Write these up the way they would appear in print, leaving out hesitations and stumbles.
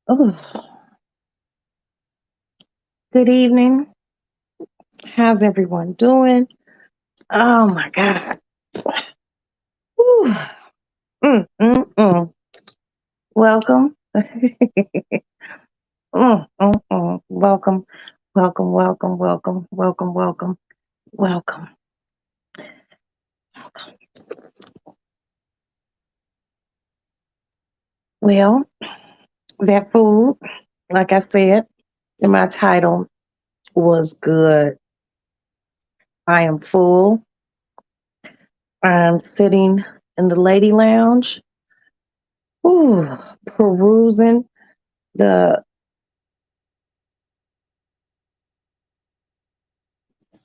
Oh, good evening. How's everyone doing? Oh my God. Whew. Mm. Welcome. Welcome. Welcome. Well, that food, like I said in my title, was good. I am full. I'm sitting in the lady lounge, ooh, perusing the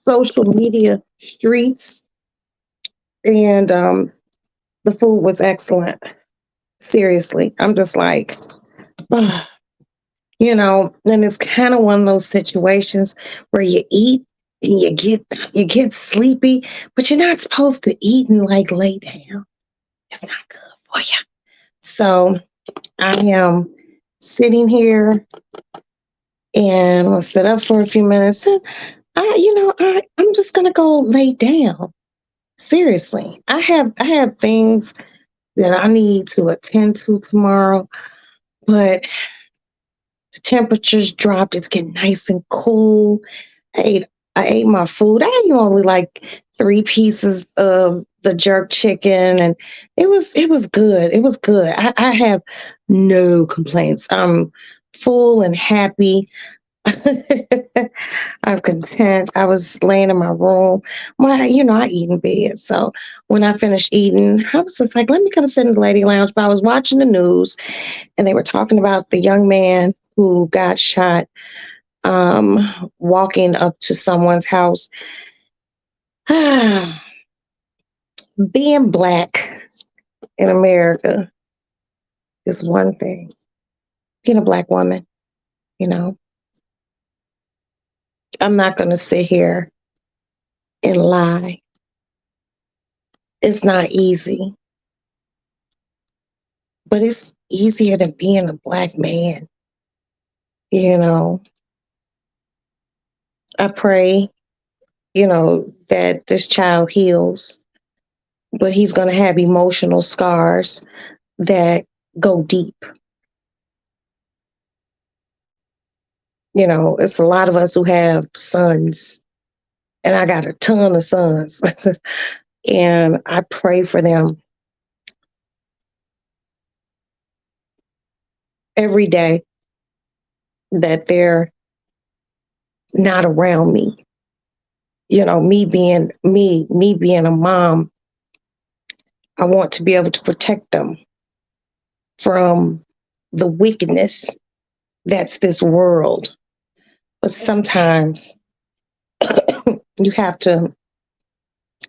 social media streets, and the food was excellent. Seriously, I'm just like, and it's kind of one of those situations where you eat and you get sleepy, but you're not supposed to eat and like lay down. It's not good for you. So I am sitting here and I'll sit up for a few minutes. And I'm just gonna go lay down. Seriously, I have things that I need to attend to tomorrow, but the temperatures dropped. It's getting nice and cool. I ate I ate my food. I ate only like 3 pieces of the jerk chicken, and it was good. It was good. I have no complaints. I'm full and happy. I'm content. I was laying in my room. I eat in bed. So when I finished eating, I was just like, let me come sit in the lady lounge. But I was watching the news and they were talking about the young man who got shot walking up to someone's house. Being black in America is one thing. Being a black woman, you know, I'm not going to sit here and lie. It's not easy, but it's easier than being a black man. You know, I pray, that this child heals, but he's going to have emotional scars that go deep. It's a lot of us who have sons, and I got a ton of sons, and I pray for them every day that they're not around me. Me being a mom, I want to be able to protect them from the wickedness that's this world. But sometimes you have to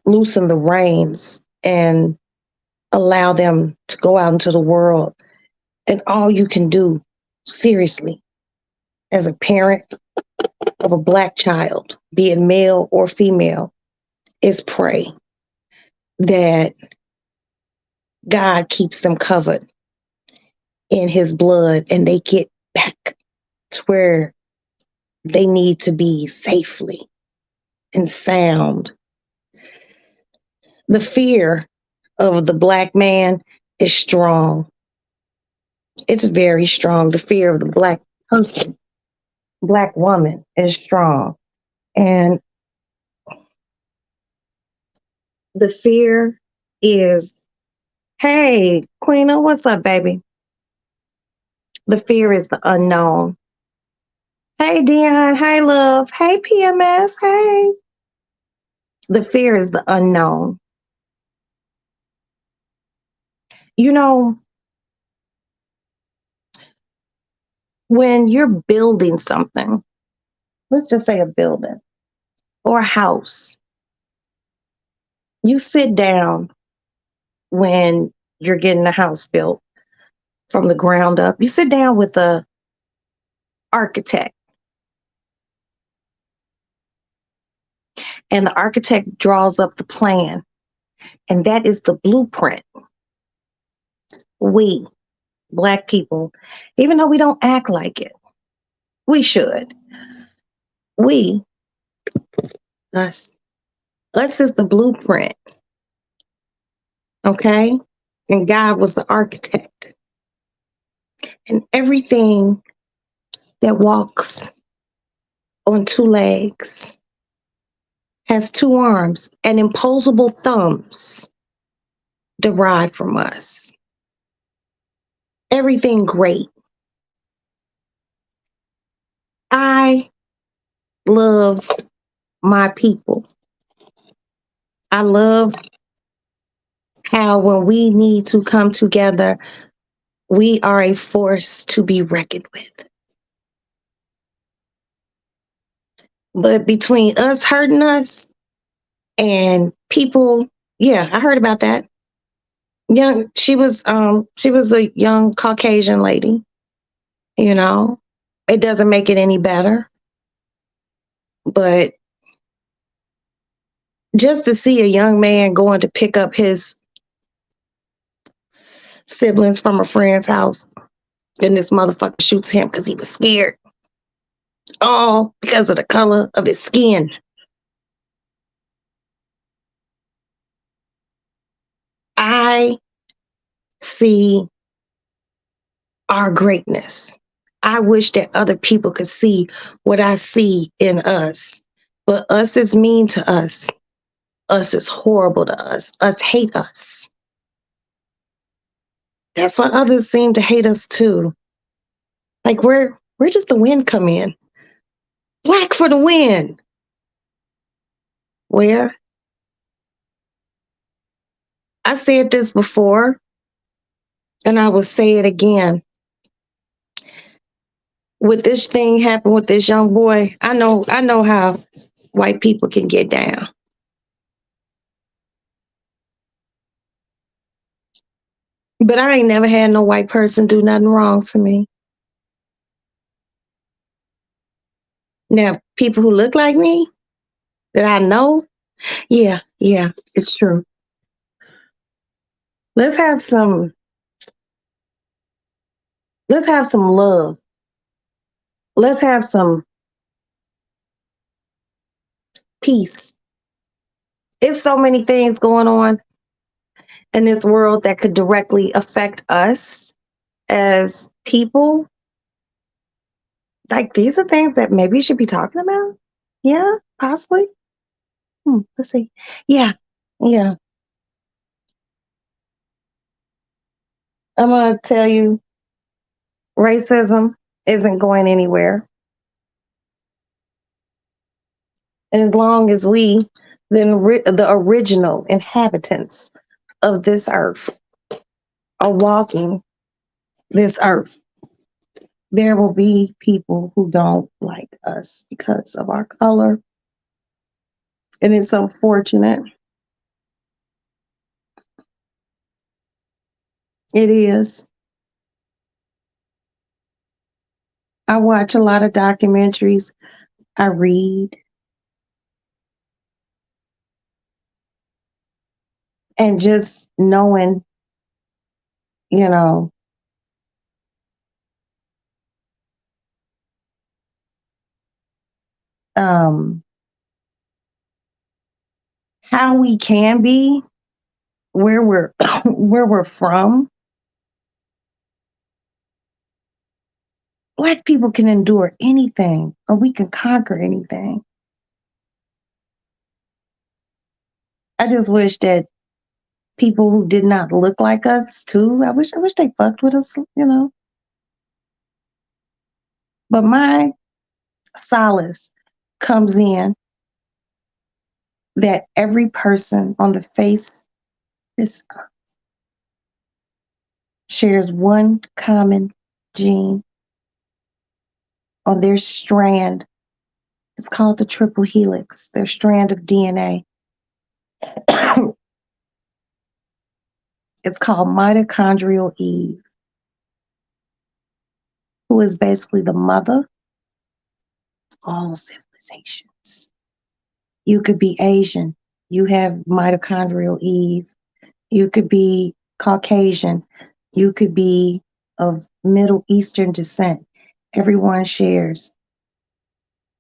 loosen the reins and allow them to go out into the world. And all you can do, seriously, as a parent of a black child, be it male or female, is pray that God keeps them covered in his blood and they get back to where they need to be safely and sound. The fear of the black man is strong. It's very strong. The fear of the black person, black woman is strong. And the fear is, hey, Queena, what's up, baby? The fear is the unknown. Hey, Dion. Hey, love. Hey, PMS. Hey. The fear is the unknown. You know, when you're building something, let's just say a building or a house, you sit down when you're getting a house built from the ground up. You sit down with a architect, and the architect draws up the plan, and that is the blueprint. We, Black people, even though we don't act like it, we should. We, us, us is the blueprint, okay? And God was the architect. And everything that walks on two legs, has two arms, and imposable thumbs derived from us. Everything great. I love my people. I love how when we need to come together, we are a force to be reckoned with. But between us hurting us and people, yeah, I heard about that. She was a young Caucasian lady, you know. It doesn't make it any better, but just to see a young man going to pick up his siblings from a friend's house, and this motherfucker shoots him because he was scared. All because of the color of his skin. I see our greatness. I wish that other people could see what I see in us. But us is mean to us. Us is horrible to us. Us hate us. That's why others seem to hate us too. Like where does the wind come in? Black for the win. Where? I said this before, and I will say it again. With this thing happen with this young boy, I know how white people can get down. But I ain't never had no white person do nothing wrong to me. Now, people who look like me that I know, yeah, yeah, it's true. Let's have some let's have some love. Let's have some peace. It's so many things going on in this world that could directly affect us as people. Like these are things that maybe you should be talking about. Yeah, possibly. Let's see. Yeah, yeah. I'm gonna tell you, racism isn't going anywhere as long as we, the original inhabitants of this earth, are walking this earth. There will be people who don't like us because of our color, and it's unfortunate. It is. I watch a lot of documentaries. I read, and just knowing, you know, um, how we can be where we're where we're from. Black people can endure anything, or we can conquer anything. I just wish that people who did not look like us too. I wish they fucked with us, you know. But my solace comes in that every person on the face this earth shares one common gene on their strand. It's called the triple helix, their strand of DNA. It's called mitochondrial Eve, who is basically the mother of all civilizations. You could be Asian, you have mitochondrial Eve. You could be Caucasian, you could be of Middle Eastern descent. Everyone shares.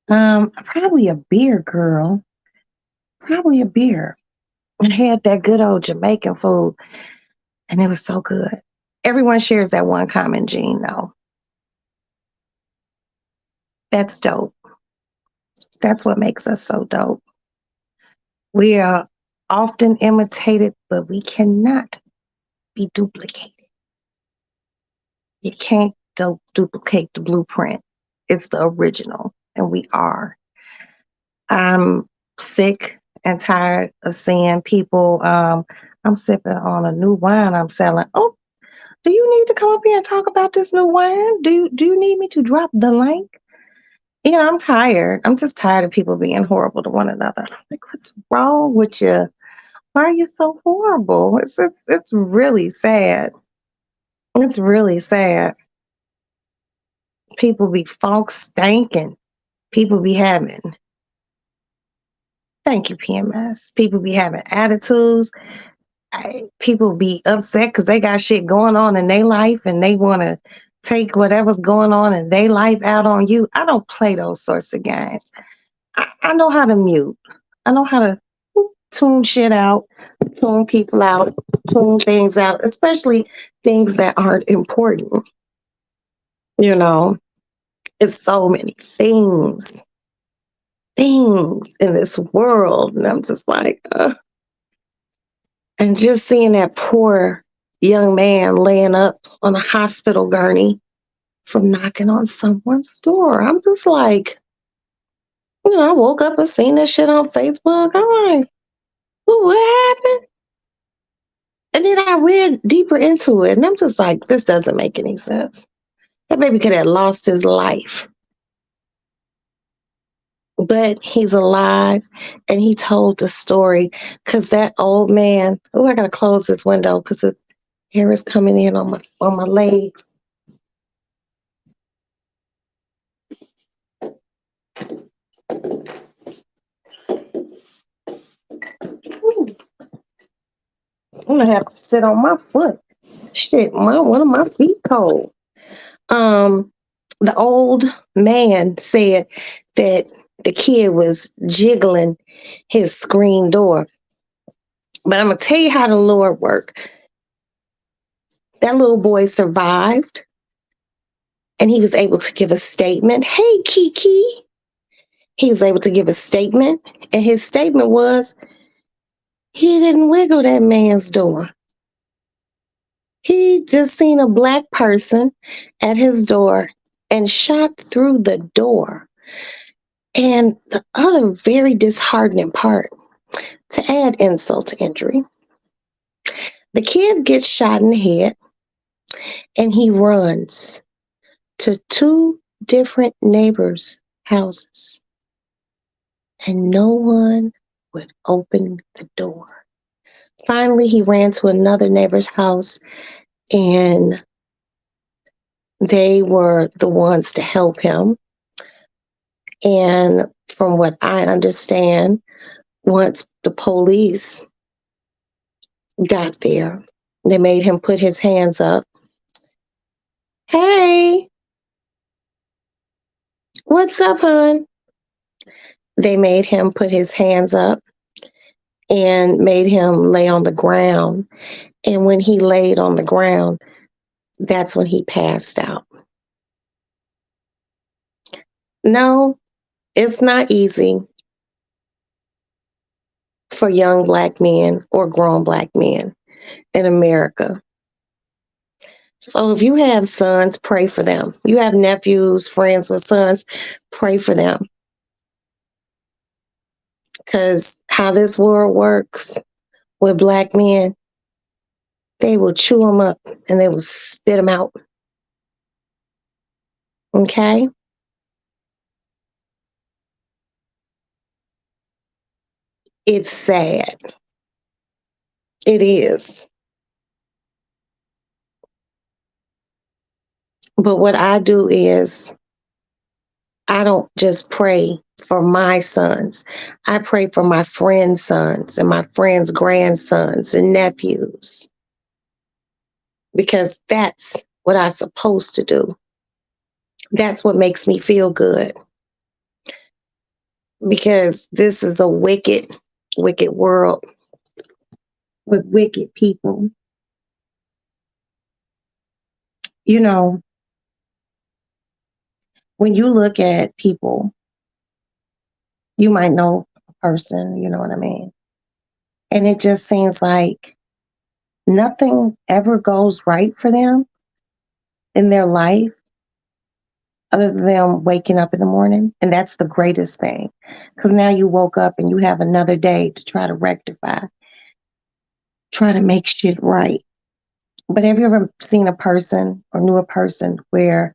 Probably a beer, girl. Probably a beer. I had that good old Jamaican food, and it was so good. Everyone shares that one common gene, though. That's dope. That's what makes us so dope. We are often imitated, but we cannot be duplicated. You can't duplicate the blueprint. It's the original, and we are. I'm sick and tired of seeing people. I'm sipping on a new wine I'm selling. Oh, do you need to come up here and talk about this new wine? Do you need me to drop the link? I'm tired. I'm just tired of people being horrible to one another. Like, what's wrong with you? Why are you so horrible? It's really sad. It's really sad. People be funk stanking. People be having, thank you, PMS. People be having attitudes. People be upset because they got shit going on in their life and they want to take whatever's going on in their life out on you. I don't play those sorts of games. I know how to mute. I know how to tune shit out, tune people out, tune things out, especially things that aren't important. You know, it's so many things in this world. And I'm just like, and just seeing that poor young man laying up on a hospital gurney from knocking on someone's door. I'm just like, I woke up and seen this shit on Facebook. I'm like, well, what happened? And then I read deeper into it, and I'm just like, this doesn't make any sense. That baby could have lost his life. But he's alive, and he told the story because that old man, oh, I got to close this window because his hair is coming in on my legs. Ooh, I'm going to have to sit on my foot. Shit, one of my feet cold. The old man said that the kid was jiggling his screen door. But I'm going to tell you how the Lord worked. That little boy survived and he was able to give a statement. Hey, Kiki. He was able to give a statement. And his statement was he didn't wiggle that man's door. He just seen a black person at his door and shot through the door. And the other very disheartening part, to add insult to injury, the kid gets shot in the head and he runs to two different neighbors' houses. And no one would open the door. Finally, he ran to another neighbor's house and they were the ones to help him. And from what I understand, once the police got there, they made him put his hands up. Hey, what's up, hon? They made him put his hands up and made him lay on the ground. And when he laid on the ground, that's when he passed out. No, it's not easy for young Black men or grown Black men in America. So if you have sons, pray for them. You have nephews, friends with sons, pray for them. Because how this world works with Black men, they will chew them up and they will spit them out. Okay? It's sad. It is. But what I do is I don't just pray for my sons. I pray for my friends' sons and my friends' grandsons and nephews. Because that's what I'm supposed to do. That's what makes me feel good because this is a wicked, wicked world with wicked people. You know, when you look at people, you might know a person, you know what I mean? And it just seems like nothing ever goes right for them in their life other than them waking up in the morning. And that's the greatest thing. Because now you woke up and you have another day to try to rectify, try to make shit right. But have you ever seen a person or knew a person where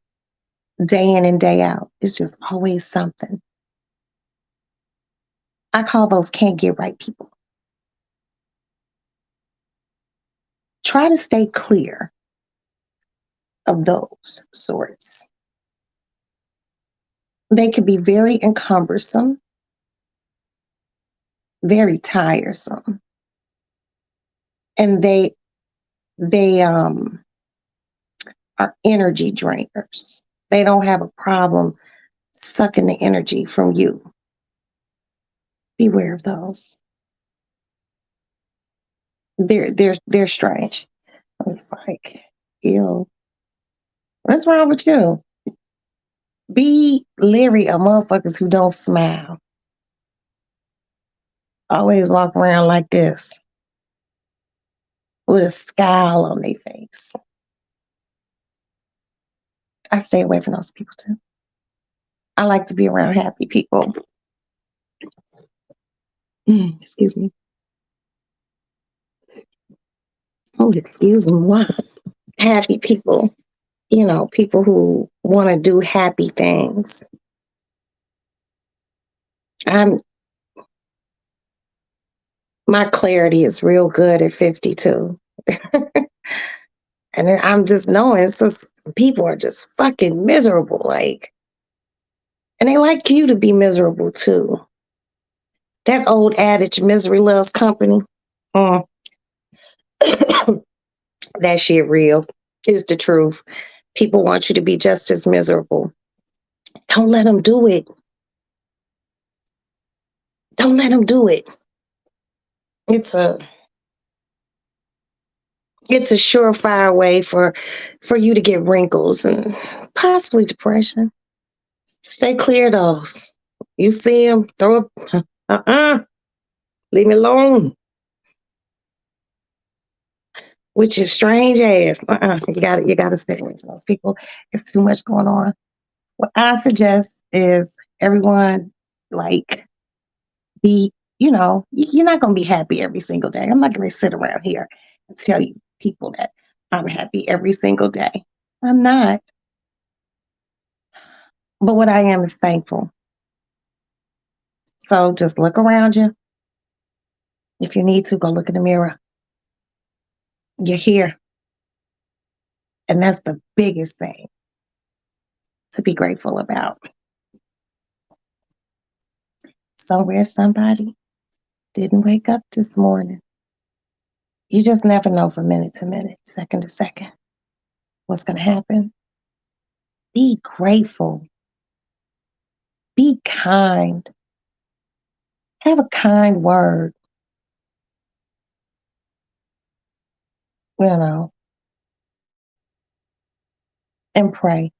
day in and day out, it's just always something? I call those can't get right people. Try to stay clear of those sorts. They can be very encumbersome, very tiresome, and they are energy drainers. They don't have a problem sucking the energy from you. Beware of those. They're strange. It's like, ew, what's wrong with you? Be leery of motherfuckers who don't smile. Always walk around like this with a scowl on their face. I stay away from those people too. I like to be around happy people. Excuse me. Oh, excuse me. Wow. Happy people. You know, people who want to do happy things. I'm My clarity is real good at 52. And I'm just knowing it's just people are just fucking miserable. Like, and they like you to be miserable too. That old adage, misery loves company. Mm. That shit real. Is the truth. People want you to be just as miserable. Don't let them do it. Don't let them do it. It's a it's a surefire way for you to get wrinkles and possibly depression. Stay clear of those. You see them, throw it. Leave me alone. With your strange ass. You gotta stay away from those people. It's too much going on. What I suggest is everyone like be, you're not gonna be happy every single day. I'm not gonna sit around here and tell you people that I'm happy every single day. I'm not. But what I am is thankful. So just look around you. If you need to, go look in the mirror. You're here. And that's the biggest thing to be grateful about. Somewhere somebody didn't wake up this morning. You just never know from minute to minute, second to second, what's going to happen. Be grateful. Be kind. Have a kind word, you know, and pray.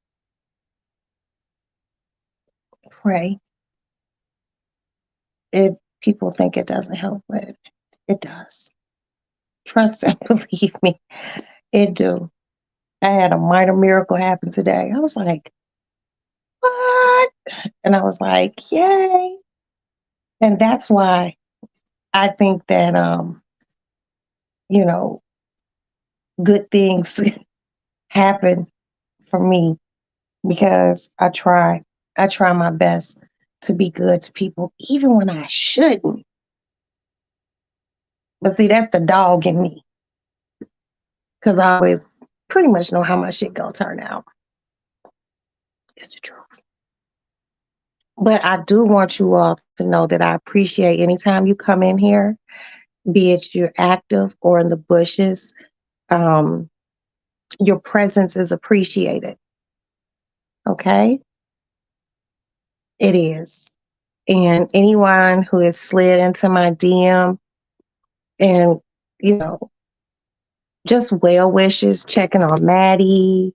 Pray. If people think it doesn't help, but it does. Trust and believe me, it do. I had a minor miracle happen today. I was like, what? And I was like, yay. And that's why I think that you know, good things happen for me because I try my best to be good to people, even when I shouldn't. But see, that's the dog in me because I always pretty much know how my shit gonna turn out. It's the truth. But I do want you all to know that I appreciate anytime you come in here, be it you're active or in the bushes. Um, Your presence is appreciated. Okay? It is. And anyone who has slid into my DM and, you know, just well wishes, checking on Maddie,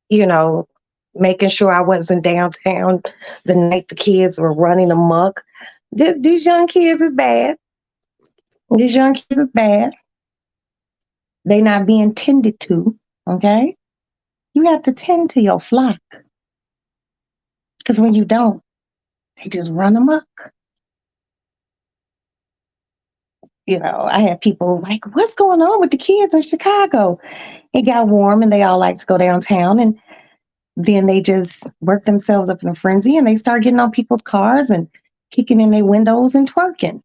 you know, making sure I wasn't downtown the night the kids were running amok. These young kids is bad. These young kids is bad. They not being tended to. Okay? You have to tend to your flock. Because when you don't, they just run amok. I had people like, what's going on with the kids in Chicago? It got warm and they all like to go downtown, and then they just work themselves up in a frenzy and they start getting on people's cars and kicking in their windows and twerking.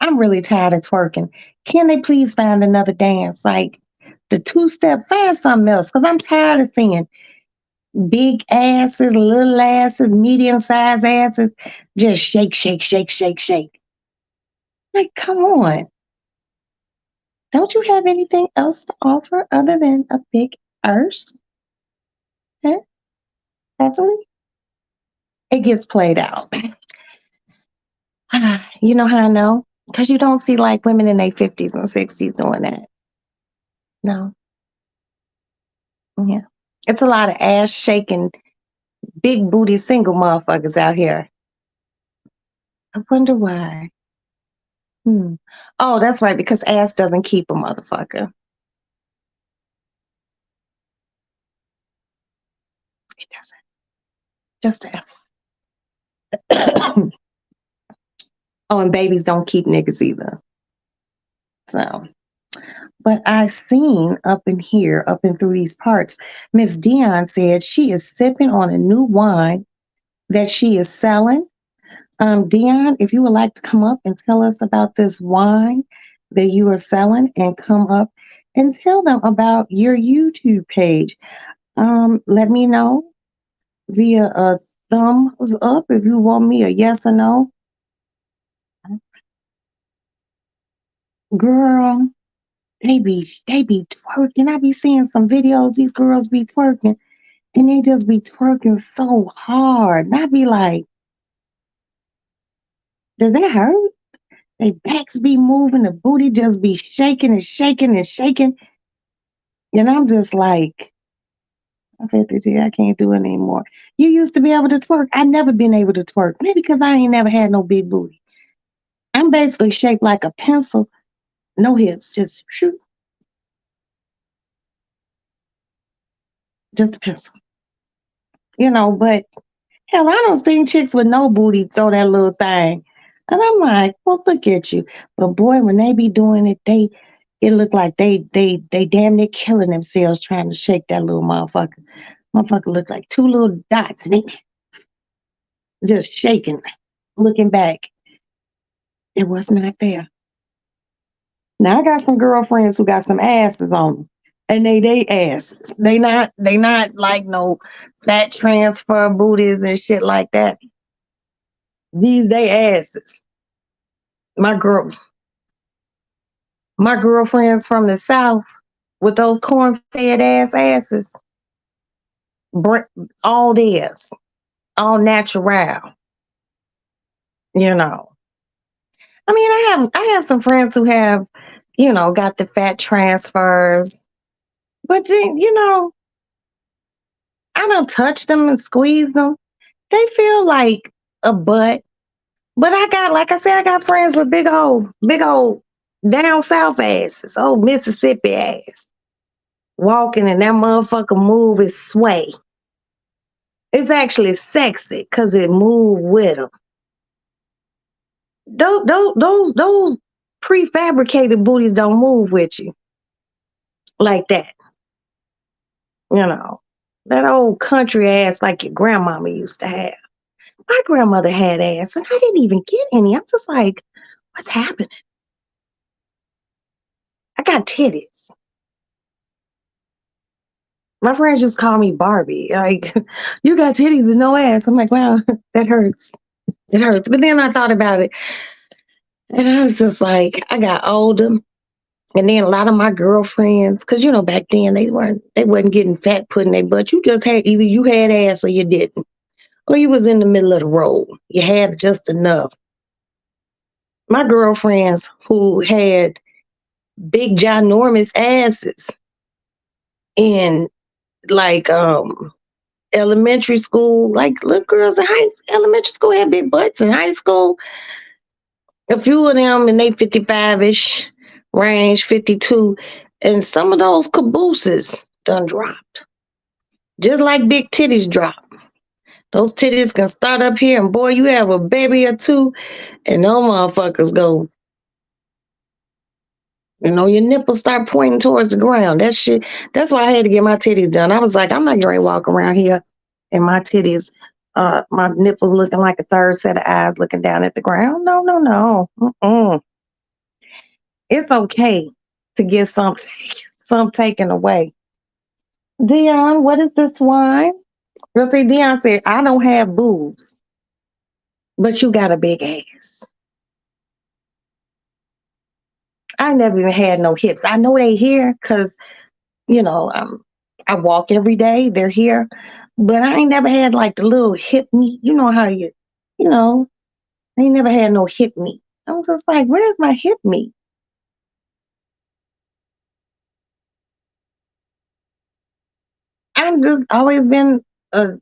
I'm really tired of twerking. Can they please find another dance? Like the two-step, find something else. Because I'm tired of seeing big asses, little asses, medium-sized asses just shake, shake, shake, shake, shake. Like, come on. Don't you have anything else to offer other than a big arse? Huh? Cecily? It gets played out. You know how I know? Because you don't see like women in their 50s and 60s doing that. No. Yeah. It's a lot of ass shaking, big booty single motherfuckers out here. I wonder why. Oh, that's right, because ass doesn't keep a motherfucker. It doesn't. Just a F. Oh, and babies don't keep niggas either. So, but I seen up in here, up and through these parts, Miss Dion said she is sipping on a new wine that she is selling. Dion, if you would like to come up and tell us about this wine that you are selling and come up and tell them about your YouTube page. Let me know via a thumbs up if you want me a yes or no. Girl, they be twerking. I be seeing some videos, these girls be twerking, and they just be twerking so hard. And I be like, does that hurt? They backs be moving, the booty just be shaking and shaking and shaking. And I'm just like, I'm 53, I can't do it anymore. You used to be able to twerk. I never been able to twerk. Maybe because I ain't never had no big booty. I'm basically shaped like a pencil, no hips, just shoot, just a pencil. But hell, I don't see chicks with no booty throw that little thing. And I'm like, well, look at you. But boy, when they be doing it, it look like they damn near killing themselves trying to shake that little motherfucker. Motherfucker look like two little dots and they just shaking, looking back. It was not there. Now I got some girlfriends who got some asses on them. And they asses. They not like no fat transfer booties and shit like that. These they asses. My girl my girlfriends from the South with those corn fed asses, all theirs, all natural. You know. I mean, I have some friends who have, got the fat transfers, but then, I don't touch them and squeeze them. They feel like a butt. But like I said, I got friends with big old down south asses, old Mississippi ass, walking and that motherfucker move is sway. It's actually sexy because it move with them. Those prefabricated booties don't move with you like that. That old country ass like your grandmama used to have. My grandmother had ass, and I didn't even get any. I'm just like, what's happening? I got titties. My friends just call me Barbie. Like, you got titties and no ass. I'm like, wow, that hurts. It hurts. But then I thought about it, and I was just like, I got older, And then a lot of my girlfriends, because back then they wasn't getting fat put in their butt. You just had either you had ass or you didn't. Or you was in the middle of the road. You had just enough. My girlfriends who had big ginormous asses in like elementary school, like little girls in elementary school had big butts in high school. A few of them in they 55-ish range, 52, and some of those cabooses done dropped. Just like big titties drop. Those titties can start up here, and boy, you have a baby or two, and those motherfuckers go. Your nipples start pointing towards the ground. That shit. That's why I had to get my titties done. I was like, I'm not gonna walk around here and my titties, my nipples looking like a third set of eyes looking down at the ground. No, no, no. Mm-mm. It's okay to get some taken away. Dion, what is this wine? You'll see, Dion said, I don't have boobs, but you got a big ass. I never even had no hips. I know they here because, you know, um, I walk every day. They're here. But I ain't never had like the little hip meat. You know how you know, I ain't never had no hip meat. I was just like, where's my hip meat? I've just always been a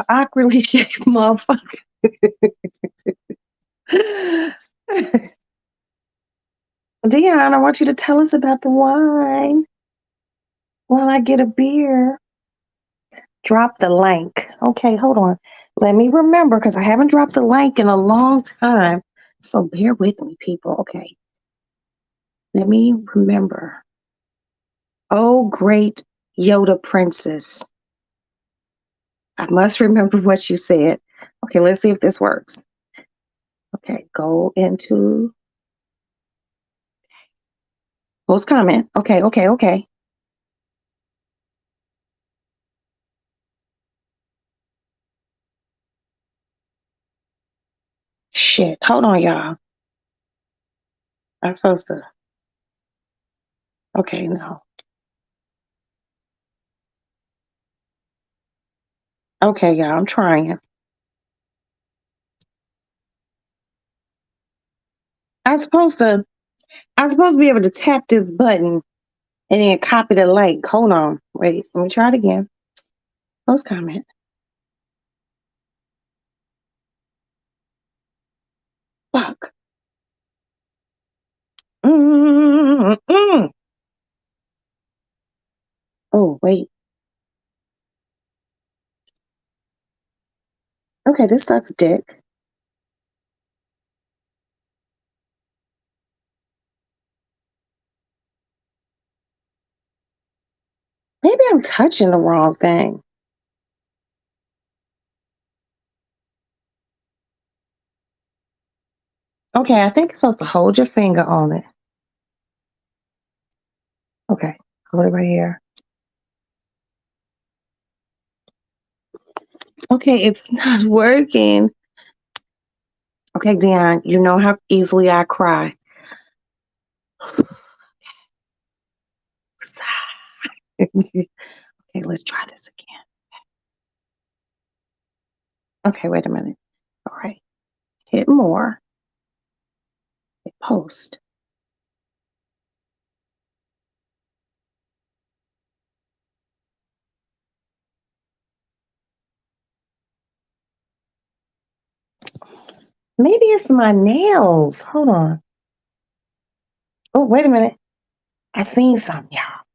awkwardly shaped motherfucker. Dion, I want you to tell us about the wine while I get a beer. Drop the link. Okay, hold on. Let me remember because I haven't dropped the link in a long time. So bear with me, people. Okay, let me remember. Oh, great Yoda princess. I must remember what you said. Okay, let's see if this works. Okay, go into post comment. Okay, okay, okay. Shit. Hold on, y'all. I'm supposed to. Okay, no. Okay, y'all. I'm trying. I'm supposed to. I'm supposed to be able to tap this button and then copy the link. Hold on. Wait. Let me try it again. Post comment. Fuck. Mm-mm. Oh, wait. Okay, this sucks dick. Maybe I'm touching the wrong thing. Okay, I think you're supposed to hold your finger on it. Okay, hold it right here. Okay, it's not working. Okay, Dion, you know how easily I cry. Okay, let's try this again. Okay, wait a minute. All right, hit more. Hit post. Maybe it's my nails. Hold on. Oh, wait a minute. I seen something, y'all.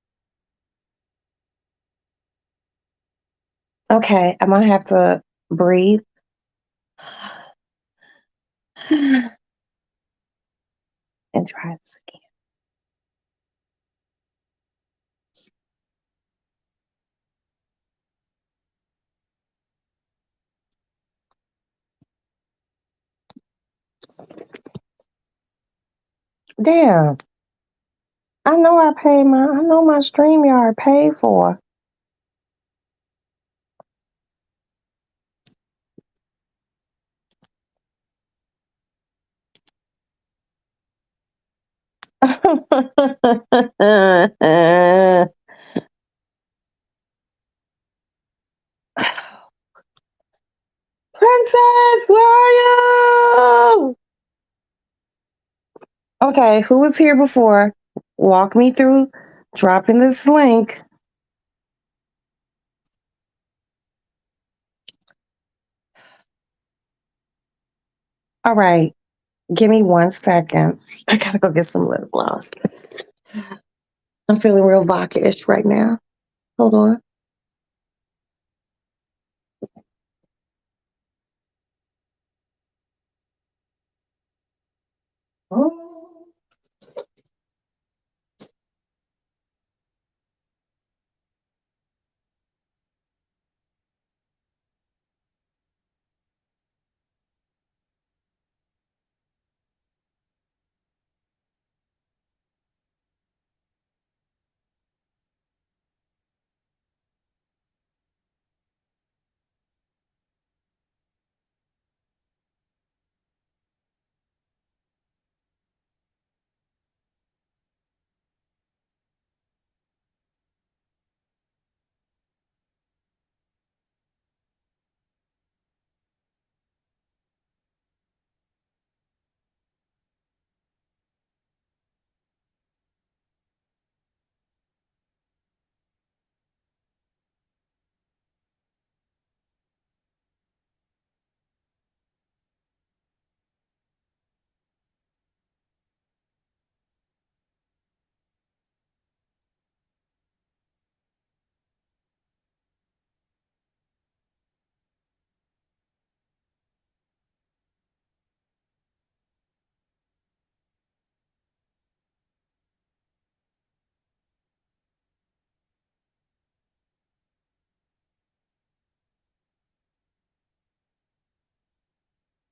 Okay, I'm gonna have to breathe and try this again. Damn. I know my StreamYard paid for. Princess, where are you? Okay, who was here before? Walk me through dropping this link. All right, give me 1 second. I gotta go get some lip gloss. I'm feeling real vodka-ish right now. Hold on. Oh.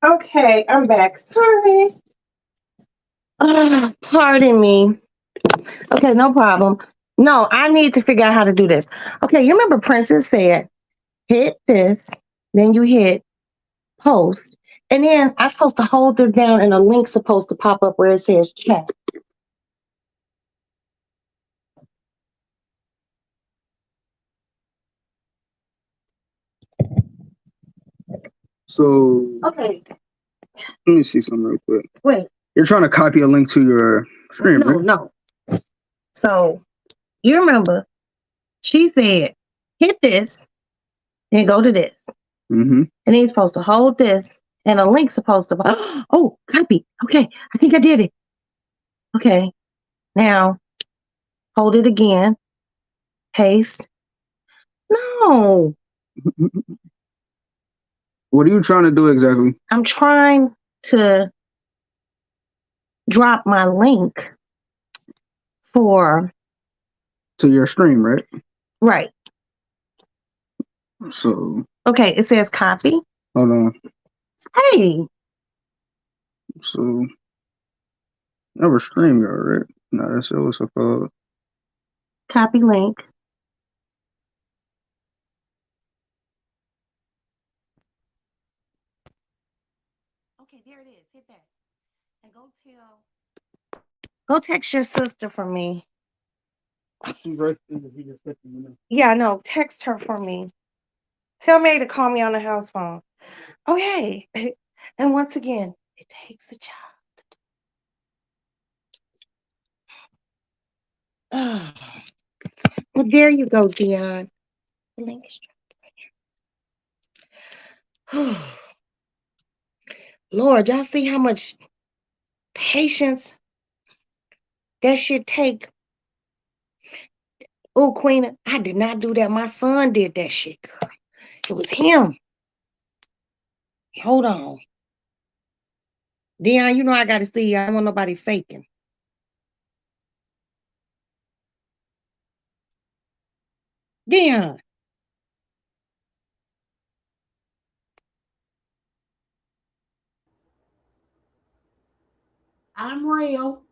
Okay, I'm back. Sorry. Pardon me. Okay, no problem. No, I need to figure out how to do this. Okay, you remember Princess said, hit this, then you hit post, and then I'm supposed to hold this down and a link's supposed to pop up where it says chat. So Okay, let me see something real quick. wait. You're trying to copy a link to your stream, No, right? no. So you remember she said, hit this, then go to this. Mm-hmm. And he's supposed to hold this, and a link's supposed to. Oh, copy. Okay, I think I did it. Okay, now hold it again. Paste. No, What are you trying to do exactly? I'm trying to drop my link for To your stream, right? right. So Okay, it says copy. hold on. Hey, So never stream yard, right? No, that's what's it called. copy link. Okay, there it is. Hit that. And go text your sister for me. She's right there. He just hit me. Yeah, no, text her for me. Tell May to call me on the house phone. Okay. And once again, it takes a child. Well, there you go, Dion. The link is dropped. Lord, y'all see how much patience that should take? Oh, Queen, I did not do that. My son did that shit, girl. It was him. Hold on. Dion, you know I gotta see you. I don't want nobody faking. Dion. I'm real.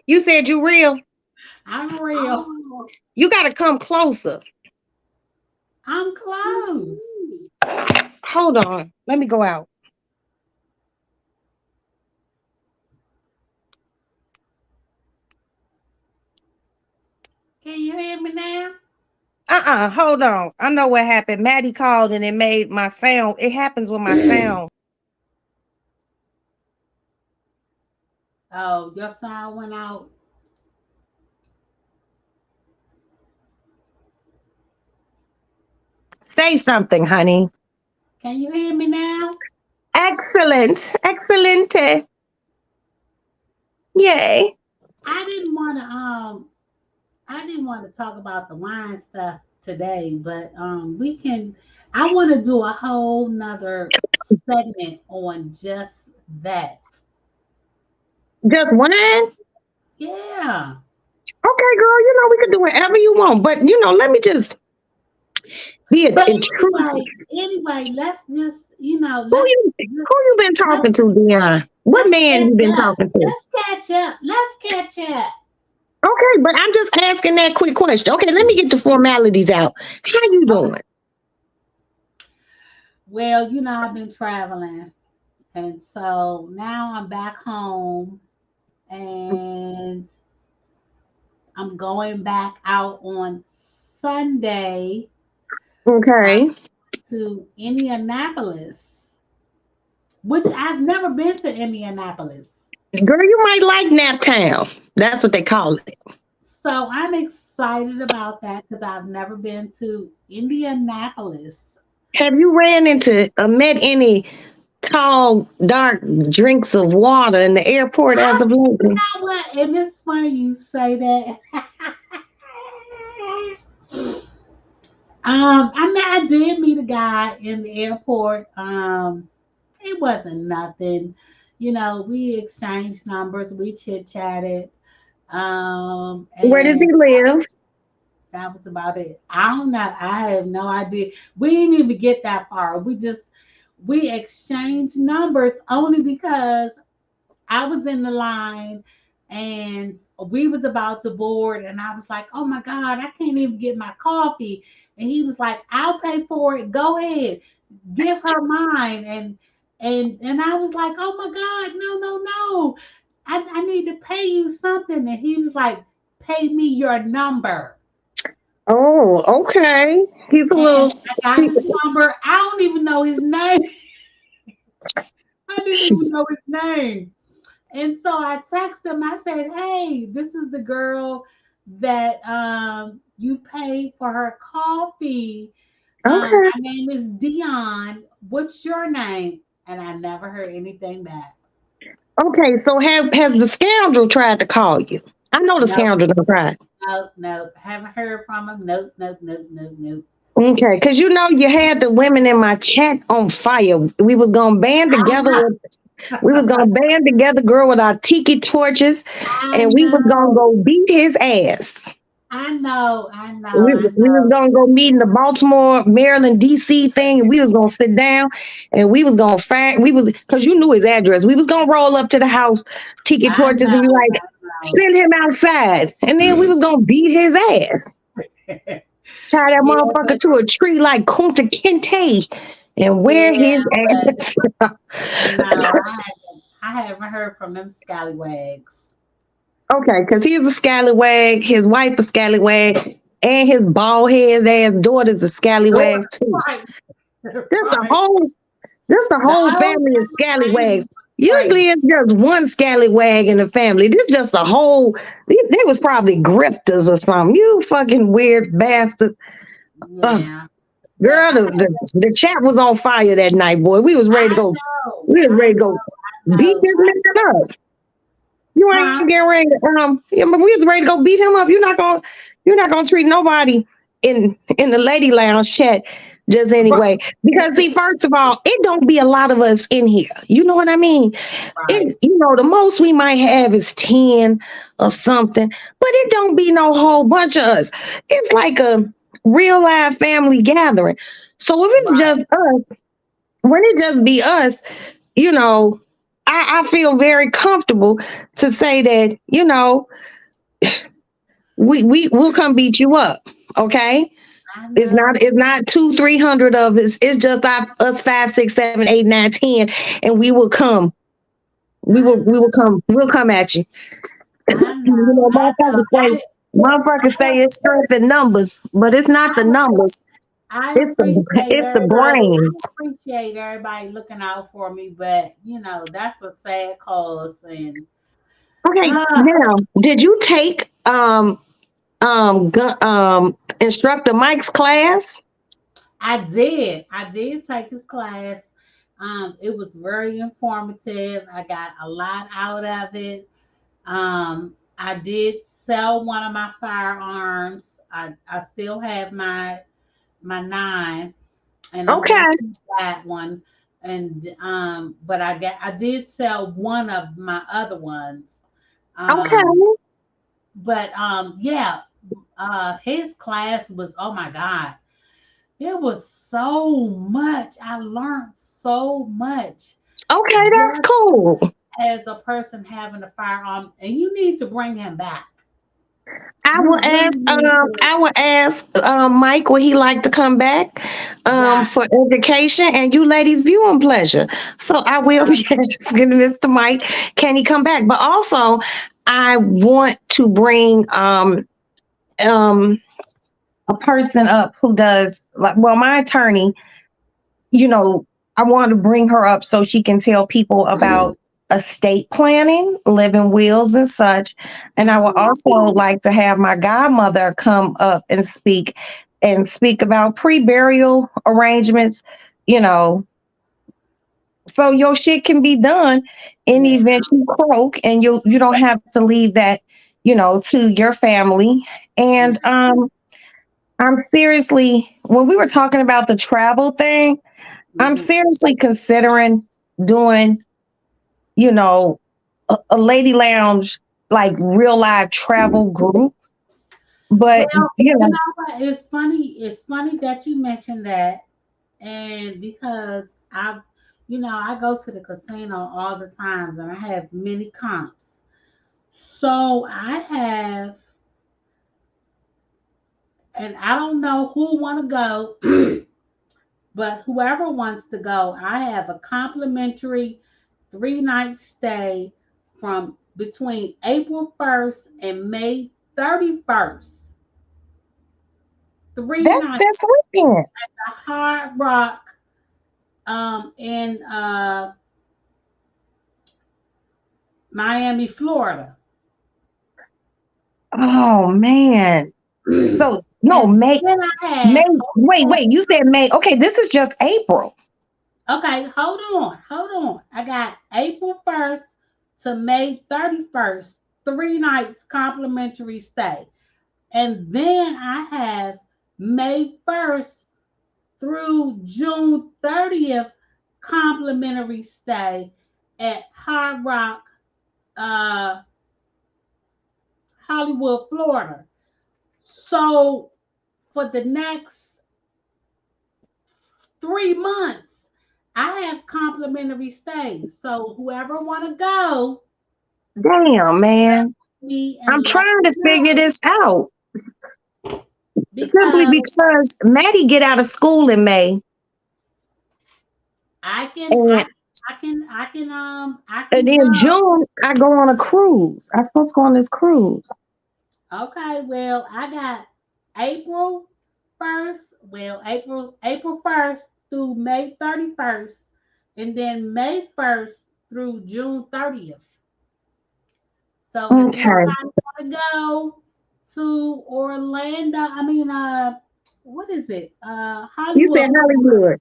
You said you real. I'm real. You gotta come closer. I'm close. Hold on. Let me go out. Can you hear me now? Hold on. I know what happened. Maddie called and it made my sound. It happens with my sound. Oh, your sound went out. Say something, honey. Can you hear me now? Excellent. Excelente. Yay. I didn't want to talk about the wine stuff today, but we can. I want to do a whole nother segment on just that. Just wine? Yeah. Okay, girl, we can do whatever you want. But let me just be But intrusive. anyway, let's just Who you been talking to, Dion? What man you been talking to? Let's catch up. Okay, but I'm just asking that quick question. Okay, let me get the formalities out. How you doing? Well, I've been traveling, and so now I'm back home, and I'm going back out on Sunday Okay. to Indianapolis, which I've never been to Indianapolis. Girl, you might like Naptown. That's what they call it. So I'm excited about that because I've never been to Indianapolis. Have you met any tall, dark drinks of water in the airport as of lately? You know what? And it's funny you say that. I did meet a guy in the airport. It wasn't nothing. We exchanged numbers, we chit chatted. Where does he live? That was about it. I don't know. I have no idea. We didn't even get that far. We exchanged numbers only because I was in the line and we was about to board, and I was like, oh my God, I can't even get my coffee. And he was like, I'll pay for it. Go ahead. Give her mine. And I was like, oh my God, no. I need to pay you something. And he was like, pay me your number. Oh, okay. He's a And little. I got his number. I don't even know his name. I didn't even know his name. And so I texted him. I said, hey, this is the girl that you paid for her coffee. Okay. My name is Dion. What's your name? And I never heard anything back. Okay, so has the scoundrel tried to call you? I know the Nope. scoundrel gonna try. Nope. Haven't heard from him. Nope. Okay, because you had the women in my chat on fire. We was gonna band together. We was gonna band together, girl, with our tiki torches, and we was gonna go beat his ass. I know. We was gonna go meet in the Baltimore, Maryland, DC thing, and we was gonna sit down, and we was gonna because you knew his address. We was gonna roll up to the house, tiki torches, and be like, send him outside, and then we was gonna beat his ass. Tie that motherfucker to a tree like Kunta Kinte and wear his ass. I haven't heard from them scallywags. Okay, because he's a scallywag, his wife a scallywag, and his bald head ass daughter's a scallywag too. Right. Just a whole family of scallywags. Usually it's just one scallywag in the family. This is just a whole. They was probably grifters or something. You fucking weird bastard. Yeah. Girl, the chat was on fire that night, boy. We was ready to go. We was ready to go beat this man up. You ain't getting ready. We was ready to go beat him up. You're not gonna treat nobody in the lady lounge chat just anyway. Because see, first of all, it don't be a lot of us in here. You know what I mean? Right. The most we might have is 10 or something, but it don't be no whole bunch of us. It's like a real live family gathering. So if it's just us, when it just be us, I feel very comfortable to say that, we'll come beat you up. Okay. It's not 200-300 of us. It's just us 5, 6, 7, 8, 9, 10, and we will come. We'll come at you. Motherfuckers say it's strength in numbers, but it's not the numbers. I It's the brain. appreciate everybody looking out for me, but that's a sad cause. And Okay, uh, now did you take instructor Mike's class? I did take his class. It was very informative. I got a lot out of it. I did sell one of my firearms. I still have my 9, and I'm Okay, gonna keep that one. And but I did sell one of my other ones. okay. But yeah, his class was, oh my God, it was so much. I learned so much Okay, that's just cool. as a person having a firearm, and you need to bring him back. I You will really ask. need to. I will ask Mike would he like to come back Yeah, for education and you ladies viewing pleasure. So I will be asking Mr. Mike, can he come back? But also, I want to bring um a person up who does like well my attorney. You know, I want to bring her up so she can tell people about estate planning, living wills, and such. And I would also like to have my godmother come up and speak about pre-burial arrangements, you know, so your shit can be done in the yeah. event you croak and you don't have to leave that, to your family. And I'm seriously when we were talking about the travel thing, I'm Mhm. seriously considering doing, you know, a lady lounge, like real live travel group. But, Well, you know what? It's funny. It's funny that you mentioned that, and because I go to the casino all the times, and I have many comps. So I have, and I don't know who want to go, but whoever wants to go, I have a complimentary 3-night stay from between April 1st and May 31st. Three that's nights this weekend. at Hard Rock in Miami, Florida. Oh man. And So no, then I May, have, wait, you said May. Okay, this is just April. okay, hold on. I got April 1st to May 31st, 3 nights complimentary stay. And then I have May 1st through June 30th complimentary stay at Hard Rock, uh, Hollywood, Florida. So for the next 3 months, I have complimentary stays. So whoever want to go, Damn, man. me I'm and let trying me to figure know this out. Simply because because Maddie get out of school in May. I can, And I, I and can in go. June I go on a cruise. I'm supposed to go on this cruise. Okay, well, I got April 1st, April 1st through May 31st, and then May 1st through June 30th. So if anybody Okay. want to go to Orlando, what is it? You said Hollywood, Florida. Hollywood.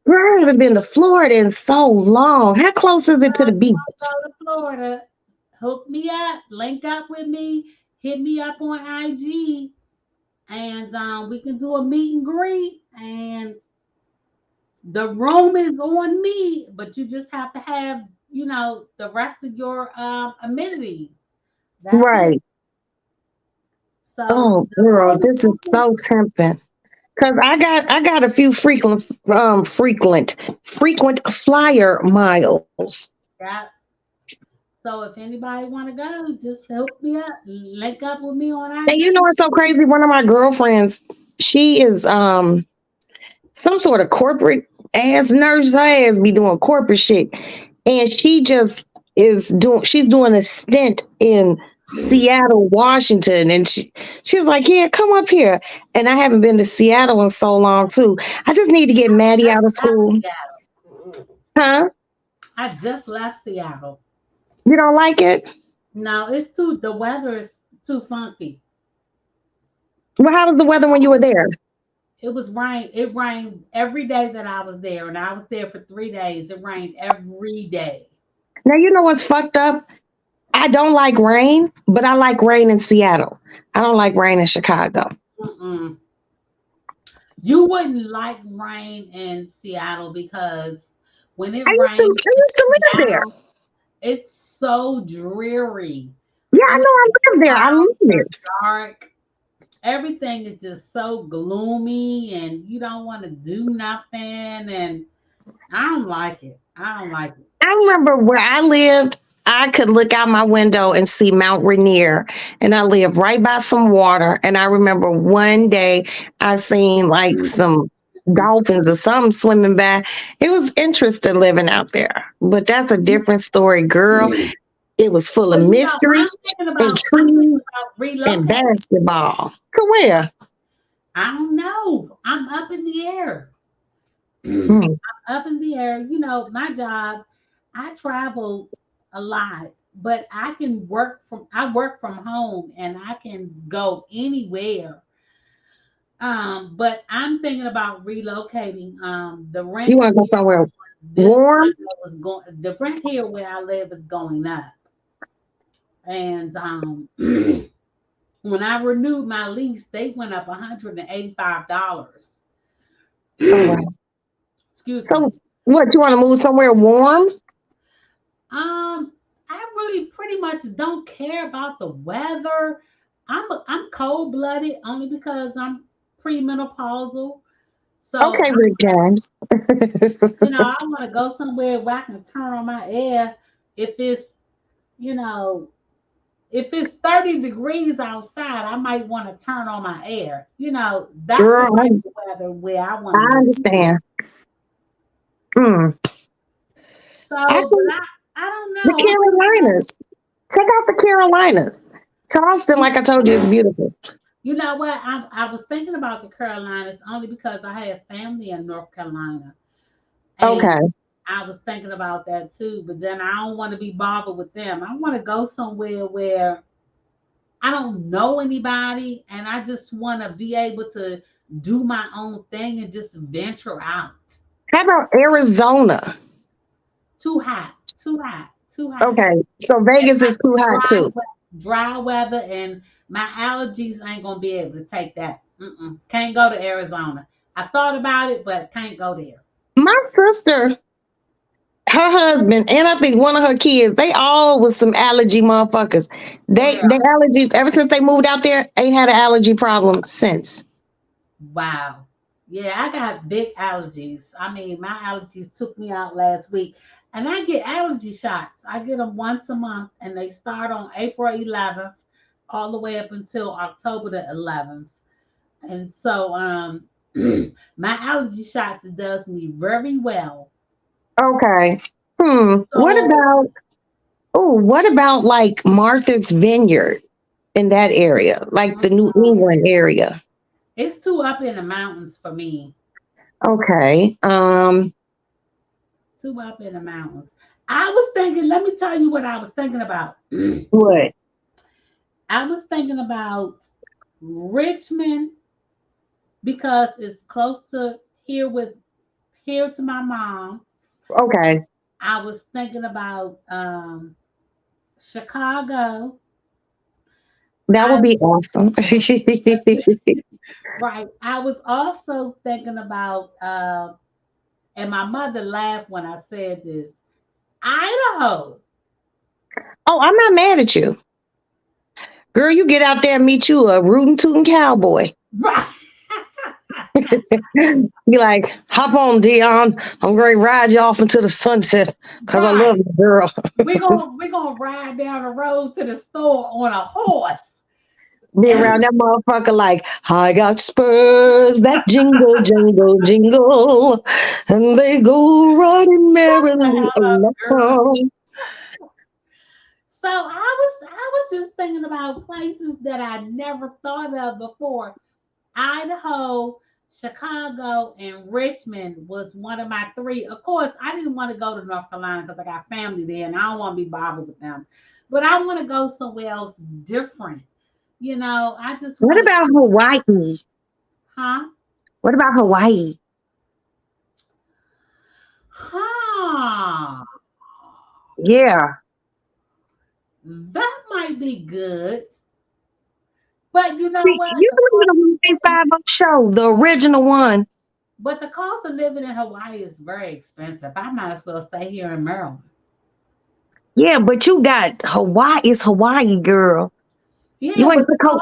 Girl, I haven't been to Florida in so long. How close is it to the beach? Go to Florida. Hook me up, link up with me, hit me up on IG, and we can do a meet and greet. And the room is on me, but you just have to have, the rest of your amenities. That's it. Right. So Oh, the girl, room is this is on me. so tempting. Cause I got a few frequent flyer miles. Yeah. So if anybody want to go, just hook me up, link up with me on And you know IG. what's so crazy? One of my girlfriends, she is some sort of corporate ass nurse. Her ass be doing corporate shit. And she's doing a stint in Seattle, Washington. And she was like, yeah, come up here. And I haven't been to Seattle in so long, too. I just need to get Maddie out of school. Huh? I just left Seattle. You don't like it? No, the weather is too funky. Well, how was the weather when you were there? It was rain. It rained every day that I was there, and I was there for 3 days. It rained every day. Now, you know what's fucked up? I don't like rain, but I like rain in Seattle. I don't like rain in Chicago. Mm-mm. You wouldn't like rain in Seattle because when it I used rains, to live there. it's so dreary. Yeah, I know I live there. I live there. Dark. Everything is just so gloomy, and you don't want to do nothing. And I don't like it. I don't like it. I remember where I lived, I could look out my window and see Mount Rainier, and I lived right by some water. And I remember one day I seen like some dolphins or something swimming by. It was interesting living out there, but that's a different story, girl. It was full of mystery and trees and basketball. To where? I don't know. I'm up in the air. Hmm. I'm up in the air. You know, my job, I travel a lot, but I work from home and I can go anywhere. But I'm thinking about relocating. The rent You want to go somewhere this warm? the rent here where I live is going up. And when I renewed my lease, they went up $185. Oh, wow. Excuse me. So, what, you want to move somewhere warm? I really pretty much don't care about the weather. I'm cold-blooded only because I'm premenopausal. So Okay, Rick James. you know, I want to go somewhere where I can turn on my air if it's, you know, if it's 30 degrees outside, I might want to turn on my air. You know, that's Girl, the type of weather where I want to I understand. So Actually, I don't know. the Carolinas. Check out the Carolinas. Charleston, like I told you, is beautiful. You know what? I was thinking about the Carolinas only because I have family in North Carolina. And Okay. I was thinking about that too, but then I don't want to be bothered with them. I want to go somewhere where I don't know anybody and I just want to be able to do my own thing and just venture out. How about Arizona? Too hot. Okay, so Vegas is too hot too. Dry weather, and my allergies ain't gonna be able to take that. Can't go to Arizona. I thought about it, but can't go there. My sister, her husband, and I think one of her kids, they all was some allergy motherfuckers. They allergies ever since they moved out there ain't had an allergy problem since. Wow. Yeah, I got big allergies. I mean, my allergies took me out last week. And I get allergy shots. I get them once a month, and they start on April 11th all the way up until October the 11th. And so my allergy shots does me very well. Okay. So, what about like Martha's Vineyard in that area, like the New England area? It's too up in the mountains for me. Okay. Too up in the mountains. I was thinking, let me tell you what I was thinking about. What? I was thinking about Richmond because it's close to here to my mom. Okay. I was thinking about Chicago. That would be awesome. Right. I was also thinking about and my mother laughed when I said this. Idaho. Oh, I'm not mad at you. Girl, you get out there and meet you a rootin' tootin' cowboy. Right. Be like, hop on, Dion. I'm going to ride you off into the sunset because I love you, girl. We're gonna ride down the road to the store on a horse. Be around that motherfucker like, I got spurs that jingle, jingle, jingle, and they go riding merrily along. So I was just thinking about places that I never thought of before. Idaho, Chicago, and Richmond was one of my three. Of course, I didn't want to go to North Carolina because I got family there and I don't want to be bothered with them. But I want to go somewhere else different. I just What want to, about Hawaii? huh? What about Hawaii? Huh. Yeah. That might be good. But you know See, what? you remember the Five show, the original one. But the cost of living in Hawaii is very expensive. I might as well stay here in Maryland. Yeah, but you got Hawaii. It's Hawaii, girl. Yeah, You but ain't the co-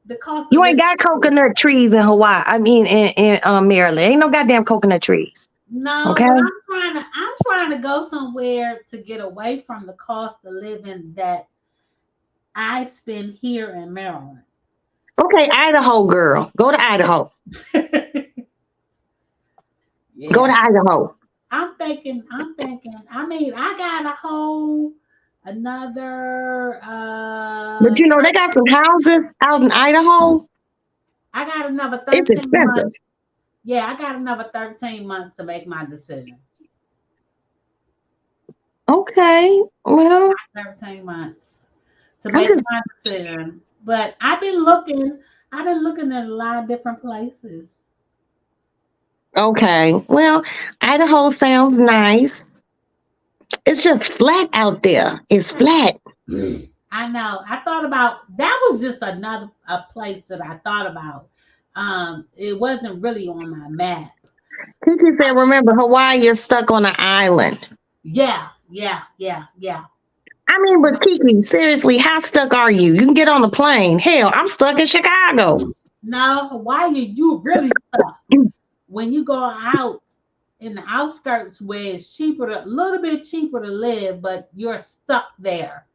the cost of you ain't living. got coconut trees in Hawaii. I mean, in Maryland, ain't no goddamn coconut trees. No, Okay. but I'm trying to go somewhere to get away from the cost of living that I spend here in Maryland. Okay, Idaho, girl. Go to Idaho. Go Yeah. to Idaho. I'm thinking, I mean, I got a whole another But you know, they got some houses out in Idaho. I got another It's 13 expensive. months. Yeah, I got another 13 months to make my decision. Okay. Well, 13 months to I'm make just my decision. But I've been looking at a lot of different places. okay. Well, Idaho sounds nice. It's just flat out there. It's flat. I know. I thought about that was just another a place that I thought about. It wasn't really on my map. Kiki said, remember, Hawaii is stuck on an island. Yeah, yeah, yeah, yeah. I mean, but Kiki, seriously, how stuck are you? You can get on a plane. Hell, I'm stuck in Chicago. No, Hawaii, you really stuck. When you go out in the outskirts where it's a little bit cheaper to live, but you're stuck there.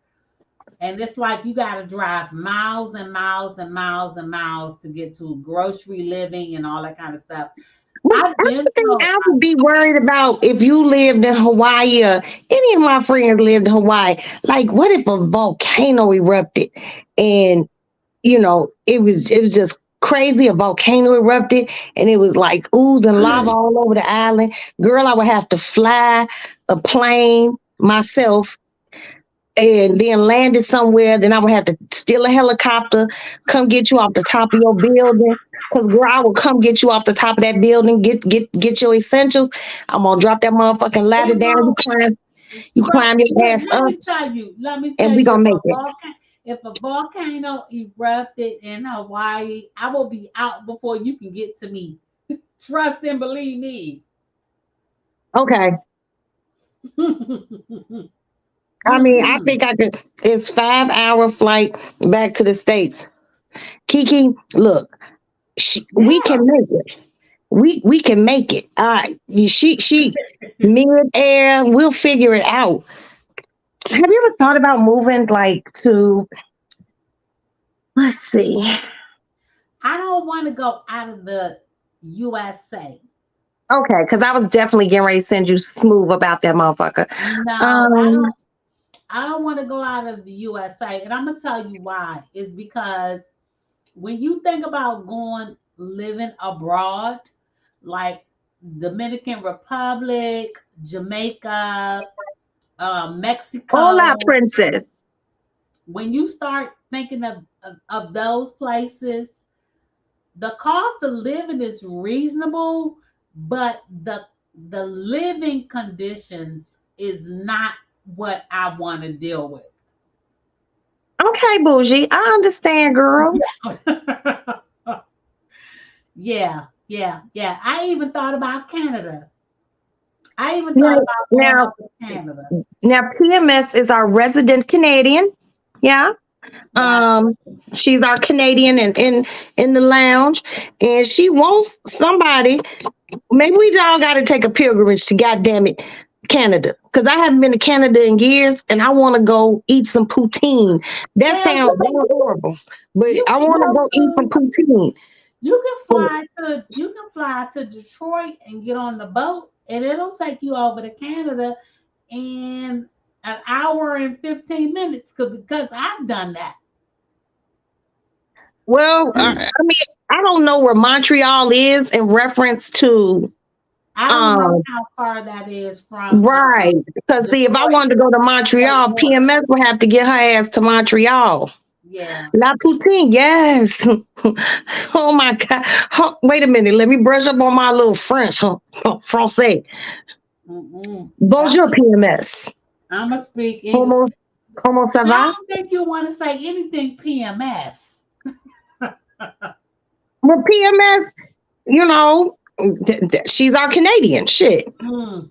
And it's like you got to drive miles and miles and miles and miles to get to grocery living and all that kind of stuff. But I've been another thing to, I would be worried about if you lived in Hawaii or any of my friends lived in Hawaii, like what if a volcano erupted and it was just crazy. A volcano erupted and it was like ooze and lava all over the island. Girl, I would have to fly a plane myself and then land it somewhere. Then I would have to steal a helicopter, come get you off the top of your building. Cause girl, I will come get you off the top of that building, get your essentials. I'm gonna drop that motherfucking ladder it down. won't, You but climb your ass let up, me tell you, and we gonna make it. if a volcano erupted in Hawaii, I will be out before you can get to me. Trust and believe me. Okay. I mean, I think I could. It's 5 hour flight back to the States. Kiki, look, we Yeah. can make it. We can make it. She mid air. We'll figure it out. Have you ever thought about moving like to? Let's see. I don't want to go out of the USA. Okay, because I was definitely getting ready to send you smooth about that motherfucker. No, Um. I don't want to go out of the USA. And I'm gonna tell you why. It's because when you think about going living abroad, like Dominican Republic, Jamaica, Hola, Mexico, princess. when you start thinking of those places, the cost of living is reasonable, but the living conditions is not what I want to deal with. Okay, bougie. I understand, girl. Yeah, yeah, yeah. I even thought about Canada. I even thought Now, about going now, over to Canada. now, PMS is our resident Canadian. Yeah. Yeah. Um, she's our Canadian and in the lounge, and she wants somebody. Maybe we all got to take a pilgrimage to goddamn it, Canada, because I haven't been to Canada in years, and I want to go eat some poutine. That Well, sounds horrible, but you I can want to go go eat some to poutine. you can fly to Detroit and get on the boat, and it'll take you over to Canada. And an hour and 15 minutes because I've done that. Well, I mean, I don't know where Montreal is in reference to I don't know um how far that is from right. Because see, if I Detroit, wanted to go to Detroit Montreal, North. PMS would have to get her ass to Montreal. Yeah. La poutine, yes. Oh my God. Huh, wait a minute. Let me brush up on my little French. Huh? Francais. Mm-mm. Bonjour, PMS. I'm going to speak English. Comment, comment ça I va? don't think you want to say anything PMS. Well, PMS, you know, she's our Canadian shit. Mm.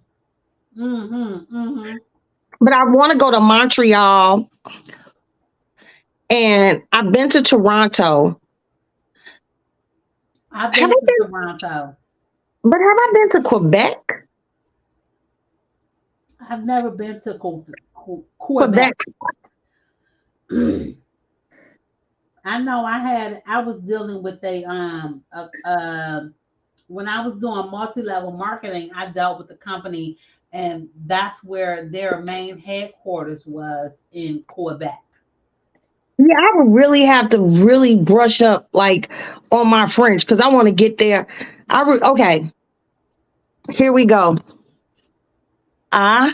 Mm-hmm. Mm-hmm. But I want to go to Montreal, and I've been to Toronto. I've Have been I to been? Toronto. But have I been to Quebec? I've never been to Quebec. Quebec. I know I was dealing with when I was doing multi-level marketing, I dealt with the company, and that's where their main headquarters was, in Quebec. Yeah, I would really have to really brush up like on my French because I want to get there. Okay, here we go. A,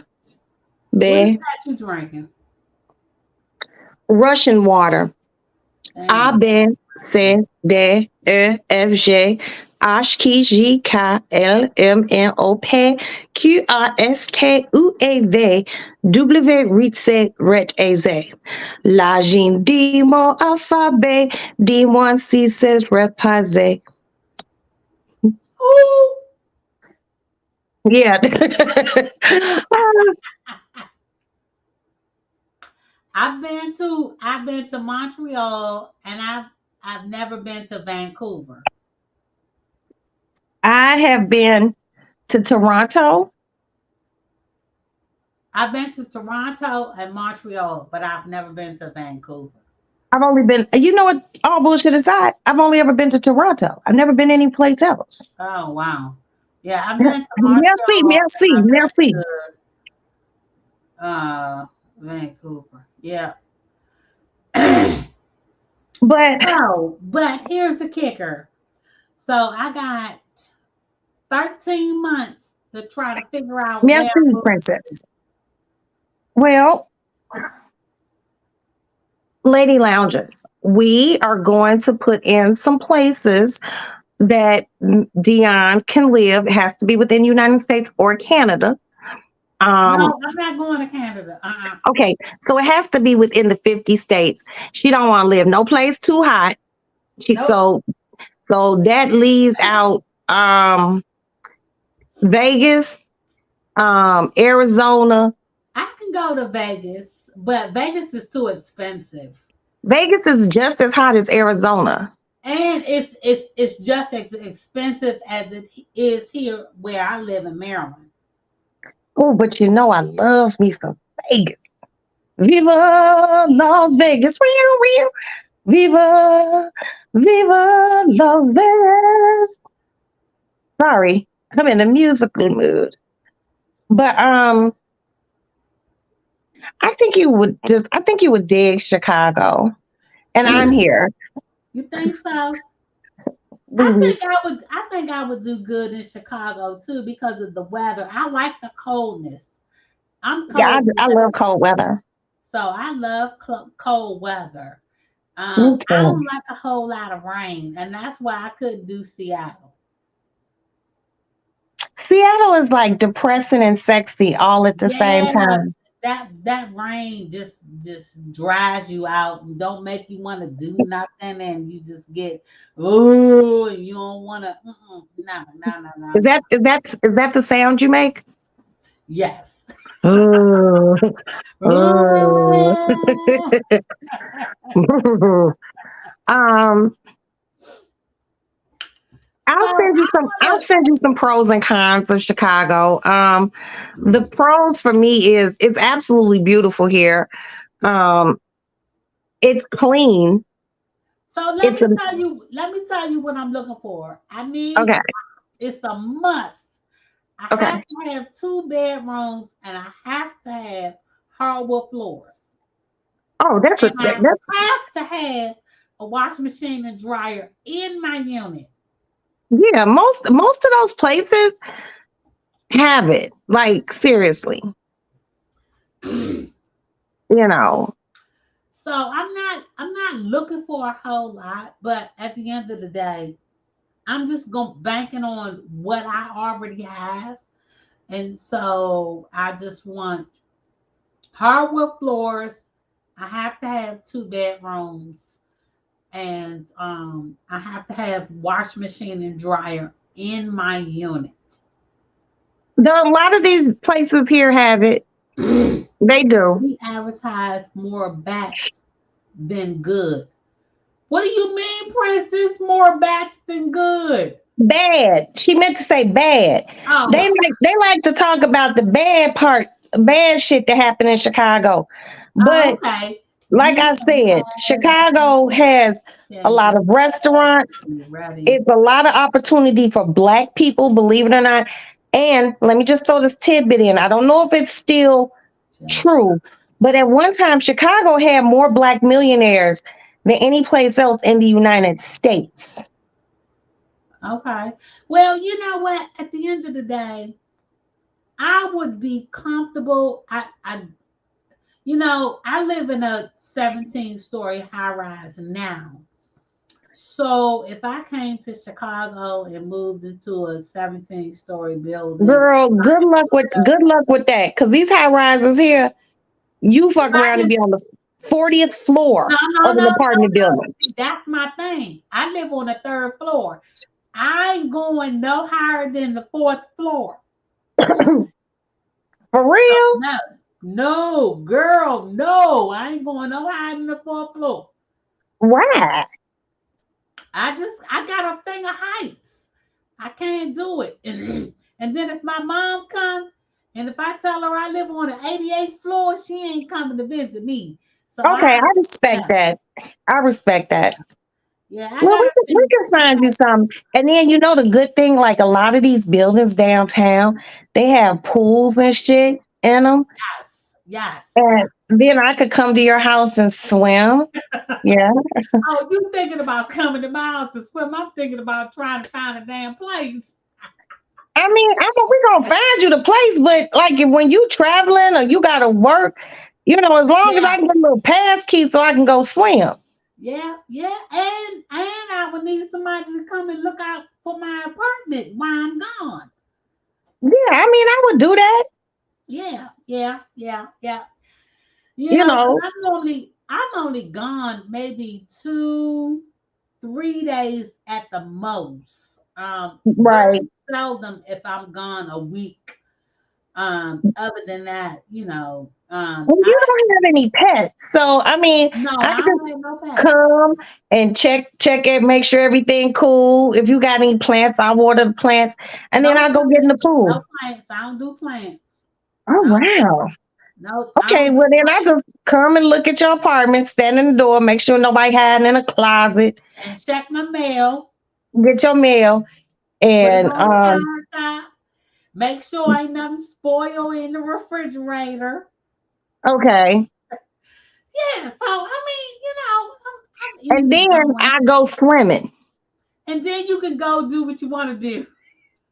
What is B, that you drinking? Russian water. A, Dang. B, C, D, E, F, G, H, K, J, K, L, M, N, O, P, Q, R, S, T, U, E, V, W, X, Y, Z. La Jean, D, mon alphabet, D1, C6, repassé. Ooh. Yeah. I've been to Montreal, and I've never been to Vancouver. I have been to Toronto. I've been to Toronto and Montreal, but I've never been to Vancouver. I've only been, you know what, all bullshit aside, I've only ever been to Toronto. I've never been anyplace else. Oh wow. Yeah, I've been to Merci, Montreal merci, and I've merci. been to Vancouver. Yeah. But But here's the kicker. So I got 13 months to try to figure out where merci, I'm moving. princess. Well, lady loungers, we are going to put in some places that Dion can live. It has to be within the United States or Canada. No, I'm not going to Canada. Okay, so it has to be within the 50 states. She don't want to live no place too hot. Nope. So that leaves out Vegas, Arizona. I can go to Vegas, but Vegas is too expensive. Vegas is just as hot as Arizona. And it's just as expensive as it is here where I live in Maryland. Oh, but you know I love me some Vegas. Viva Las Vegas. Viva, viva Las Vegas. Sorry, I'm in a musical mood. But I think you would dig Chicago. And I'm here. You think so? Mhm. I think I would do good in Chicago too because of the weather. I like the coldness. I'm Yeah, cold, I love cold weather. so I love cold weather. Me I too. don't like a whole lot of rain, and that's why I couldn't do Seattle. Seattle is like depressing and sexy all at the same Yeah, time. that rain just dries you out and don't make you want to do nothing, and you just get and you don't want to. No, no, no, no, Is no. that the sound you make? Yes. Ooh. Ooh. Oh, um, so I'll send you some pros and cons of Chicago. The pros for me is it's absolutely beautiful here. Um, it's clean. so It's a let me tell you what I'm looking for. okay. It's a must. I have Okay. to have 2 bedrooms and I have to have hardwood floors. Oh, And I that's have to have a washing machine and dryer in my unit. yeah. Most of those places have it. Like seriously, So you know. I'm not looking for a whole lot, but at the end of the day, I'm just going banking on what I already have. And so I just want hardwood floors. I have to have 2 bedrooms, and I have to have wash machine and dryer in my unit. A lot of these places here have it. We They do. advertise more bats than good. What do you mean, Princess? More bats than good? Bad. She meant to say bad. Oh, They like to talk about the bad part, bad shit that happened in Chicago. oh, But okay. like You I said, have Chicago has a been lot of restaurants. ready. It's a lot of opportunity for black people, believe it or not. And let me just throw this tidbit in. I don't know if it's still true, but at one time, Chicago had more black millionaires than any place else in the United States. Okay. Well, you know what? At the end of the day, I would be comfortable. I live in a 17-story high rise now. So if I came to Chicago and moved into a 17-story building, Girl, good luck with that. Cause these high rises here, you if fuck I around and can, be on the 40th floor no, no, of an no, no, apartment no. building. See, that's my thing. I live on the third floor. I ain't going no higher than the fourth floor. For So real? no, no, girl, no. I ain't going no higher than the fourth floor. Why? I got a thing of heights. I can't do it. And then if my mom come, and if I tell her I live on the 88th floor, she ain't coming to visit me. So Okay, I yeah, respect that. I respect that. yeah, I Well, got a we thing. can find you some. And then you know the good thing, like a lot of these buildings downtown, they have pools and shit in them. Yes, yes, yes. And then I could come to your house and swim. Yeah. Oh, you thinking about coming to my house to swim? I'm thinking about trying to find a damn place. I mean, we gonna find you the place, but like when you traveling or you gotta work, as long as Yeah, I can get a little pass key so I can go swim. yeah, yeah. And I would need somebody to come and look out for my apartment while I'm gone. Yeah, I mean, I would do that. Yeah, yeah, yeah, yeah. You Because know, I'm only gone maybe 2, 3 days at the most. right? Very seldom if I'm gone a week. Other than that, And I you don't have any pets, so I mean, no, I I could don't just have no pets. come and check it, make sure everything cool. If you got any plants, I water the plants, and then No I go get in the plants, no pool. plants. I don't do plants. Oh I don't, wow. no, I Okay, don't well do then I plants. just come and look at your apartment, stand in the door, make sure nobody hiding in a closet, And check my mail. get your mail, Put it and on the countertop. Make sure ain't nothing spoiled in the refrigerator. okay, Yeah, so I mean, I'm and easy then going. I go swimming. And then you can go do what you want to do.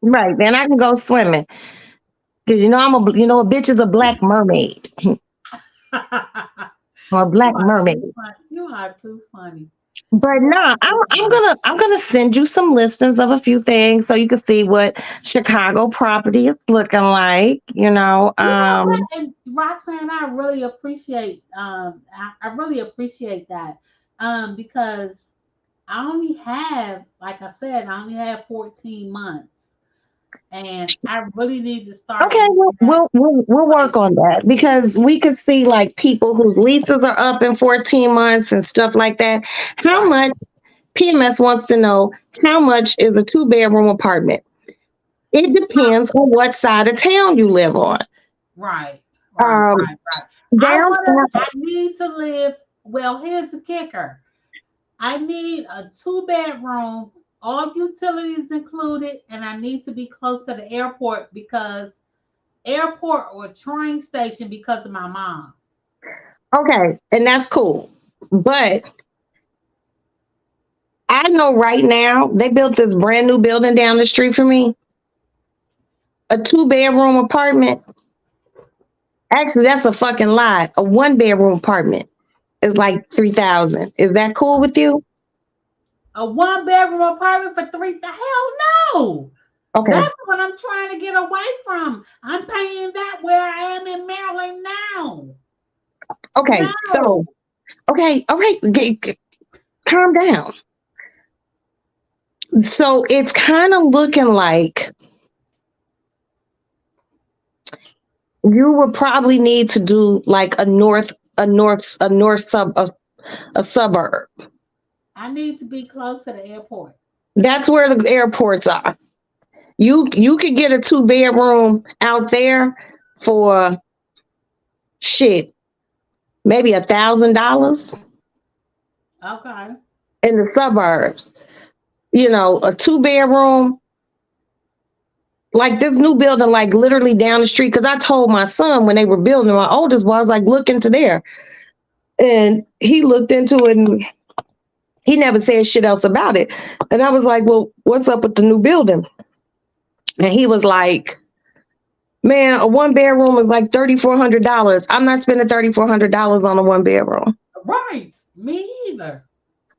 Right, then I can go swimming because a bitch is a black mermaid. I'm a You black are too mermaid. funny. You are too funny. But You are no, too I'm gonna send you some listings of a few things so you can see what Chicago property is looking like. You know what? And Roxanne, I really appreciate that. Because I only have, like I said, I only have 14 months. And I really need to start Okay, looking at we'll work places. on that because we could see like people whose leases are up in 14 months and stuff like that. How Right, much PMS wants to know how much is a 2 bedroom apartment? It depends on what side of town you live on. right, right, Um, right, right. downtown. I need to live, well, here's the kicker. I need a 2 bedroom, all utilities included, and I need to be close to the airport, because airport or train station, because of my mom. Okay, and that's cool. But I know right now they built this brand new building down the street from me, a 2 bedroom apartment. Actually, that's a fucking lie. A 1 bedroom apartment is like 3,000. Is that cool with you? A 1 bedroom apartment for three? The hell no. Okay. That's what I'm trying to get away from. I'm paying that where I am in Maryland now. Okay. No. So, okay. All right. Calm down. So it's kind of looking like you would probably need to do like a suburb. I need to be close to the airport. That's where the airports are. You could get a 2 bedroom out there for shit, maybe $1,000 Okay. in the suburbs. You know, a 2 bedroom, like this new building, like literally down the street. Because I told my son when they were building, my oldest boy, I was like, look into there, and he looked into it and he never said shit else about it. And I was like, well, what's up with the new building? And he was like, man, a 1 bedroom is like $3,400. I'm not spending $3,400 on a 1 bedroom. Right. Me either.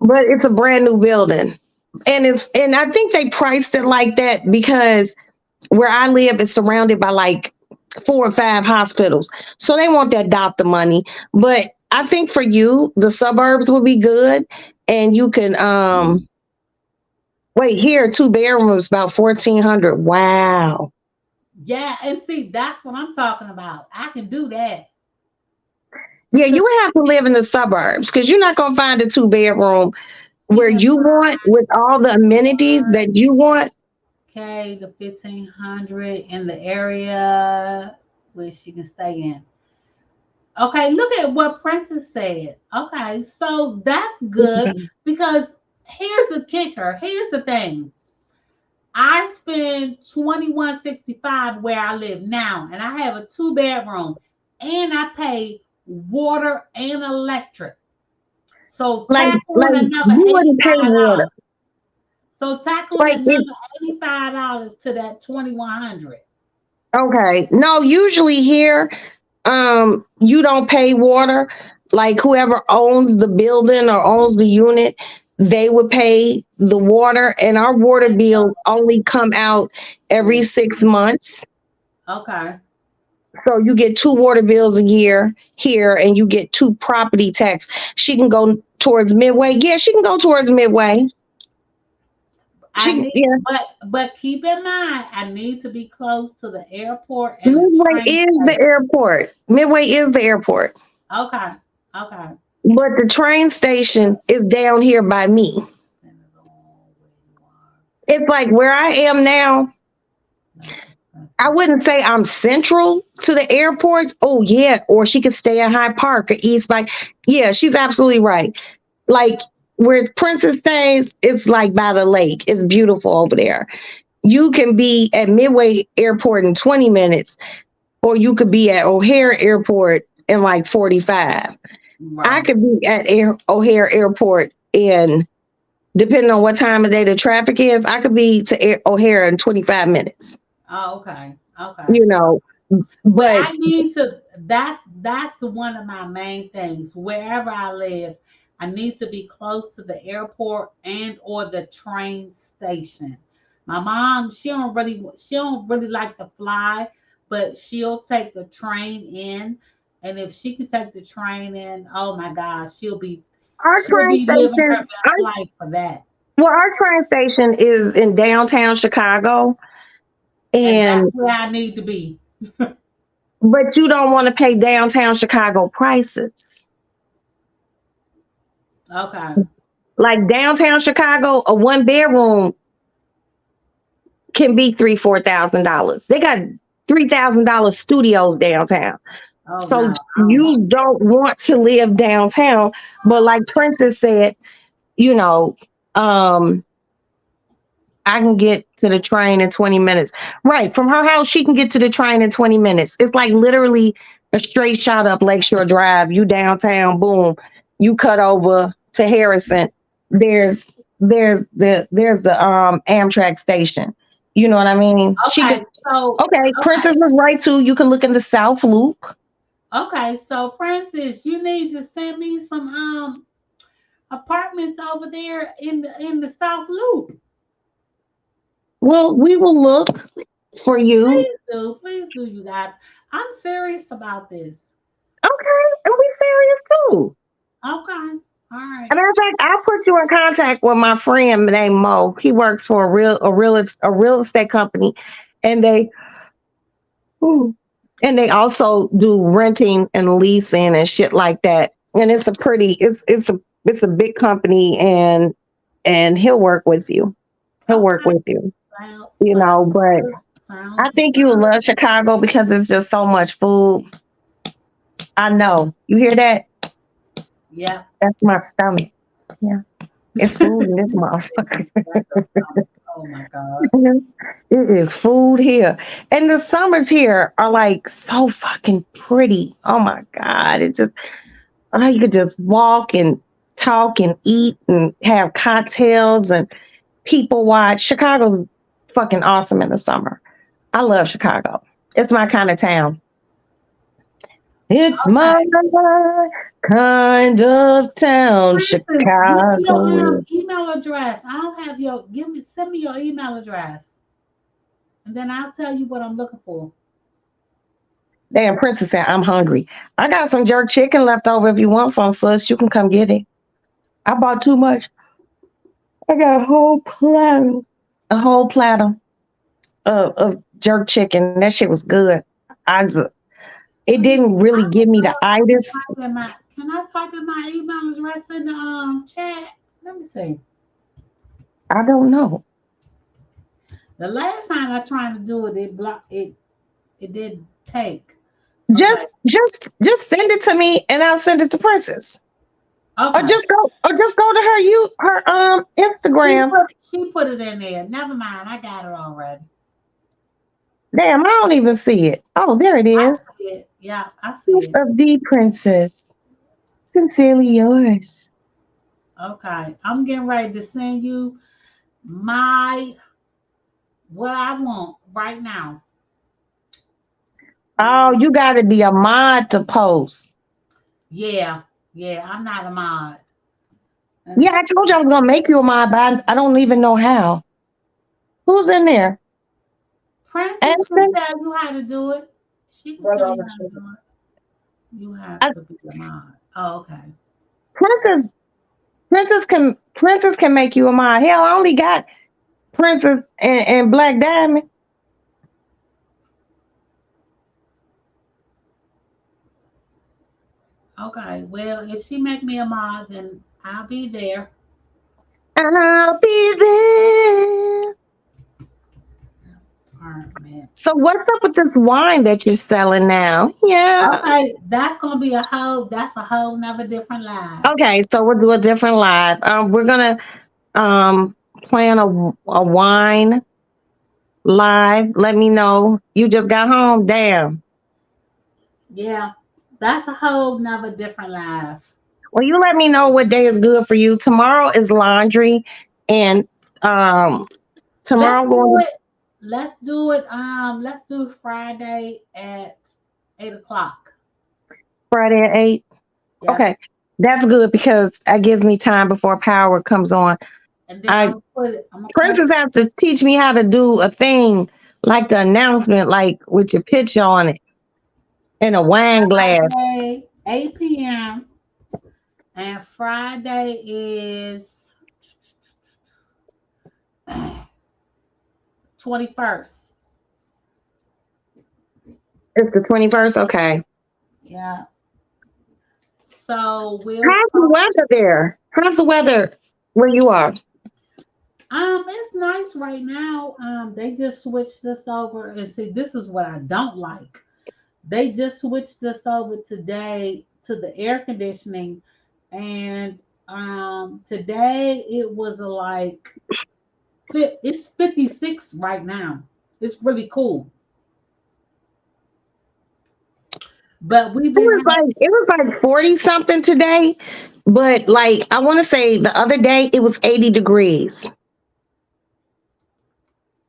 But it's a brand new building. And I think they priced it like that because where I live is surrounded by like 4 or 5 hospitals. So they want that doctor money. But I think for you, the suburbs would be good. And you can wait here, 2 bedrooms about 1,400. Wow. Yeah, and see, that's what I'm talking about. I can do that. Yeah, you would have to live in the suburbs because you're not gonna find a 2 bedroom where you want with all the amenities that you want. Okay, the 1,500 in the area where she can stay in. Okay, look at what Princess said. Okay, so that's good because here's the kicker. Here's the thing. I spend 2165 where I live now, and I have a 2 bedroom, and I pay water and electric. So Like tack on another you wouldn't pay water. $85. So tack on Like if another $85 to that 2,100. okay. No, usually here, you don't pay water. Like whoever owns the building or owns the unit, they would pay the water, and our water bill only come out every 6 months. Okay. So you get 2 water bills a year here, and you get 2 property tax. She can go towards Midway. Yeah, she can go towards Midway. I need, Yeah. but keep in mind, I need to be close to the airport and the Midway train is the station. airport. Midway is the airport. Okay. Okay. But the train station is down here by me. It's like where I am now. I wouldn't say I'm central to the airports. Oh, yeah. Or she could stay at Hyde Park or East by. Yeah, she's absolutely right. Like where Princess stays, it's like by the lake. It's beautiful over there. You can be at Midway Airport in 20 minutes, or you could be at O'Hare Airport in like 45. Right. I could be at O'Hare Airport in, depending on what time of day the traffic is, I could be to O'Hare in 25 minutes. Oh, okay. Okay. You know, but I need to. That's one of my main things. Wherever I live, I need to be close to the airport and or the train station. My mom, she don't really like to fly, but she'll take the train in. And if she can take the train in, oh my gosh, our she'll train be living station, her best life for that. our train station is in downtown Chicago, And that's and where I need to be. but you don't want to pay downtown Chicago prices. Okay. Like downtown Chicago, a 1 bedroom can be $3,000-4,000. They got $3,000 studios downtown. Oh So no. you don't want to live downtown. But like Princess said, you know, I can get to the train in 20 minutes. Right. From her house, she can get to the train in 20 minutes. It's like literally a straight shot up Lakeshore Drive. You downtown, boom. You cut over to Harrison. There's there's the Amtrak station. You know what I mean? She Okay, could so okay, okay, Princess is right too. You can look in the South Loop. okay, so Princess, you need to send me some apartments over there in the South Loop. Well, we will look for you. Please do, you guys. I'm serious about this. Okay, and we serious too. Okay, all As a right. matter of fact, I'll put you in contact with my friend named Mo. He works for a real estate company, and ooh, they also do renting and leasing and shit like that. And it's a pretty it's a big company, and he'll work with you. He'll work Okay, with you. sound, You sound know, but good. I Sounds think you will love Chicago because it's just so much food. I know. You hear that? yeah. That's my stomach. Yeah. It's food in this motherfucker. That's your stomach. Oh my God. It is food here. And the summers here are like so fucking pretty. Oh my God. It's just, oh, you could just walk and talk and eat and have cocktails and people watch. Chicago's fucking awesome in the summer. I love Chicago. It's my kind of town. It's my Okay. kind of town, Princess, give me your Chicago. email address. I don't have your. Send me your email address, and then I'll tell you what I'm looking for. Damn, Princess said, I'm hungry. I got some jerk chicken left over. If you want some, sus, you can come get it. I bought too much. I got a whole platter of jerk chicken. That shit was good. It Let me. didn't I really give don't me know the if I can itis. type in my. Can I type in my email address in the chat? Let me see. I don't know. The last time I tried to do it, it blocked it. It didn't take. Just, Okay. just send it to me, and I'll send it to Princess. Okay. Or just go to her Instagram. She put it in there. Never mind. I got it already. Damn, I don't even see it. Oh, there it I is. see it. Yeah, I see Piece it. of the Princess. Sincerely yours. Okay. I'm getting ready to send you my what I want right now. Oh, you got to be a mod to post. Yeah, yeah, I'm not a mod. Yeah, And I told you I was gonna make you a mod, but I don't even know how. Who's in there? Princess can Ashton? tell you how to do it. She can tell you how to do it. You have I, to be a mod. Oh, okay. Princess, Princess can make you a mod. Hell, I only got Princess and Black Diamond. Okay. Well, if she make me a mod, then I'll be there. I'll be there. All right, man. So what's up with this wine that you're selling now? Yeah. Okay, that's gonna be a whole. That's a whole nother different live. Okay, so we'll do a different live. We're gonna um plan a wine live. Let me know. You just got home. Damn. Yeah, that's a whole nother different live. Well, you let me know what day is good for you. Tomorrow is laundry, and um, Let's tomorrow I'm going do to it. Let's do it. Let's do Friday at 8 o'clock. Friday at 8. Yep. Okay, that's good because that gives me time before power comes on. And then I'm I gonna put it. I'm gonna post Princess have to teach me how to do a thing like the announcement, like with your picture on it in a wine glass. Friday 8 p.m. and Friday is 21st. It's the 21st. Okay. Yeah. So we'll How's the talk. weather there? How's the weather where you are? It's nice right now. They just switched this over, and see, this is what I don't like. They just switched this over today to the air conditioning, and today it was like it's 56 right now. It's really cool. But we've been It was like 40 something today, but like I want to say the other day it was 80 degrees.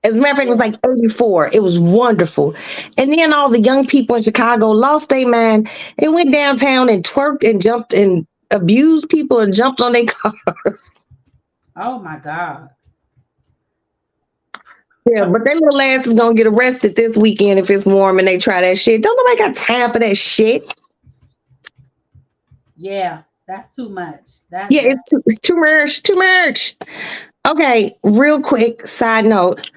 As a matter of fact, it was like 84. It was wonderful. And then all the young people in Chicago lost their mind and went downtown and twerked and jumped and abused people and jumped on their cars. oh my God. Yeah, but their little ass is gonna get arrested this weekend if it's warm and they try that shit. Don't nobody got time for that shit. Yeah, that's too much. Yeah, it's too much, too much. Okay, real quick side note.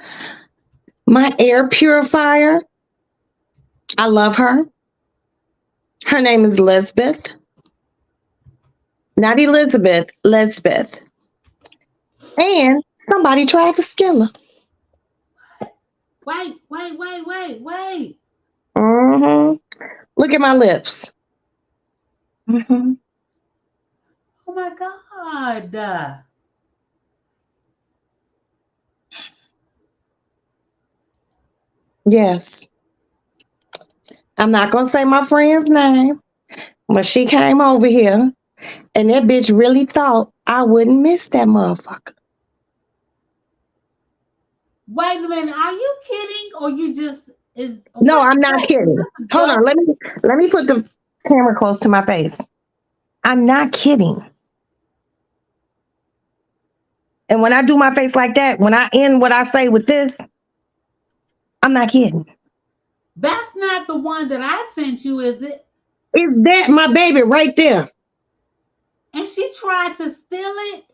My air purifier, I love her. Her name is Lisbeth. Not Elizabeth, Lisbeth. And somebody tried to steal her. Wait. Look at my lips. Oh my God. Yes. I'm not going to say my friend's name, but she came over here and that bitch really thought I wouldn't miss that motherfucker. Wait a minute. Are you kidding or you just is No, I'm not kidding. Hold on. Let me put the camera close to my face. I'm not kidding. And when I do my face like that, when I end what I say with this, I'm not kidding. That's not the one that I sent you, is it? Is that my baby right there? And she tried to steal it?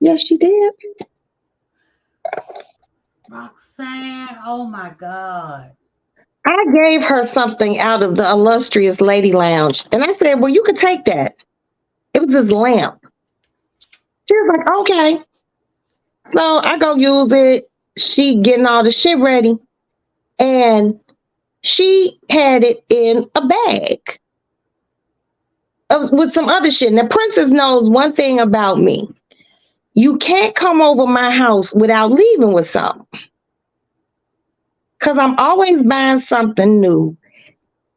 Yes, she did. Roxanne, oh my God. I gave her something out of the illustrious lady lounge. And I said, well, you could take that. It was this lamp. She was like, okay. So I go use it. She getting all the shit ready. And she had it in a bag with some other shit. Now, Princess knows one thing about me. You can't come over my house without leaving with something. Because I'm always buying something new.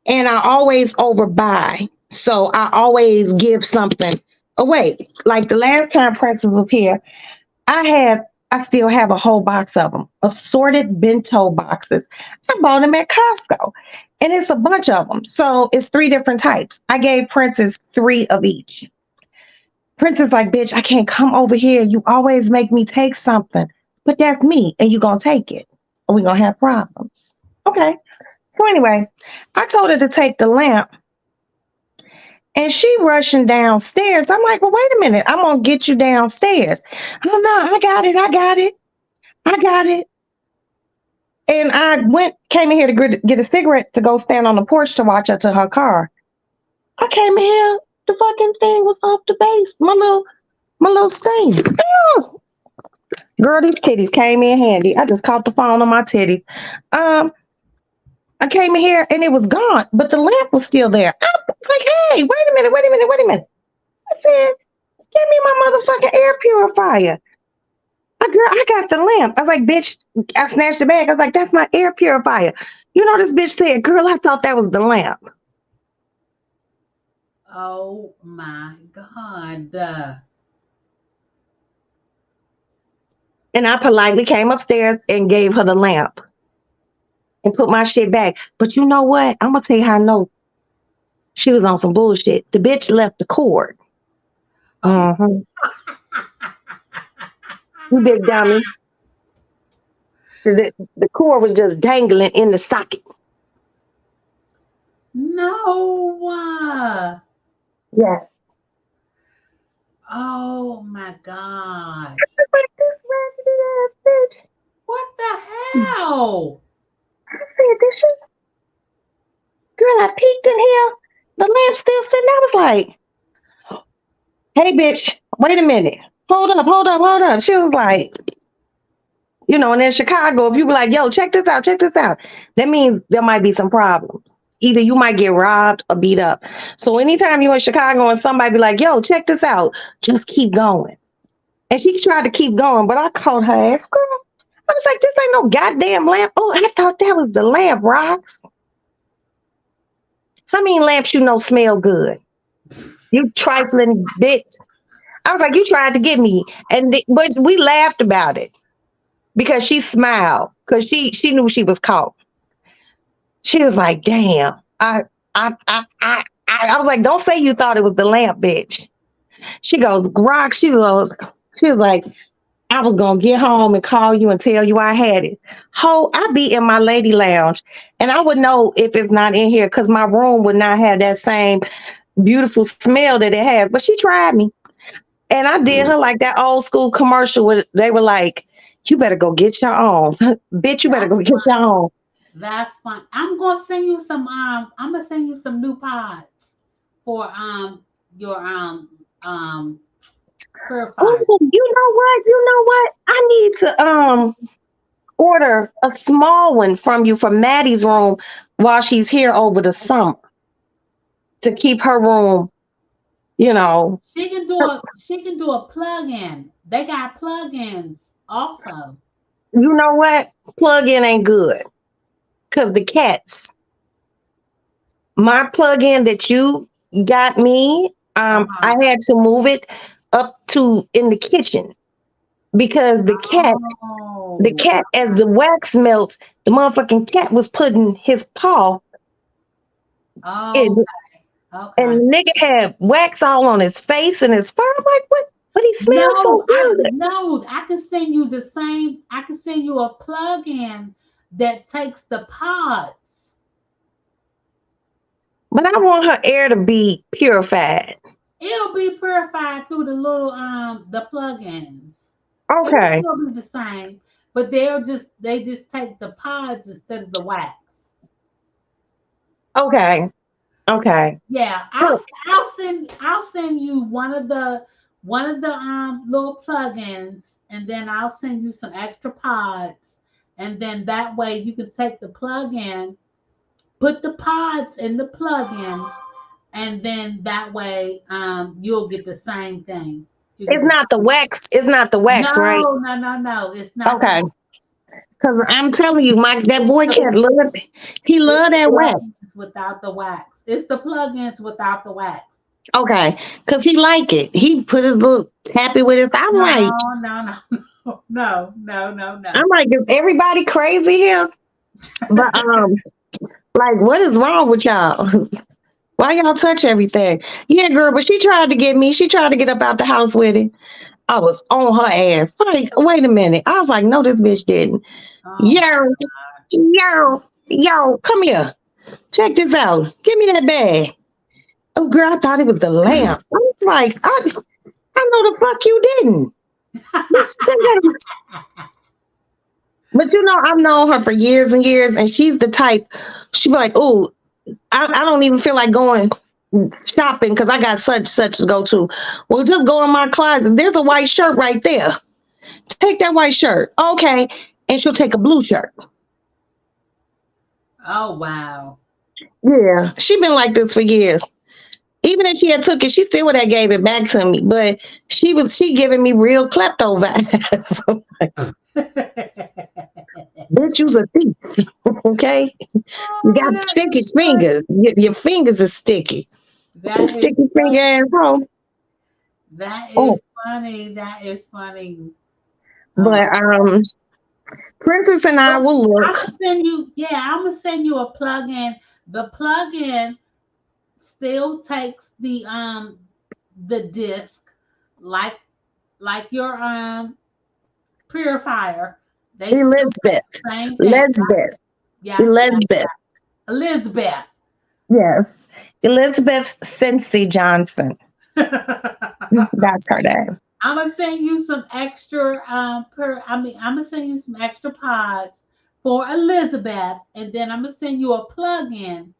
And I always overbuy. So I always give something away. Like the last time Princess was here, I still have a whole box of them, assorted bento boxes. I bought them at Costco, and it's a bunch of them. So it's 3 different types. I gave Princess 3 of each. Princess like, bitch, I can't come over here. You always make me take something, but that's me, and you gonna take it, or we gonna have problems. Okay. So anyway, I told her to take the lamp. And she rushing downstairs. I'm like, well, wait a minute. I'm going to get you downstairs. Oh, no, I got it. And I came in here to get a cigarette to go stand on the porch to watch her to her car. I came in here. The fucking thing was off the base. My little stain. Ew. Girl, these titties came in handy. I just caught the phone on my titties. I came in here and it was gone, but the lamp was still there. I was like, hey, wait a minute. I said, give me my motherfucking air purifier. Girl, I got the lamp. I was like, bitch, I snatched the bag. I was like, that's my air purifier. You know, this bitch said, girl, I thought that was the lamp. Oh my God. And I politely came upstairs and gave her the lamp. And put my shit back. But you know what? I'm going to tell you how I know she was on some bullshit. The bitch left the cord. You big dummy. So the cord was just dangling in the socket. No. Yeah. Oh my God. Bitch. What the hell? I said, this shit. Girl, I peeked in here. The lamp's still sitting. I was like, hey, bitch, wait a minute. Hold up. She was like, you know, and in Chicago, if you be like, yo, check this out, that means there might be some problems. Either you might get robbed or beat up. So anytime you're in Chicago and somebody be like, yo, check this out, just keep going. And she tried to keep going, but I called her ass, girl. I was like, this ain't no goddamn lamp. Oh, I thought that was the lamp, Rox. How many lamps you know smell good? You trifling bitch. I was like, you tried to get me. But we laughed about it because she smiled because she knew she was caught. She was like, damn. I was like, don't say you thought it was the lamp, bitch. She goes, Grok, she was like, I was gonna get home and call you and tell you I had it. I be in my lady lounge and I would know if it's not in here because my room would not have that same beautiful smell that it has. But she tried me. And I did her like that old school commercial where they were like, you better go get your own. Bitch, you better go get your own. That's fun. I'm gonna send you some I'm gonna send you some new pods for your purifier. Oh, you know what? You know what? I need to order a small one from you for Maddie's room while she's here over the summer to keep her room, you know. She can do a plug-in. They got plug-ins also. You know what? Plug-in ain't good. Cause the cats. My plug-in that you got me, I had to move it up to in the kitchen because the cat, as the wax melts, the motherfucking cat was putting his paw in, Okay. and the nigga had wax all on his face and his fur. I'm like, what? But he smells so good. I can send you the same. I can send you a plug-in that takes the pods. But I want her air to be purified. It'll be purified through the little the plugins. Okay. It'll be the same, but they just take the pods instead of the wax. Okay. Okay. Yeah, I'll send you one of the little plugins, and then I'll send you some extra pods, and then that way you can take the plug-in, put the pods in the plug-in, and then that way you'll get the same thing. It's not the wax. It's not the wax, right? No. It's not. Okay. Because I'm telling you, that boy cat he love that wax. Without the wax. It's the plugins without the wax. Okay. Because he like it. He put his little happy with his. I'm like, no. I'm like, is everybody crazy here? But like, what is wrong with y'all? Why y'all touch everything? Yeah, girl, but she tried to get me. She tried to get up out the house with it. I was on her ass. Like, wait a minute. I was like, no, this bitch didn't. Yo, come here. Check this out. Give me that bag. Oh, girl, I thought it was the lamp. I was like, I know the fuck you didn't. But you know, I've known her for years and years, and she's the type, she'd be like, oh, I don't even feel like going shopping because I got such to go to. Well, just go in my closet. There's a white shirt right there. Take that white shirt. Okay. And she'll take a blue shirt. Oh, wow. Yeah. She been like this for years. Even if she had took it, she still would have gave it back to me. But she giving me real klepto vibes. Bitch, you's a thief. Okay? You got sticky fingers. Your fingers are sticky. Sticky finger asshole. That is funny. That is funny. But Princess and I will look. I'm gonna send you a plug-in. The plug-in still takes the disc like your purifier. Elizabeth. Yeah. Elizabeth. Yes. Elizabeth Cincy Johnson. That's her name. I'm gonna send you some extra I'm gonna send you some extra pods for Elizabeth, and then I'm gonna send you a plug-in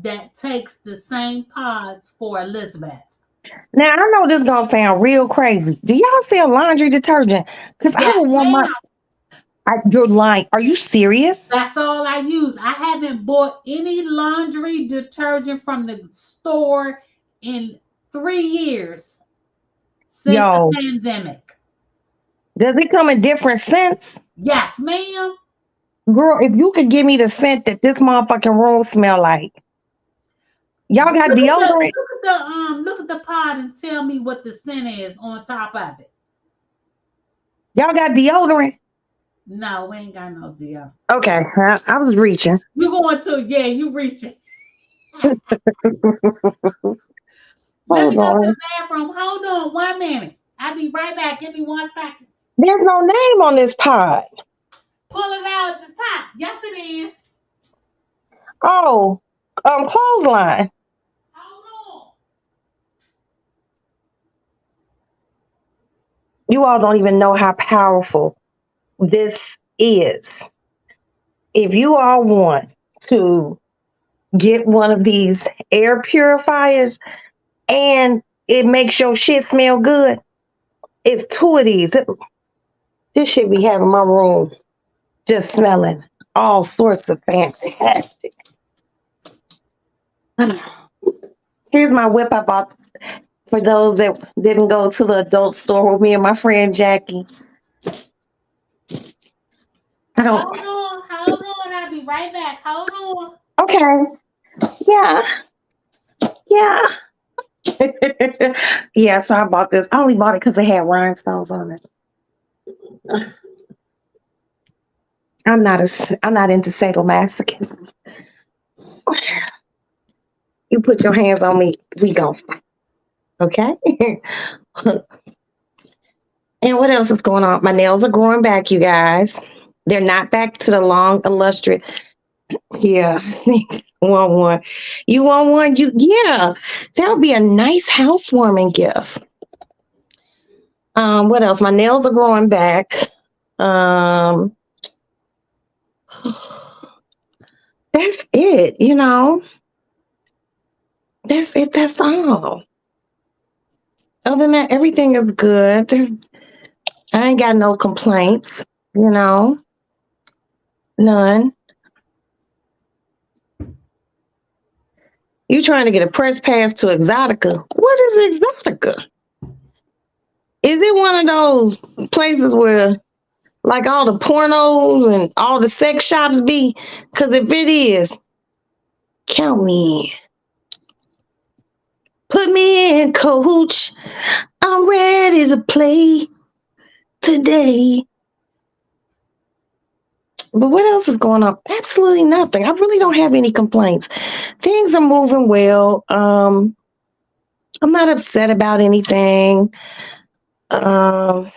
that takes the same pods for Elizabeth. Now I know this is gonna sound real crazy. Do y'all sell laundry detergent? Because I don't want you're lying. Are you serious? That's all I use. I haven't bought any laundry detergent from the store in 3 years since the pandemic. Does it come in different scents? Yes, ma'am. Girl, if you could give me the scent that this motherfucking room smell like. Y'all got deodorant? Look at the pot and tell me what the scent is on top of it. Y'all got deodorant? No, we ain't got no deal. Okay, I was reaching. You going to, yeah, you reaching. Let me Hold go to on. the bathroom. Hold on 1 minute. I'll be right back. Give me 1 second. There's no name on this pod. Pull it out at the top. Yes, it is. Oh, clothesline. Hold You all don't even know how powerful this is. If you all want to get one of these air purifiers and it makes your shit smell good, it's 2 of these. This should be having my room just smelling all sorts of fantastic. Here's my whip I bought for those that didn't go to the adult store with me and my friend Jackie. I don't. Hold on. I'll be right back. Hold on. Okay. Yeah. Yeah. Yeah, so I bought this. I only bought it because it had rhinestones on it. I'm not into sadomasochism. You put your hands on me, we gon' fight. Okay? And what else is going on? My nails are growing back, you guys. They're not back to the long, illustrious. Yeah. Want one. You want one? Yeah. That would be a nice housewarming gift. What else? My nails are growing back. That's it, That's it, that's all. Other than that, everything is good. I ain't got no complaints, None. You trying to get a press pass to Exotica. What is Exotica? Is it one of those places where like all the pornos and all the sex shops be? Because if it is, count me in. Put me in, coach. I'm ready to play today. But what else is going on? Absolutely nothing. I really don't have any complaints. Things are moving well. I'm not upset about anything. That's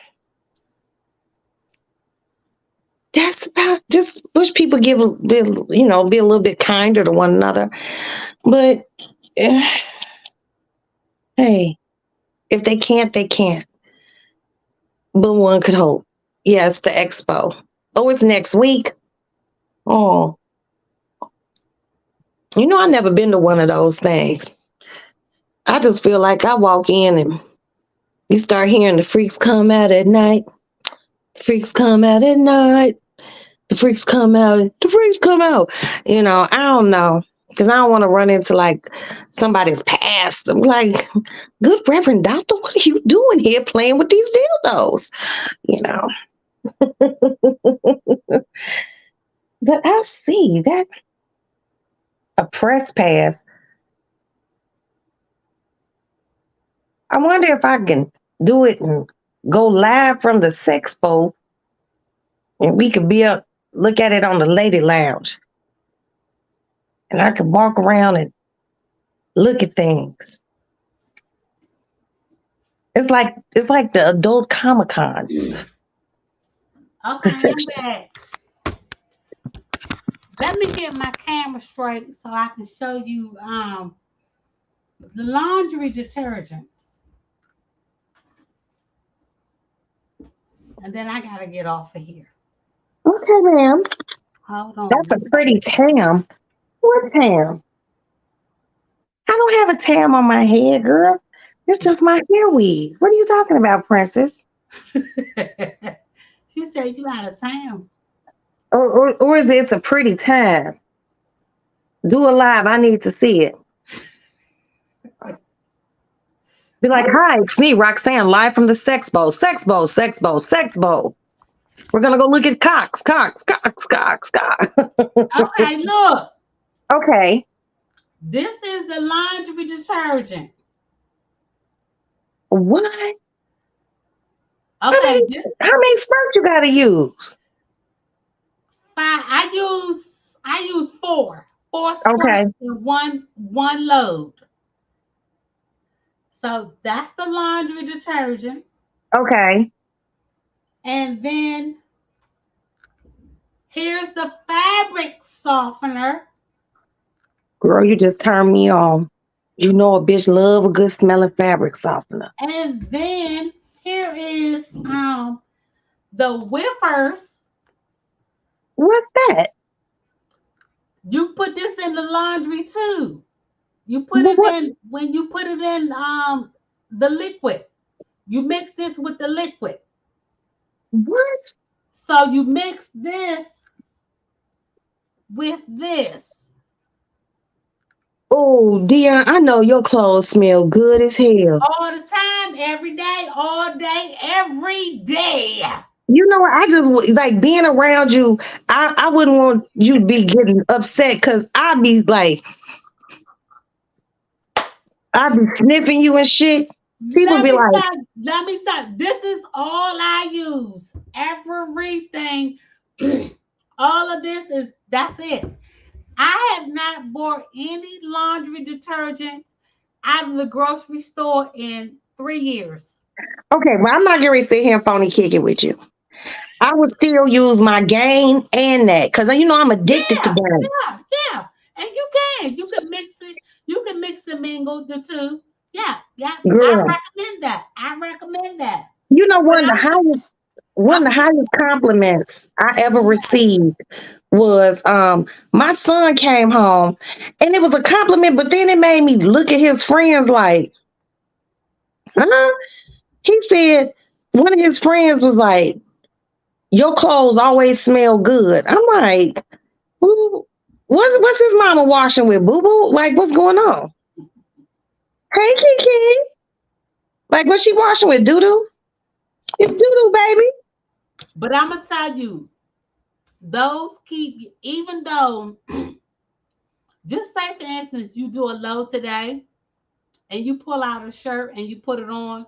about, just wish people be a little bit kinder to one another. But hey, if they can't, they can't. But one could hope. Yes, the expo. Oh, it's next week. Oh, I've never been to one of those things. I just feel like I walk in and you start hearing the freaks come out at night. The freaks come out at night. The freaks come out. The freaks come out. I don't know. Because I don't want to run into like somebody's past. I'm like, good Reverend Doctor, what are you doing here playing with these dildos? But I'll see that a press pass. I wonder if I can do it and go live from the Sexpo, and we could look at it on the Lady Lounge, and I could walk around and look at things. It's like the adult Comic-Con. Okay, I'm back. Let me get my camera straight so I can show you the laundry detergents. And then I gotta get off of here. Okay, ma'am. Hold on. That's a pretty tam. What tam? I don't have a tam on my head, girl. It's just my hair weave. What are you talking about, Princess? She said you got a tam. Or is it's a pretty time? Do a live. I need to see it. Be like, hi, it's me, Roxanne, live from the Sexpo. Sexpo. We're gonna go look at cocks. Okay, look. Okay. This is the laundry detergent. What? Okay, this How many sperms you gotta use? five. I use four squirts Okay. in one load. So that's the laundry detergent, Okay. and then here's the fabric softener, Girl, you just turned me on. You know a bitch love a good smelling fabric softener. and then here is the whippers. What's that? You put this in the laundry too. You put it What? in when you put it in the liquid. You mix this with the liquid. What? So you mix this with this Oh, Dion, I know your clothes smell good as hell. all the time, every day, all day, every day. You know what? I just like being around you. I wouldn't want you to be getting upset because I'd be sniffing you and shit. People be like, Let me tell you, this is all I use. Everything, all of this that's it. I have not bought any laundry detergent out of the grocery store in 3 years. okay, well, I'm not going to sit here and phony kick it with you. I would still use my Gain and that because you know I'm addicted to Yeah, Gain. yeah, yeah. And you can mix it, you can mix and mingle the two. Yeah, yeah. I Girl, recommend that. I recommend that. you know But I'm one of the highest compliments I ever received was my son came home and it was a compliment, but then it made me look at his friends like, huh? He said one of his friends was like, your clothes always smell good. I'm like, who what's his mama washing with boo boo? Like what's going on? Hey Kiki. Like what's she washing with doo doo? It's doo doo, baby. but I'm gonna tell you, those keep even though just say for instance you do a load today and you pull out a shirt and you put it on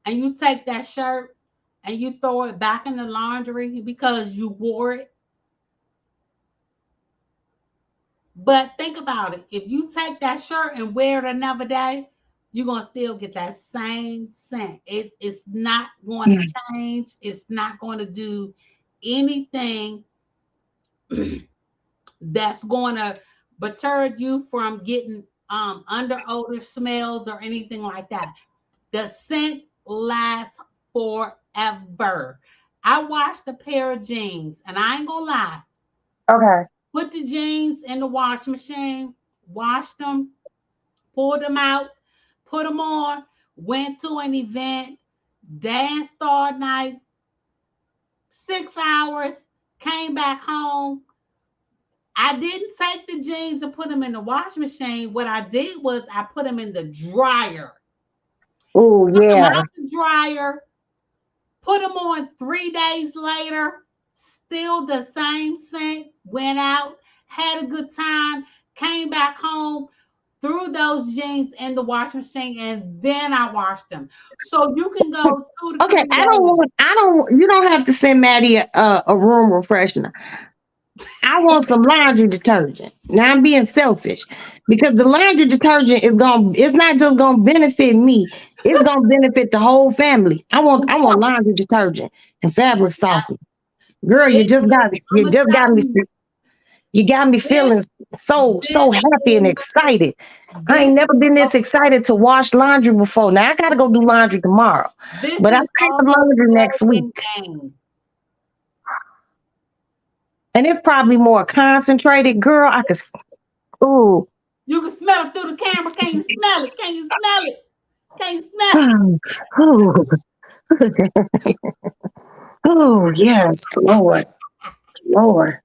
and you take that shirt and you throw it back in the laundry because you wore it. But think about it. If you take that shirt and wear it another day, you're gonna still get that same scent. It's not going to change. It's not going to do anything that's going to deter you from getting under odor smells or anything like that. The scent lasts forever. I washed a pair of jeans, and I ain't gonna lie. Okay. Put the jeans in the wash machine, washed them, pulled them out, put them on, went to an event, danced all night, 6 hours, came back home. I didn't take the jeans and put them in the wash machine. What I did was I put them in the dryer. Oh Took them yeah. out the dryer, put them on 3 days later, still the same scent, went out, had a good time, came back home, threw those jeans in the washing machine, and then I washed them. So you can go 2 to 3 Okay, days. you don't have to send Maddie a room refreshener. I want some laundry detergent. Now I'm being selfish because the laundry detergent it's not just gonna benefit me, it's gonna benefit the whole family. I want laundry detergent and fabric softener. Girl, It is, I'm you gonna just got tell me you, you got me this feeling so this happy and is excited. I this ain't never been is this excited to wash laundry before. Now I gotta go do laundry tomorrow. this But I is have almost laundry next better week. than game. And it's probably more concentrated. Girl, ooh. You can smell it through the camera. Can you smell it? Can you smell it? Can you smell it? Oh, oh, yes, Lord, Lord.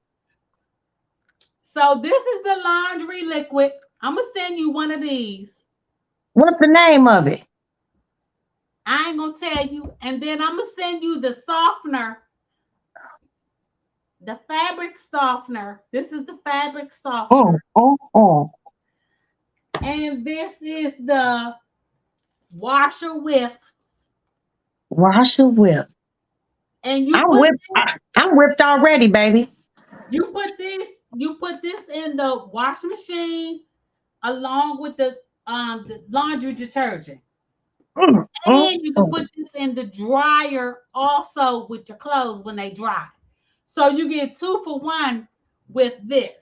So this is the laundry liquid. I'm gonna send you one of these. What's the name of it? I ain't gonna tell you. And then I'm gonna send you the softener, the fabric softener. This is the fabric Oh, softener. oh, oh. And this is the washer whip. Wash or whip. And you I'm put whipped. I'm whipped already, baby. you put this in the washing machine along with the laundry detergent. Mm, mm, And you can mm. put this in the dryer also with your clothes when they dry. So you get 2 for 1 with this.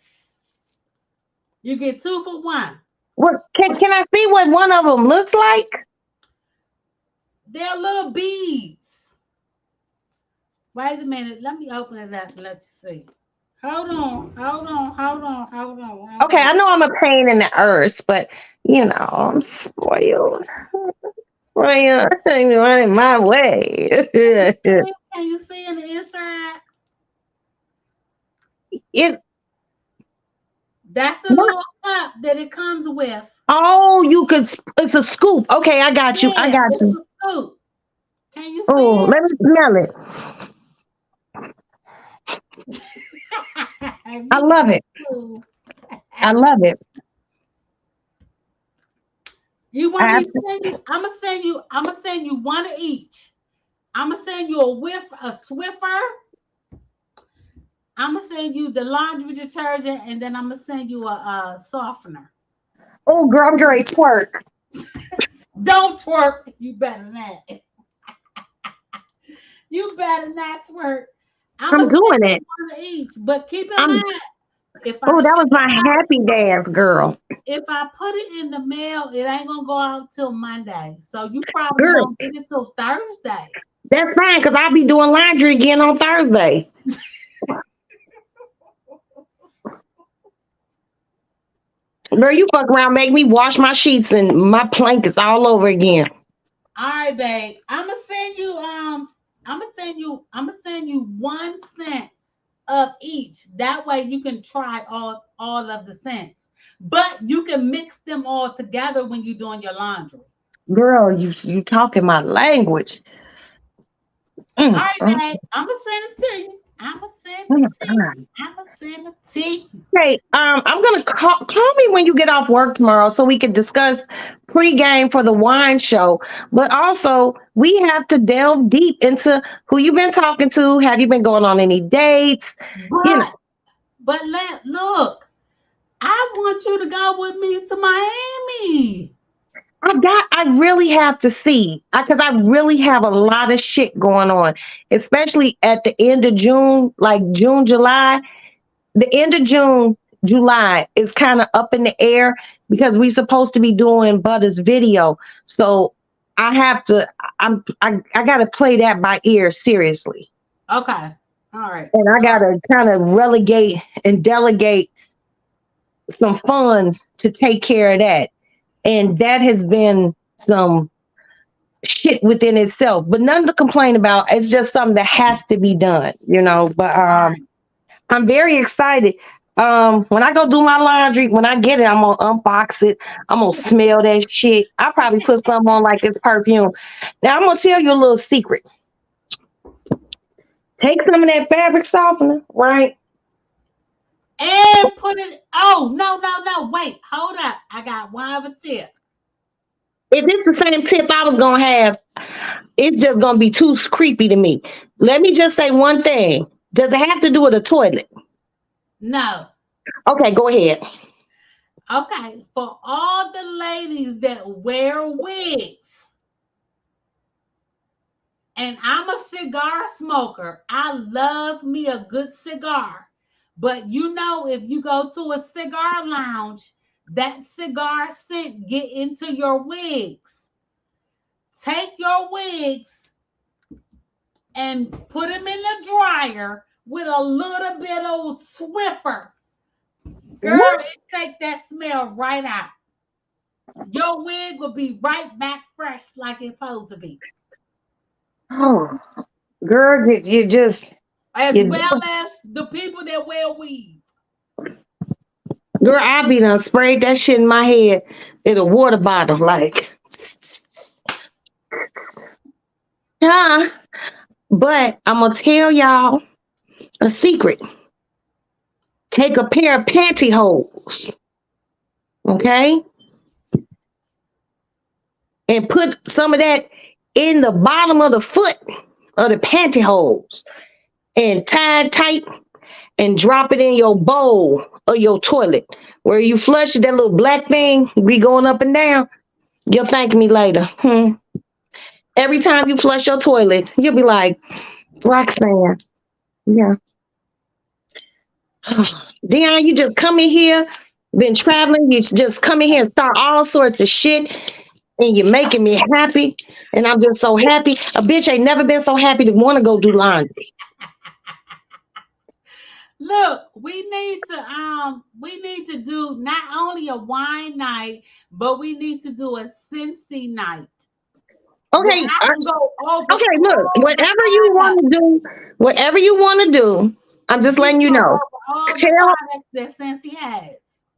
You get 2 for 1. What can I see what one of them looks like? They're little beads. Wait a minute. Let me open it up and let you see. Hold on. Okay, I know I'm a pain in the earth, but I'm spoiled. Spoiled. I'm running my way. Can you see in the inside? it. That's the little cup that it comes with. Oh, you could. It's a scoop. Okay, I got you. I Yeah, got it's you. a scoop. Can you Oh, see let me smell it. it? I love it. I love it. You want me to Absolutely. send you? I'm gonna send you one of each. I'm gonna send you a Swiffer. I'm gonna send you the laundry detergent, and then I'm gonna send you a softener. Oh, girl, I'm great twerk. Don't twerk. You better not. You better not twerk. I'm I'm gonna send doing you it. one of each, but keep in I'm. mind if I Oh, that ship was my happy dance, girl. if I put it in the mail, it ain't gonna go out till Monday. So you probably Girl, won't get it till Thursday. that's fine because I'll be doing laundry again on Thursday. Girl, you fuck around, make me wash my sheets and my blankets all over again. All right, babe. I'm gonna send you 1 cent of each. That way you can try all of the scents. But you can mix them all together when you're doing your laundry. Girl, you talking my language. All Mm, right, mm, babe. I'm gonna send it to you. I'm gonna send it mm, to you. mm. I'm gonna send it to you. Hey, I'm gonna call me when you get off work tomorrow so we can discuss pregame for the wine show. But also, we have to delve deep into who you've been talking to. Have you been going on any dates? You know, But look, I want you to go with me to Miami. I really have to see because I really have a lot of shit going on, especially at the end of June, like June, July. The end of June, July is kind of up in the air because we're supposed to be doing Butter's video. So I have to, I got to play that by ear seriously. Okay. All right. And I got to kind of relegate and delegate some funds to take care of that. And that has been some shit within itself, but nothing to complain about. It's just something that has to be done. But All right. I'm very excited. When I go do my laundry, when I get it, I'm gonna unbox it. I'm gonna smell that shit. I probably put some on like it's perfume. Now I'm gonna tell you a little secret. Take some of that fabric softener, right? And put it. Oh, no. Wait, hold up. I got one other tip. If it's the same tip I was gonna have, it's just gonna be too creepy to me. Let me just say one thing. Does it have to do with a toilet? No. Okay, go ahead. Okay. For all the ladies that wear wigs, and I'm a cigar smoker, I love me a good cigar. But if you go to a cigar lounge, that cigar scent get into your wigs. Take your wigs and put them in the dryer with a little bit of Swiffer. Girl, What? it take that smell right out. Your wig will be right back fresh like it's supposed to be. Oh, girl, you just As you well as the people that wear weave. girl, I be done sprayed that shit in my head in a water bottle, like yeah. But I'm gonna tell y'all a secret. Take a pair of pantyhose, okay? and put some of that in the bottom of the foot of the pantyhose and tie it tight and drop it in your bowl or your toilet where you flush that little black thing be going up and down. You'll thank me later. Every time you flush your toilet, you'll be like, Roxanne, yeah. Dion, you just come in here, been traveling, you just come in here and start all sorts of shit, and you're making me happy, and I'm just so happy. A bitch ain't never been so happy to want to go do laundry. Look, we need to do not only a wine night, but we need to do a Cincy night. Okay, Where I can go over okay, look, all whatever the you want products. to do, whatever you want to do, I'm just We letting you go know. over all the Tell, products that Cincy has.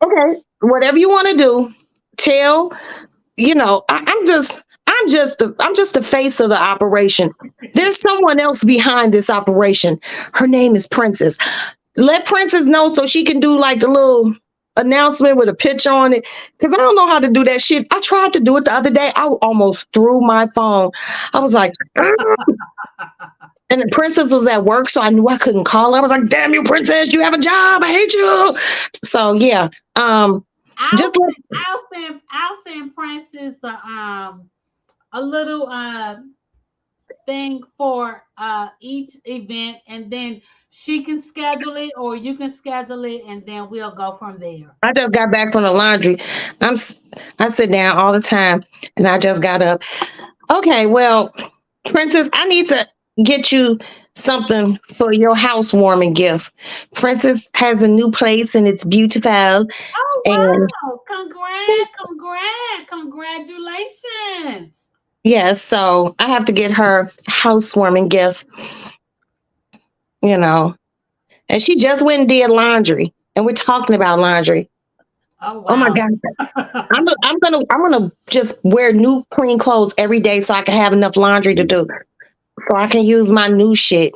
okay, whatever you want to do, tell, I'm just the face of the operation. There's someone else behind this operation. Her name is Princess. Let Princess know so she can do like the little announcement with a picture on it. Because I don't know how to do that shit. I tried to do it the other day. I almost threw my phone. I was like, and the Princess was at work, so I knew I couldn't call her. I was like, damn you, Princess, you have a job. I hate you. So yeah. Just let I'll send Princess a little thing for each event, and then she can schedule it or you can schedule it, and then we'll go from there. I just got back from the laundry. I sit down all the time and I just got up. Okay, well, Princess, I need to get you something for your housewarming gift. Princess has a new place and it's beautiful. Oh And wow! Congratulations! yes, so I have to get her a housewarming gift, you know. And she just went and did laundry. And we're talking about laundry. Oh Oh my wow! God. I'm gonna just wear new clean clothes every day so I can have enough laundry to do. So I can use my new shit.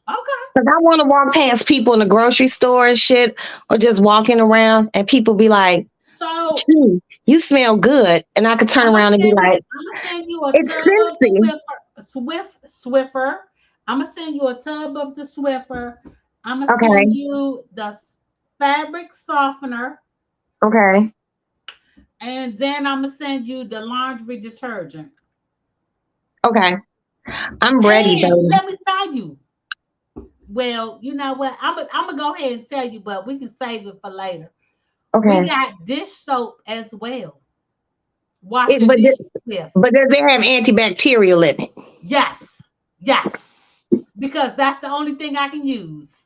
Okay. Cause I want to walk past people in the grocery store and shit, or just walking around, and people be like, So "Gee, you smell good," and I could turn around and be like, I'm gonna send you a "It's tub of Cincy." the Swiffer. I'm gonna send you a tub of the Swiffer. I'm gonna send Okay, you the fabric softener, okay, and then I'm gonna send you the laundry detergent. okay. I'm ready, And baby. let me tell you, well, you know what? I'm gonna go ahead and tell you, but we can save it for later. We Okay. got dish soap as well. Wash your But dishes with. but does it have antibacterial in it? Yes, yes, because that's the only thing I can use.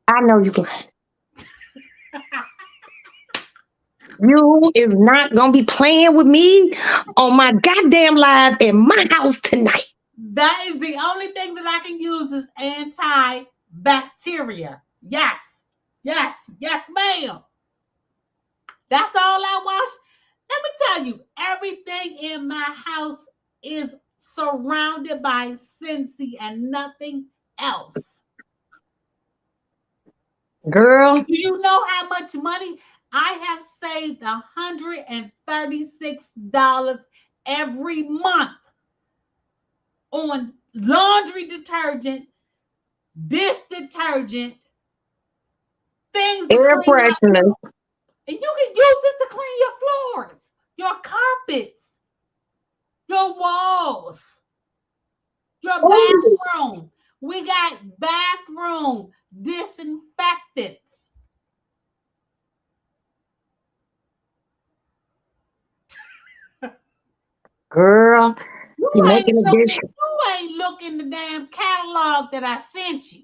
I know you can. You is not gonna be playing with me on my goddamn live in my house tonight. That is the only thing that I can use is antibacteria. Yes, yes, ma'am. That's all I wash. Let me tell you, everything in my house is surrounded by Scentsy and nothing else. Girl, Do you know how much money I have saved? $136 every month on laundry detergent, dish detergent, things to air clean my freshener. and you can use this to clean your floors, your carpets, your walls, your Oh, bathroom. We got bathroom disinfectants. girl, You you're ain't making a dish. looking the damn catalog that I sent you.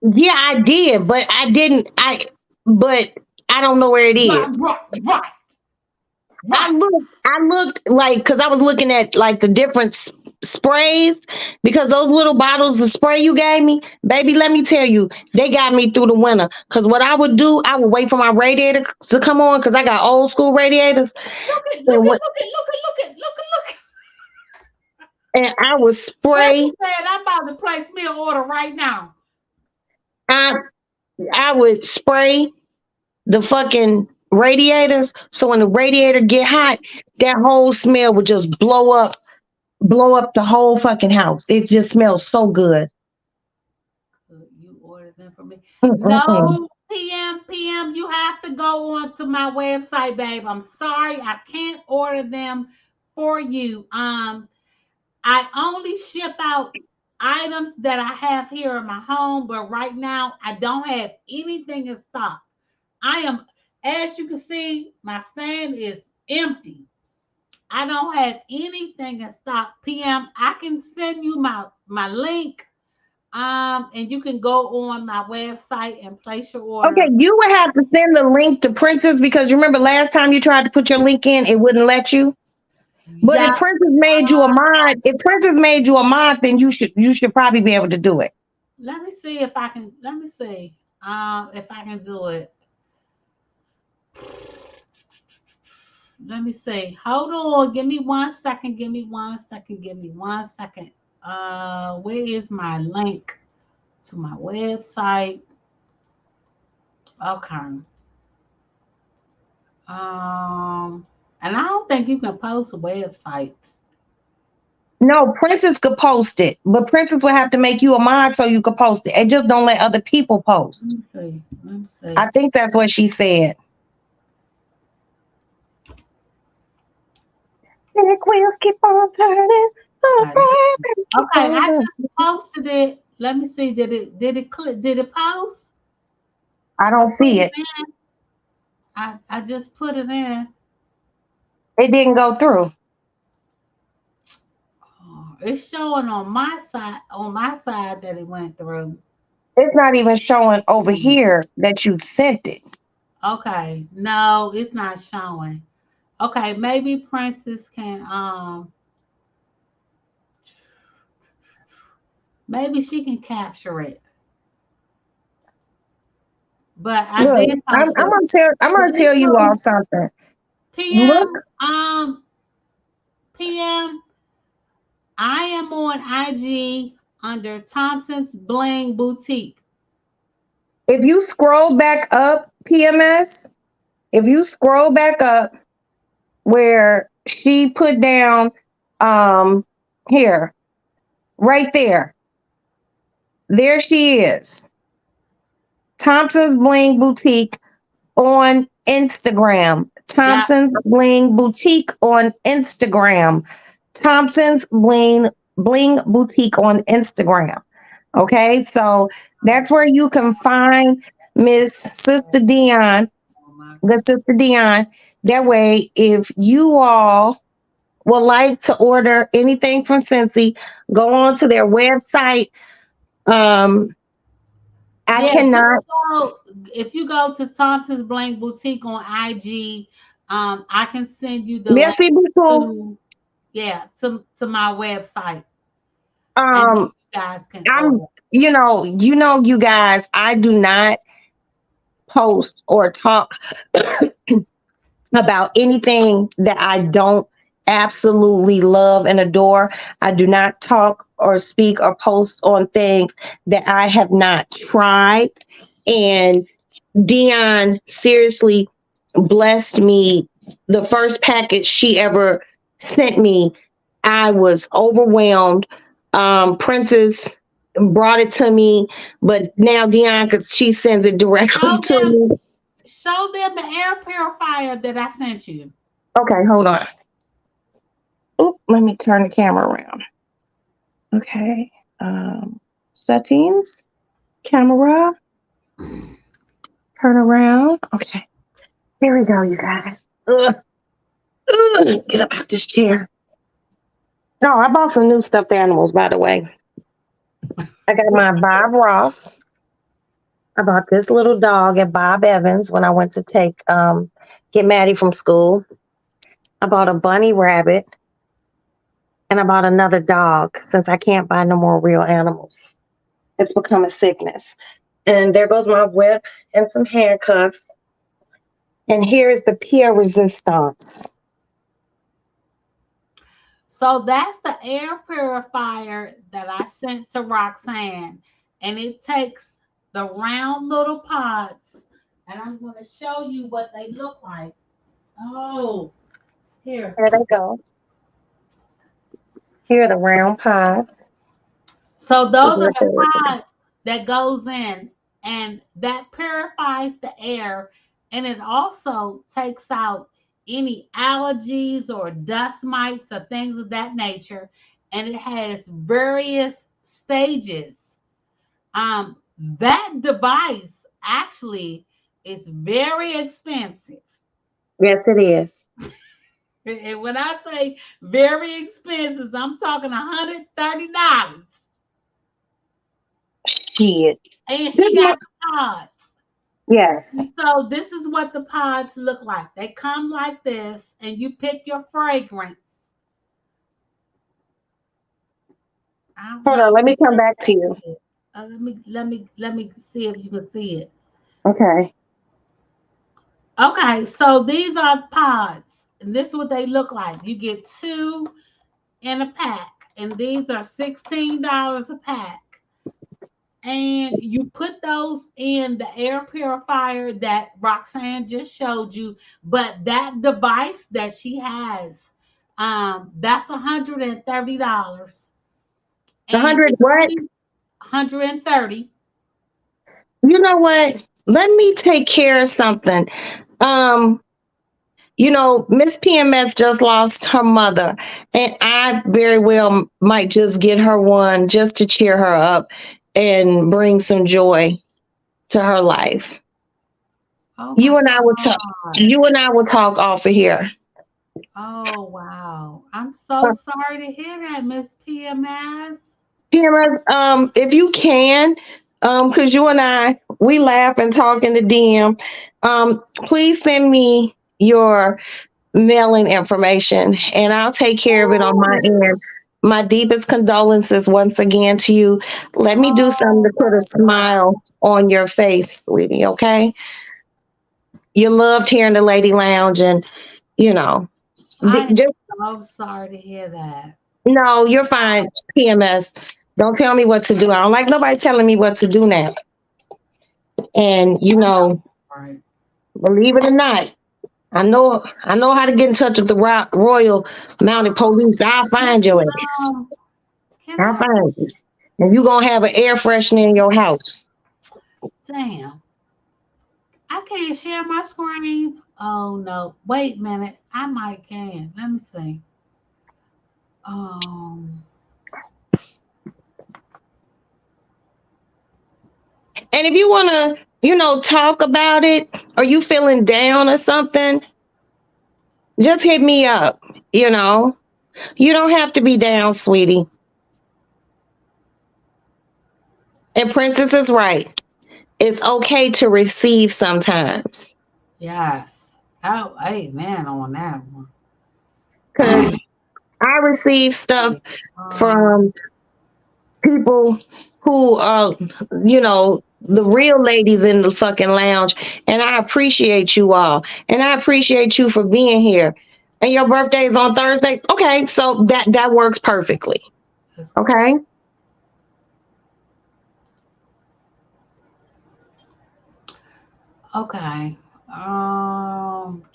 Yeah, I did, but I didn't. But I don't know where it is. Right. I looked like because I was looking at like the different sprays because those little bottles of spray you gave me, baby. Let me tell you, they got me through the winter. Because what I would do, I would wait for my radiator to come on because I got old school radiators, and what Look at. and I would Precious spray. said, I'm about to place me an order right now. I I would spray the fucking radiators. So when the radiator get hot, that whole smell would just blow up the whole fucking house. It just smells so good. You order them for me. Mm-mm-mm. No, PM, you have to go on to my website, babe. I'm sorry, I can't order them for you. I only ship out items that I have here in my home, but right now I don't have anything in stock. I am, as you can see, my stand is empty. I don't have anything in stock. PM, I can send you my link. And you can go on my website and place your Okay, order. you would have to send the link to Princess because you remember last time you tried to put your link in, it wouldn't let you. But Yeah. If Princess made you a mod, then you should probably be able to do it. Let me see if I can. Let me see. If I can do it. Let me see. Hold on. Give me 1 second. Give me 1 second. Give me 1 second. Where is my link to my website? Okay. And I don't think you can post websites. No, Princess could post it, but Princess would have to make you a mod so you could post it. And just don't let other people Let post. me see. Let me see. I think that's what she said. Big wheels keep on turning. Okay. Keep Okay, on I turning. just posted it. Let me see. Did it click? Did it post? I I don't put see it it. in. I just put it in. It didn't go through. Oh, it's showing on my side that it went through. It's not even showing over Hmm. here that you sent it. Okay. No, it's not showing. Okay, maybe Princess can maybe she can capture it. But I Look, did I'm, post I'm it. gonna tell I'm But gonna tell you all anywho, something. Look, PM, I am on IG under Thompson's Bling Boutique. if you scroll back up, PMS, if you scroll back up where she put down um here, right there, there she is. Thompson's Bling Boutique on Instagram. Yeah, Thompson's Bling Boutique on Instagram. Thompson's Bling Boutique on Instagram. Okay, so that's where you can find Miss Sister Dion, oh my, the Sister Dion. That way, if you all would like to order anything from Cincy, go on to their website. Um, I yeah. cannot. If you go to Thompson's Blank Boutique on IG, I can send you the link Merci beaucoup. to to my website, and then Um, you guys can I'm, order. you guys, I do not post or talk about anything that I don't absolutely love and adore. I do not talk or speak or post on things that I have not tried. And Dion seriously blessed me. The first package she ever sent me, I was overwhelmed. Princess brought it to me, but now Dion, cause she sends it directly Show to them, me. show them the air purifier that I sent you. Okay, hold on. Oop, let me turn the camera around. Okay. Settings, camera, turn around. Okay. Here we go, you guys. Ugh. Ugh. Get up out this chair. No, I bought some new stuffed animals, by the way. I got my Bob Ross. I bought this little dog at Bob Evans when I went to get Maddie from school. I bought a bunny rabbit and I bought another dog since I can't buy no more real animals. It's become a sickness. And there goes my whip and some handcuffs. And here is the Pierre Resistance. So that's the air purifier that I sent to Roxanne, and it takes the round little pods and I'm going to show you what they look like. Oh, here. There they go. Here are the round pods. So Is those are what the they- pods that goes in, and that purifies the air, and it also takes out any allergies or dust mites or things of that nature. And it has various stages. That device actually is very expensive. Yes, it is. And when I say very expensive, I'm talking $130. Shit. And she got the pods. Yes. So this is what the pods look like. They come like this, and you pick your fragrance. I don't Hold know. on. Let me come back to you. Let me see if you can see it. Okay. Okay, so these are pods, and this is what they look like. You get 2 in a pack, and these are $16 a pack. And you put those in the air purifier that Roxanne just showed you. But that device that she has, that's $130. 100 what? 130. You know what? Let me take care of something. Miss PMS just lost her mother, and I very well might just get her one just to cheer her up and bring some joy to her life. Oh You my and I will talk. God. You and I will talk off of here. Oh wow. I'm so sorry to hear that, Miss PMS. PMS, if you can, because you and we laugh and talk in the DM. Please send me your mailing information, and I'll take care of it on my end. My deepest condolences once again to you. Let me do something to put a smile on your face, sweetie. Okay. You loved here in the Lady Lounge, and you know, I'm just so sorry to hear that. no, you're fine. PMS. Don't tell me what to do. I don't like nobody telling me what to do now. And Right. believe it or not, I know how to get in touch with the Royal Mounted Police. I'll find your ass. Um, can I'll I? find you. And you're gonna have an air freshener in your house. Damn. I can't share my screen. Oh no. Wait a minute. I might can. Let me see. Um And if you wanna, talk about it, or you feeling down or something, just hit me up. You know, you don't have to be down, sweetie. And Princess is right. It's okay to receive sometimes. yes. Oh, amen on that one. Because I receive stuff from people who are, the real ladies in the fucking lounge. And I appreciate you all. And I appreciate you for being here. And your birthday is on Thursday. Okay, so that works perfectly. Okay. Okay.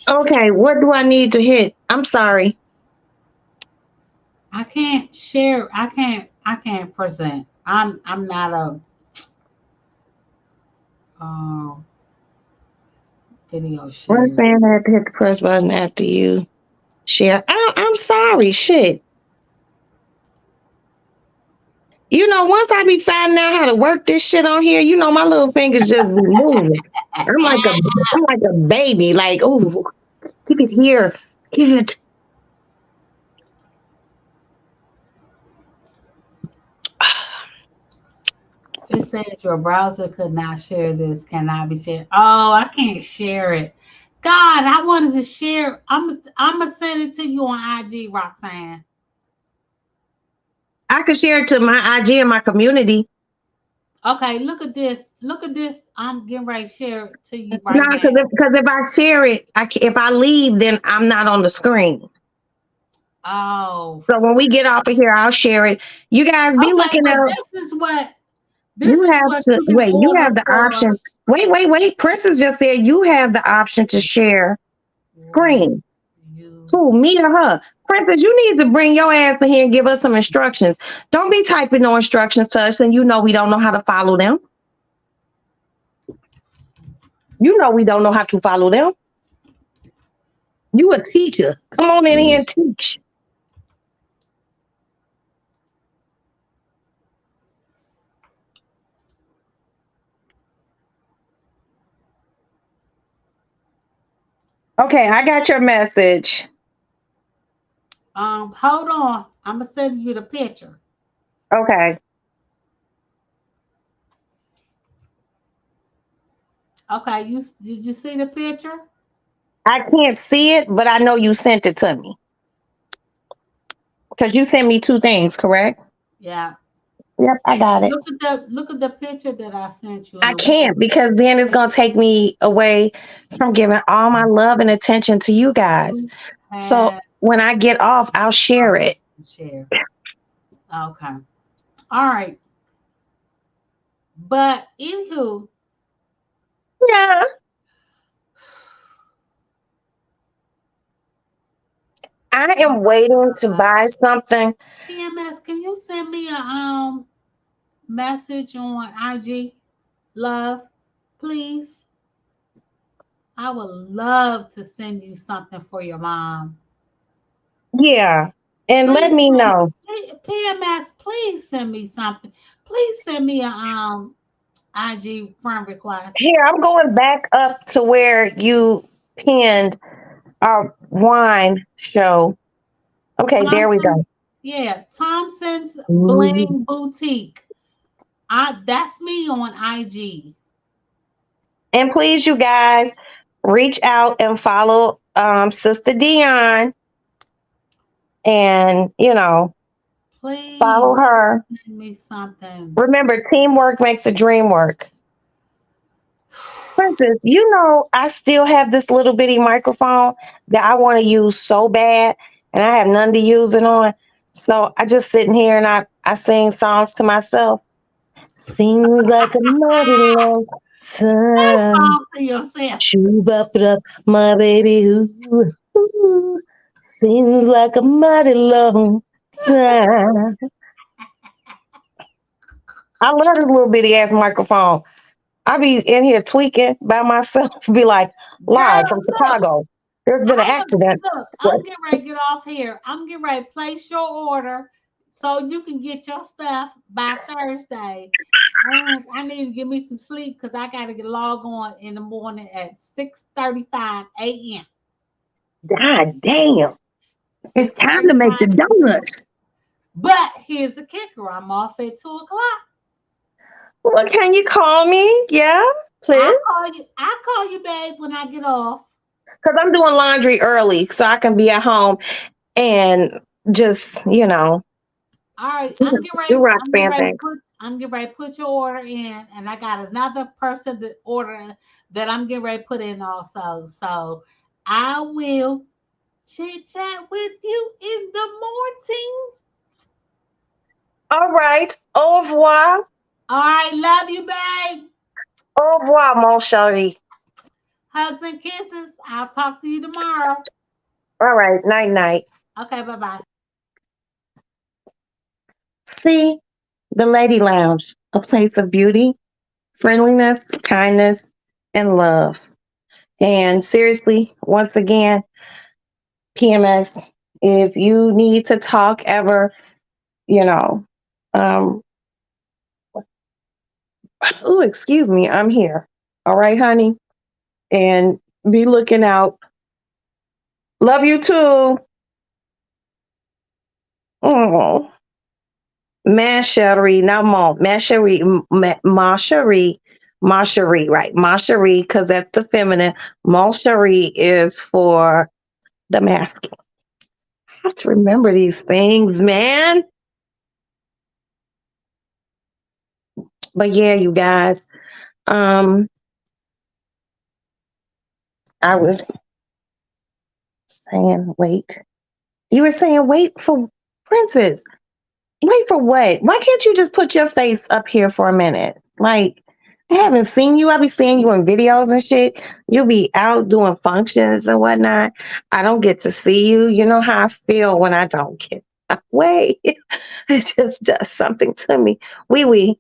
Okay, what do I need to hit? I'm sorry. I can't share. I can't present. I'm not a um video share. One fan had to hit the press button after you share. I'm sorry. Shit. Once I be finding out how to work this shit on here, my little fingers just be moving. I'm like a baby. Like, oh, keep it here. Keep it. It says your browser could not share this, cannot be shared. Oh, I can't share it. God, I wanted to share. I'm gonna send it to you on IG, Roxanne. I could share it to my IG and my community. Okay, look at this. Look at this. I'm getting ready to share it to you right No, now. because if I share it, if I leave, then I'm not on the screen. Oh. So when we get off of here, I'll share it. You guys be looking out. This is what You have to wait. You have the option. Wait. Princess just said you have the option to share screen. You. Who, me or her? Princess, you need to bring your ass in here and give us some instructions. Don't be typing no instructions to us and you know we don't know how to follow them. You know we don't know how to follow them. You a teacher. Come on in here and teach. Okay, I got your message. Hold on. I'm gonna send you the picture. Okay. Okay, did you see the picture? I can't see it, but I know you sent it to me. Because you sent me two things, correct? Yeah. Yep, I got it. Look at the picture that I sent you. I can't because then it's gonna take me away from giving all my love and attention to you guys. So And when I get off, I'll share it. share. Okay. All right. But anywho, Yeah. I am waiting to buy something. PMS, can you send me a message on IG, love, please? I would love to send you something for your mom. Yeah. And let Please me know. PMS, please send me something. Please send me a IG friend request. Here, I'm going back up to where you pinned our wine show. Okay, there we go. Yeah, Thompson's Mhm. Bling Boutique. That's me on IG. And please, you guys, reach out and follow Sister Dion. And, Please follow her. send me something. Remember, teamwork makes the dream work. Princess, I still have this little bitty microphone that I want to use so bad, and I have none to use it on. So I just sitting here and I sing songs to myself. Seems like a mighty long time. Song to yourself. Shoot up it up, my baby. Ooh. Seems like a mighty long time. I love this little bitty ass microphone. I be in here tweaking by myself, be like live Girl, from look, Chicago. There's been an accident. I'm getting ready to get off here. I'm getting ready to place your order so you can get your stuff by Thursday. And I need to give me some sleep because I got to get log on in the morning at 6:35 a.m. God damn. It's time to make the donuts. But here's the kicker. I'm off at 2 o'clock. Well, can you call me? Yeah, please. I'll call you, babe, when I get off. Because I'm doing laundry early so I can be at home and just, All right. I'm getting ready to put your order in, and I got another person that order that I'm getting ready to put in also. So I will chit chat with you in the morning. All right. Au revoir. All right. Love you, babe. Au revoir, mon chéri. Hugs and kisses. I'll talk to you tomorrow. All right. Night, night. Okay. Bye-bye. See, the Lady Lounge, a place of beauty, friendliness, kindness, and love. And seriously, once again, PMS, if you need to talk ever, oh, excuse me, I'm here. All right, honey. And be looking out. Love you too. Oh, ma chérie, not mon, ma chérie, ma chérie, right? Ma chérie, because that's the feminine. Mon chérie is for the masculine. I have to remember these things, man. But yeah, you guys, I was saying, wait. You were saying, wait for Princess. Wait for what? Why can't you just put your face up here for a minute? Like, I haven't seen you. I be seeing you in videos and shit. You'll be out doing functions and whatnot. I don't get to see you. You know how I feel when I don't get away. It just does something to me. We, you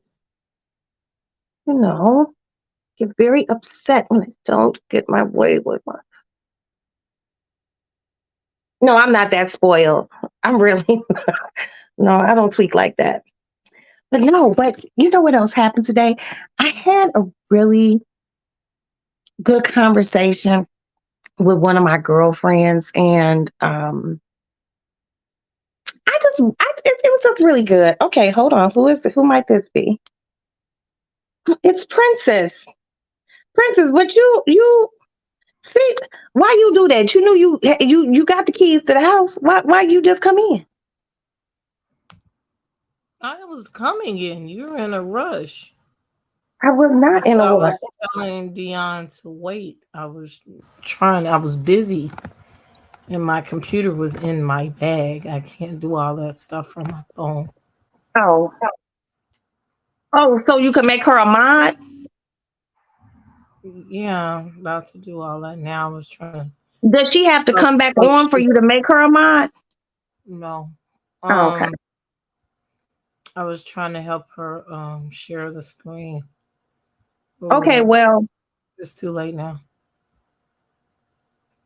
know, get very upset when I don't get my way with my. No, I'm not that spoiled. I'm really no, I don't tweak like that. But no, but you know what else happened today? I had a really good conversation with one of my girlfriends, and it was just really good. Okay, hold on. Who might this be? It's Princess. Princess, but you see why you do that? You knew you got the keys to the house. Why you just come in? I was coming in. You were in a rush. I was not in a I rush. was telling Dion to wait. I was busy, and my computer was in my bag. I can't do all that stuff from my phone. Oh. Oh, so you can make her a mod? Yeah, I'm about to do all that now. I was trying Does she have to to. come back on for you to make her a mod? No. Oh, okay. I was trying to help her share the screen. Okay, well, it's too late now.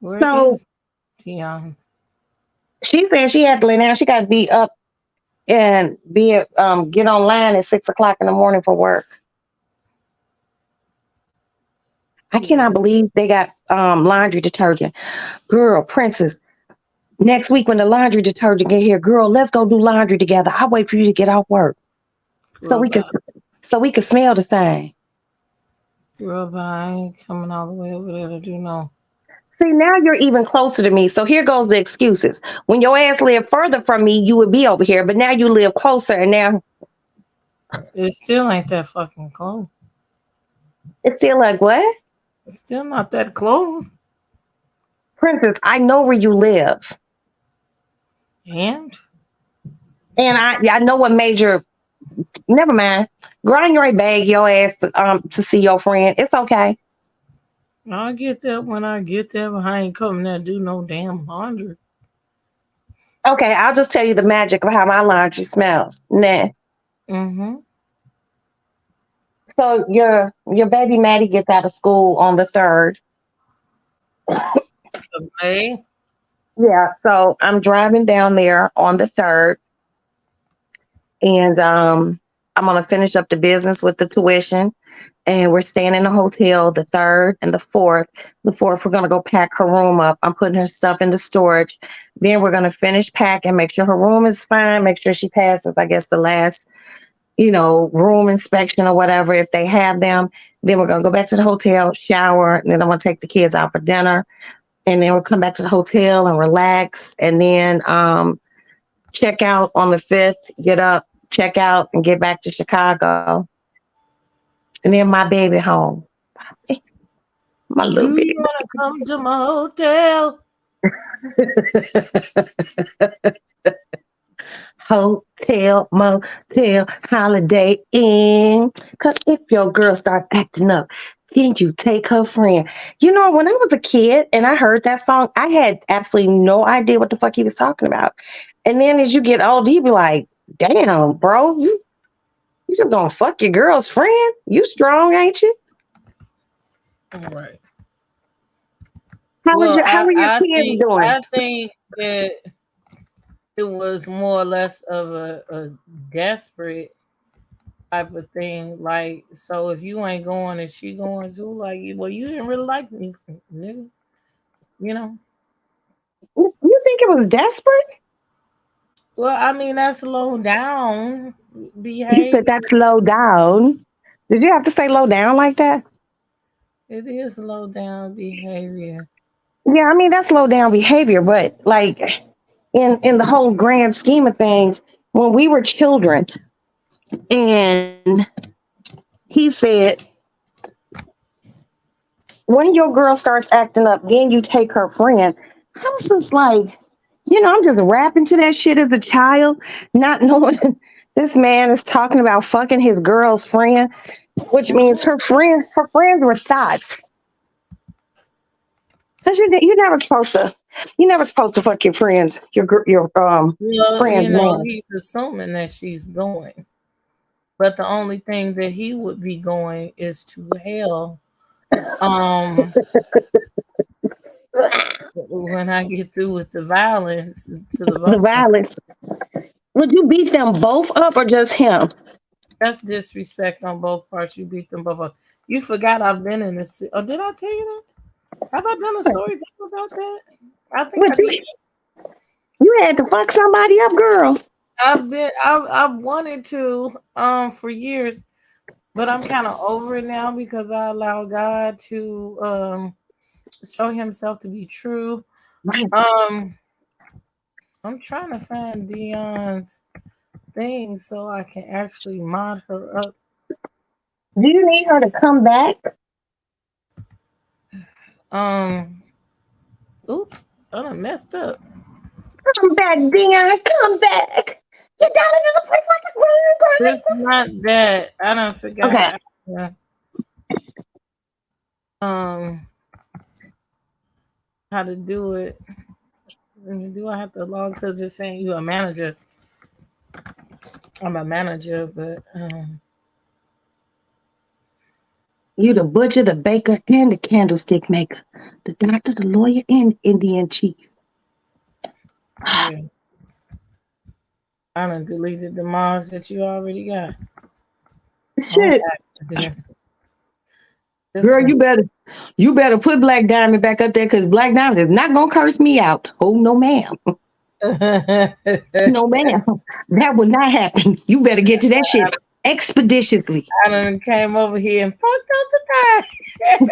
Where so is Dion? she said she had to lay down. She got to be up and get online at 6 o'clock in the morning for work. I cannot believe they got laundry detergent. Girl, Princess, next week when the laundry detergent get here, girl, let's go do laundry together. I'll wait for you to get off work. So we could smell the same. Girl, but I ain't coming all the way over there to do no. See, now you're even closer to me. So here goes the excuses. When your ass lived further from me, you would be over here. But now you live closer, and now it still ain't that fucking close. It's still like what? It's still not that close. Princess, I know where you live. And I know what major. Never mind. Grind your bag your ass to see your friend. It's okay. I'll get that when I get there, but I ain't coming there to do no damn laundry. Okay, I'll just tell you the magic of how my laundry smells. Nah. Mm-hmm. So your baby Maddie gets out of school on the 3rd. Okay. Yeah, so I'm driving down there on the 3rd, and I'm gonna finish up the business with the tuition. And we're staying in a hotel the 3rd and the 4th. The 4th, we're going to go pack her room up. I'm putting her stuff into storage. Then we're going to finish packing, make sure her room is fine, make sure she passes, I guess, the last, room inspection or whatever, if they have them. Then we're going to go back to the hotel, shower, and then I'm going to take the kids out for dinner. And then we'll come back to the hotel and relax. And then check out on the 5th, get up, check out, and get back to Chicago. And then my baby home. My little Do baby. you want to come to my hotel? Hotel, motel, Holiday Inn. Because if your girl starts acting up, then you take her friend. You know, when I was a kid and I heard that song, I had absolutely no idea what the fuck he was talking about. And then as you get older, you be like, damn, bro, you just gonna fuck your girl's friend? You strong, ain't you? All right. How are your kids doing? I think that it was more or less of a desperate type of thing. Like, so if you ain't going and she going too, like, well, you didn't really like me, nigga. You know? You think it was desperate? Well, I mean, that's low down behavior. You said that's low down. Did you have to say low down like that? It is low down behavior. Yeah, I mean that's low down behavior, but like in the whole grand scheme of things, when we were children, and he said, when your girl starts acting up, then you take her friend. I was just like, I'm just rapping to that shit as a child, not knowing This man is talking about fucking his girl's friend, which means her friends were thoughts. Cause you're never supposed to fuck your friends, your Well, friend's man. he's assuming that she's going, but the only thing that he would be going is to hell. When I get through with the violence to the The both of them. violence. Would you beat them both up or just him? That's disrespect on both parts. You beat them both up. You forgot I've been in this. Oh, did I tell you that? Have I done a story about that? I think I Would did. you had to fuck somebody up, girl? I've wanted to for years, but I'm kind of over it now because I allow God to show himself to be true. Right. I'm trying to find Dion's thing so I can actually mod her up. Do you need her to come back? Oops, I done messed up. Come back, Dion. Come back. Get down into the place like a green. It's not that. I don't forgot. Okay. How to do it. Do I have to log because it's saying you a manager? I'm a manager, but You the butcher, the baker, and the candlestick maker, the doctor, the lawyer, and Indian chief. yeah. I done deleted the mods that you already got. Shit. Girl, you better put Black Diamond back up there because Black Diamond is not gonna curse me out. Oh no, ma'am. No, ma'am. That will not happen. You better get to that shit expeditiously. I done came over here and fucked up the thing.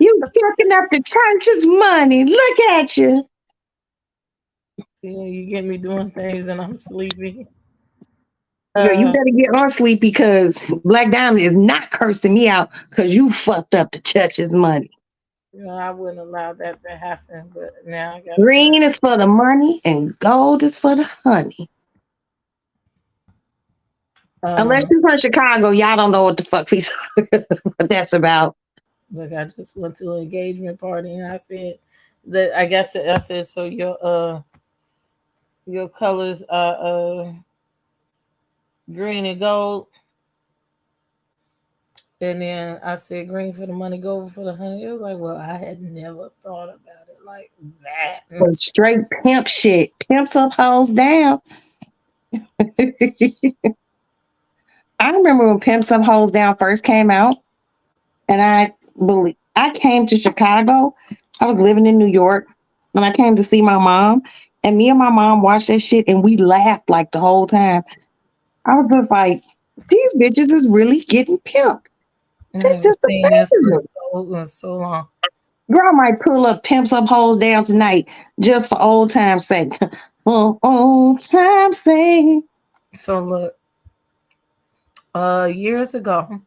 You fucking up the church's money. Look at you. See, you get me doing things and I'm sleepy. Girl, you better get on sleep because Black Diamond is not cursing me out because you fucked up the church's money. I wouldn't allow that to happen, but now I got green is for the money and gold is for the honey. Unless you're from Chicago, y'all don't know what the fuck what that's about. Look, I just went to an engagement party and I said that I said so your colors are green and gold. And then I said green for the money, gold for the honey. It was like, well, I had never thought about it like that. But straight pimp shit. Pimps up, hoes down. I remember when Pimps Up, Hoes Down first came out, and I came to Chicago. I was living in New York, and I came to see my mom, and me and my mom watched that shit, and we laughed like the whole time. I was just like, these bitches is really getting pimped. This is so long. Girl, I might pull up Pimps Up, Hoes Down tonight just for old time's sake. For old time's sake. So look. Years ago,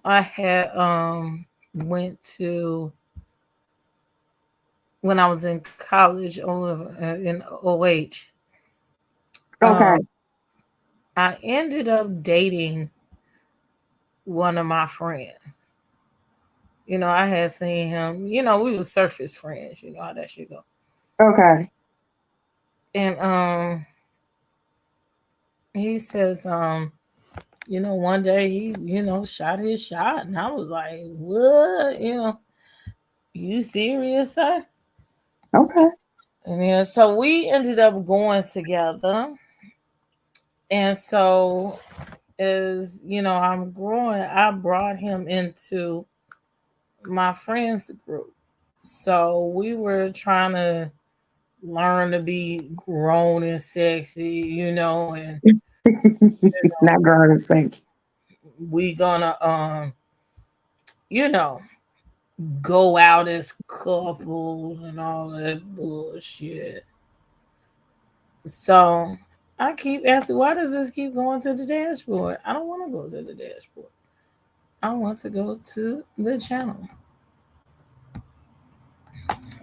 I had went to when I was in college in OH. Okay. I ended up dating one of my friends. I had seen him. We were surface friends. You know how that should go. Okay. And he says one day he, shot his shot. And I was like, what? You serious, sir? Okay. And then, so we ended up going together. And so, as I'm growing, I brought him into my friends group. So we were trying to learn to be grown and sexy, and not grown and sexy. We gonna go out as couples and all that bullshit. So I keep asking, why does this keep going to the dashboard? I don't want to go to the dashboard. I want to go to the channel.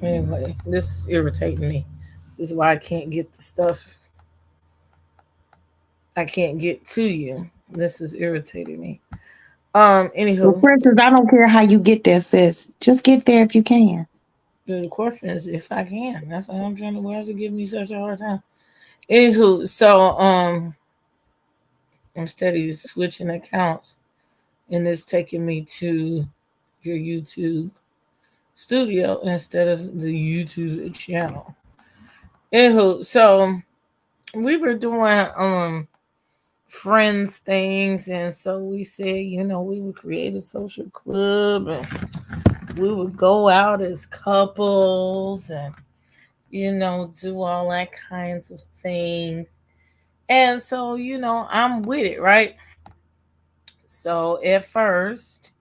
Anyway, this is irritating me. This is why I can't get the stuff. I can't get to you. This is irritating me. Well, Anywho, Princess, I don't care how you get there, sis. Just get there if you can. the question is if I can. That's all I'm trying to. Why is it giving me such a hard time? Anywho, so I'm steady switching accounts, and it's taking me to your YouTube studio instead of the YouTube channel. Anywho, so we were doing friends things, and so we said, we would create a social club and we would go out as couples and do all that kinds of things. And so, I'm with it, right? So at first,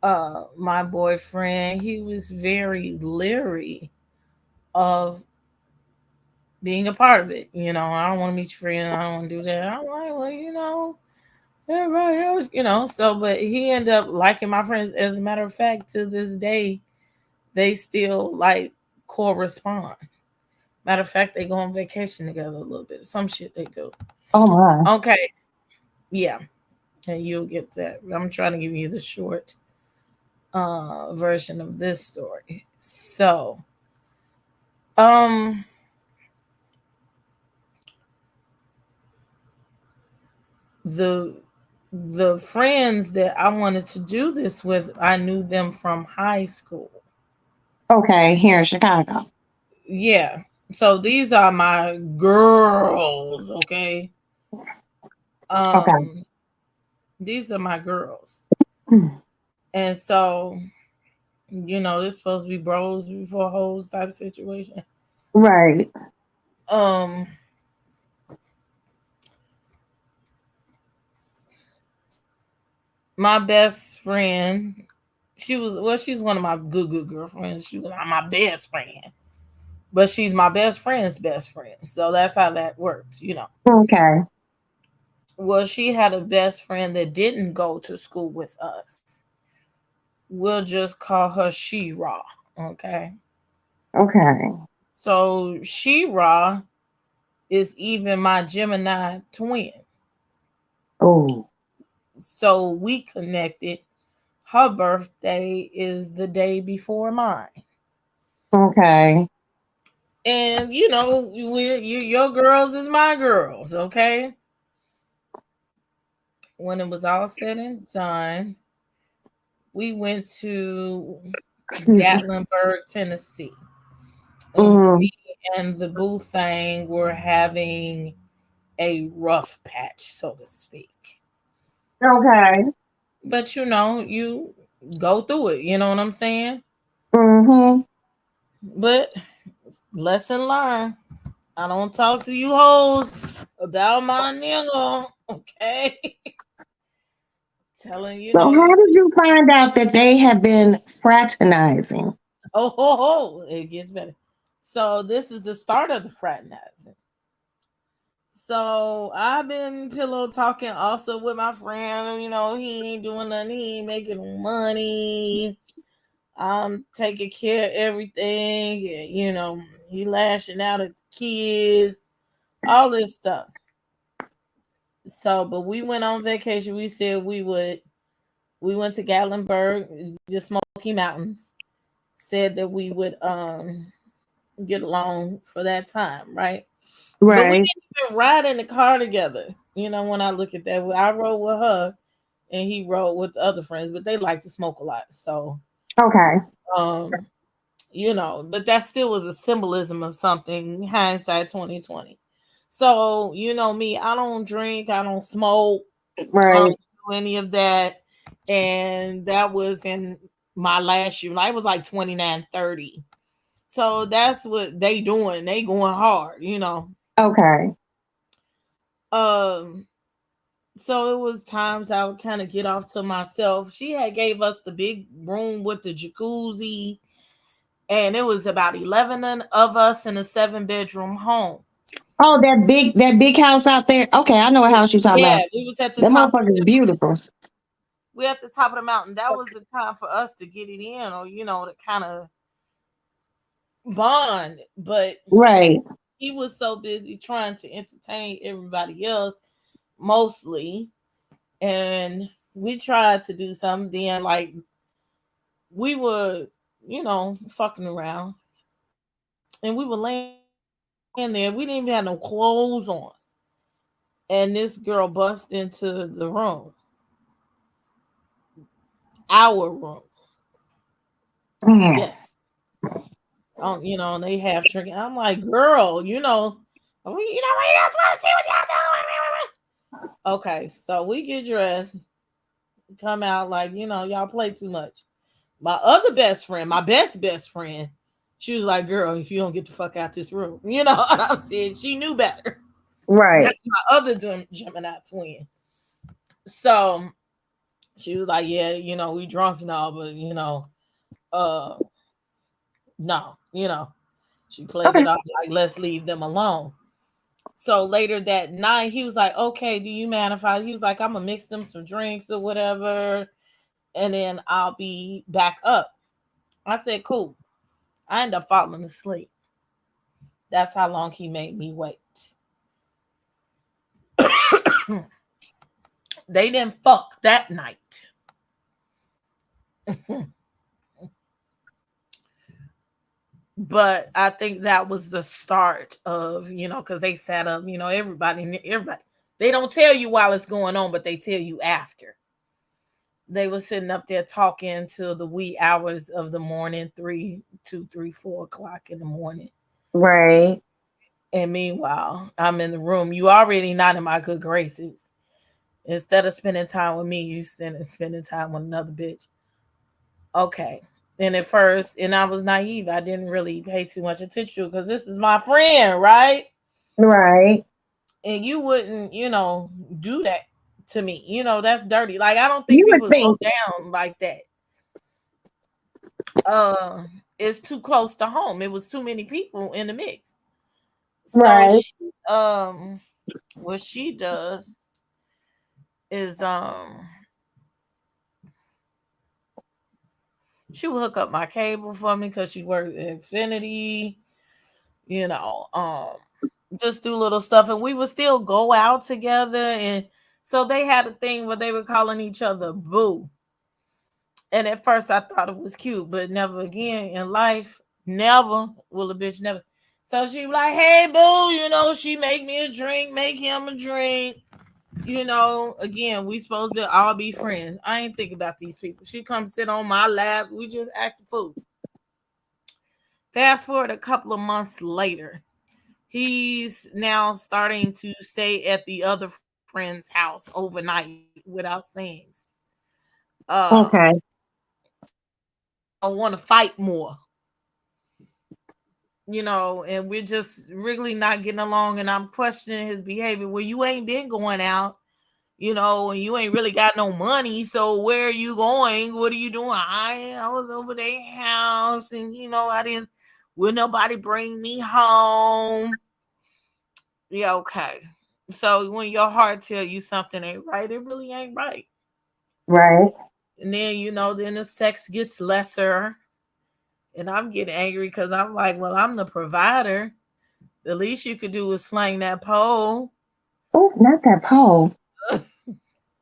my boyfriend, he was very leery of being a part of it. I don't want to meet your friend. I don't want to do that. I'm like, well, everybody else. So, but he ended up liking my friends. As a matter of fact, to this day, they still like correspond. Matter of fact, they go on vacation together a little bit. Some shit they do. Oh my. Okay. Yeah. And you'll get that. I'm trying to give you the short version of this story. So, the friends that I wanted to do this with, I knew them from high school. Okay, here in Chicago. Yeah. So these are my girls, okay? Okay. These are my girls. Mm. And so, this supposed to be bros before hoes type situation. Right. My best friend, she's one of my good girlfriends. She was not my best friend, but she's my best friend's best friend. So that's how that works, Okay. Well, she had a best friend that didn't go to school with us. We'll just call her She-Ra, okay? Okay. So She-Ra is even my Gemini twin. Oh. So we connected. Her birthday is the day before mine. Okay. And your girls is my girls, okay? When it was all said and done, we went to Gatlinburg, Tennessee. Mm. Me and the boo thing were having a rough patch, so to speak. Okay. But you go through it, you know what I'm saying? Mm-hmm. But lesson learned. I don't talk to you hoes about my nigga, okay? Telling So how did you find out that they have been fraternizing? It gets better. So this is the start of the fraternizing. So I've been pillow talking also with my friend. He ain't doing nothing. He ain't making money. I'm taking care of everything. And, he lashing out at the kids. All this stuff. So, but we went on vacation. We said we went to Gatlinburg, the Smoky Mountains. Said that we would get along for that time, right? But we Right. didn't even ride in the car together. When I look at that, I rode with her and he rode with the other friends, but they like to smoke a lot. So, Okay. but that still was a symbolism of something, hindsight 2020. So, me, I don't drink, I don't smoke, I Right. don't do any of that. And that was in my last year. I was like 29, 30. So that's what they doing. They going hard, Okay. So it was times I would kind of get off to myself. She had gave us the big room with the jacuzzi, and it was about 11 of us in a 7-bedroom home. Oh, that big house out there. Okay, I know what house you're talking about. We was at the That top. motherfucker is beautiful. We at the top of the mountain. That was the time for us to get it in, or to kind of bond. But Right. he was so busy trying to entertain everybody else mostly, and we tried to do something. Then, like, we were, fucking around, and we were laying there. We didn't even have no clothes on, and this girl bust into the room, our room. Mm. Yes. They have drinking. I'm like, girl, we just want to see what y'all doing. Okay, so we get dressed, come out like, y'all play too much. My other best friend, my best friend, she was like, girl, if you don't get the fuck out this room, what I'm saying? She knew better. Right. That's my other Gemini twin. So she was like, yeah, we drunk and all, but no, she played Okay. it off like, let's leave them alone. So later that night, he was like, okay, do you mind if he was like, I'm gonna mix them some drinks or whatever, and then I'll be back up. I said, cool. I ended up falling asleep. That's how long he made me wait. They didn't fuck that night. But I think that was the start of, because they sat up, everybody, they don't tell you while it's going on, but they tell you after. They were sitting up there talking till the wee hours of the morning, 3, 2, 3, 4 o'clock in the morning. Right. And meanwhile, I'm in the room. You already not in my good graces. Instead of spending time with me, you spending time with another bitch. Okay. And at first, and I was naive. I didn't really pay too much attention to it because this is my friend, right? Right. And you wouldn't, do that to me. That's dirty. Like, I don't think You would people think. go down like that. It's too close to home. It was too many people in the mix. So Right. what she does is she will hook up my cable for me because she works at Xfinity, just do little stuff, and we would still go out together. And so they had a thing where they were calling each other boo. And at first I thought it was cute, but never again in life. Never will a bitch never. So she was like, hey boo, she make me a drink, make him a drink. Again, we supposed to all be friends. I ain't think about these people. She comes sit on my lap. We just act the fool. Fast forward a couple of months later, he's now starting to stay at the other friend's house overnight without saying. Okay. I want to fight more. And we're just really not getting along, and I'm questioning his behavior. Well, you ain't been going out, and you ain't really got no money, so where are you going? What are you doing? I was over their house, and will nobody bring me home? Yeah, okay. So when your heart tell you something ain't right, it really ain't right. Right. And then, then the sex gets lesser. And I'm getting angry because I'm like, well, I'm the provider. The least you could do is slang that pole. Oh, not that pole. And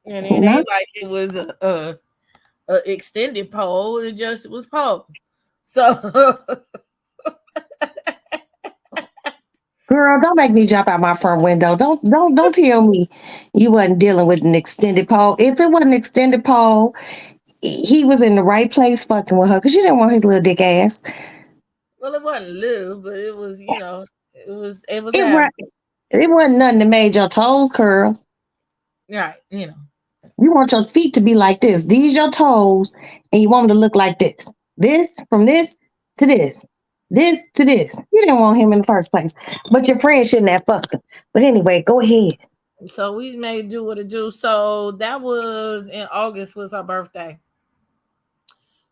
it ain't like it was a extended pole. It just was pole. So Girl, don't make me jump out my front window. Don't tell me you wasn't dealing with an extended pole. If it wasn't an extended pole, he was in the right place fucking with her because you didn't want his little dick ass. Well, it wasn't little, but it was, it was It wasn't nothing that made your toes curl. Right, You want your feet to be like this. These your toes, and you want them to look like this. This from this to this. This to this. You didn't want him in the first place. But your friend shouldn't have fucked him. But anyway, go ahead. So we made do what it do. So that was in August was her birthday.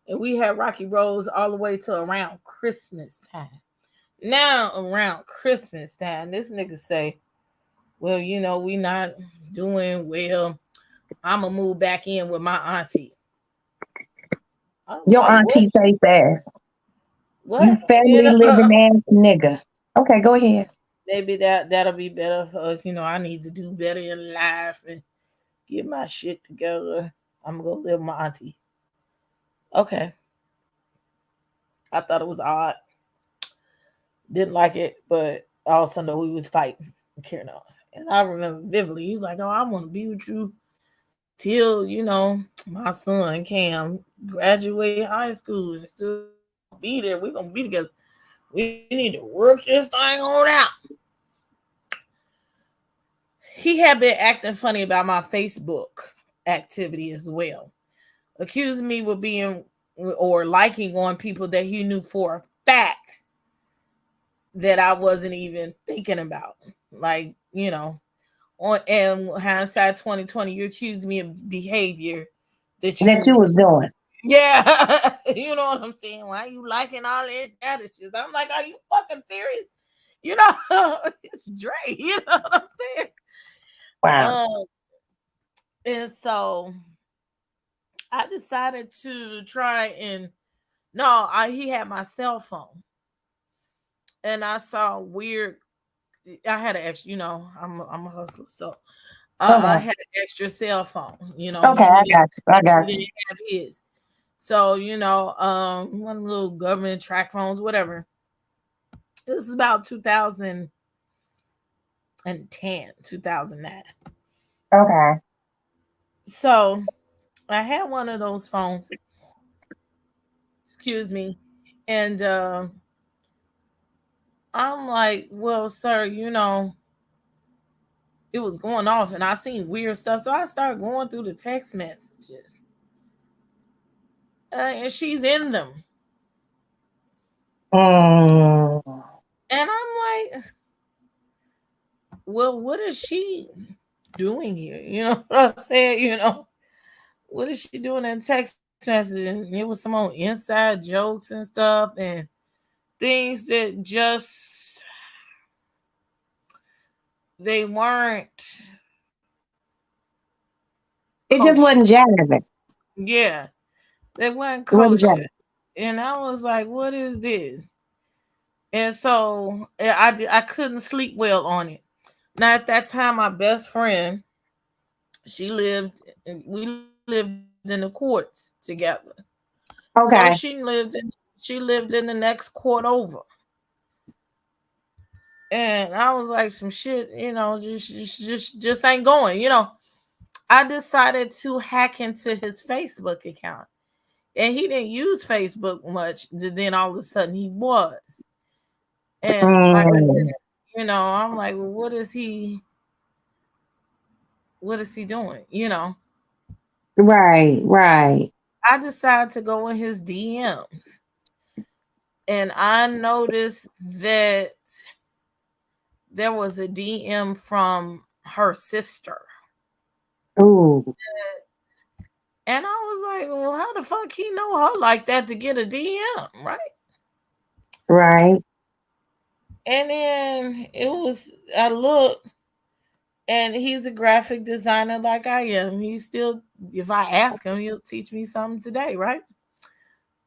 And we had Rocky Roads all the way to around Christmas time. Now around Christmas time, this nigga say, well, we not doing well. I'ma move back in with my auntie. Your auntie face ass. What? You family living ass nigga. Okay, go ahead. maybe that'll be better for us. I need to do better in life and get my shit together. I'm gonna live with my auntie. Okay, I thought it was odd. Didn't like it, but I also know we was fighting and carrying on. And I remember vividly, he was like, "Oh, I want to be with you till my son Cam graduate high school and still be there. We're gonna be together. We need to work this thing on out." He had been acting funny about my Facebook activity as well, accusing me with being or liking on people that he knew for a fact that I wasn't even thinking about. Like, on and hindsight 2020, you accused me of behavior that you was doing. yeah, you know what I'm saying? Why you liking all that other shit? I'm like, are you fucking serious? It's Dre. You know what I'm saying? Wow. And so I decided to try and he had my cell phone, and I saw weird. I had an extra, I'm a hustler, so I Okay. had an extra cell phone. Okay, I got you. I got He you. didn't have his. So one of the little government track phones, whatever. This is about 2010, 2009. Okay. So I had one of those phones. Excuse me, and I'm like, well, sir, it was going off, and I seen weird stuff, so I started going through the text messages, and she's in them. Mm. And I'm like, well, what is she doing here? You know what I'm saying? What is she doing in text messages? And it was some on inside jokes and stuff and things that just they weren't It just kosher. wasn't jiving. Yeah, they weren't It wasn't kosher. jiving. And I was like, what is this? And so I couldn't sleep well on it. Now at that time, my best friend, we lived in the courts together. So Okay. she lived in the next court over. And I was like, some shit, just ain't going. I decided to hack into his Facebook account. And he didn't use Facebook much. Then all of a sudden he was. And like I said, Mm. I'm like, well, what is he doing? Right, right. I decided to go in his DMs. And I noticed that there was a DM from her sister. Ooh. And I was like, well, how the fuck he know her like that to get a DM, right? Right. And then I looked, and he's a graphic designer like I am. He's still, if I ask him, he'll teach me something today, right?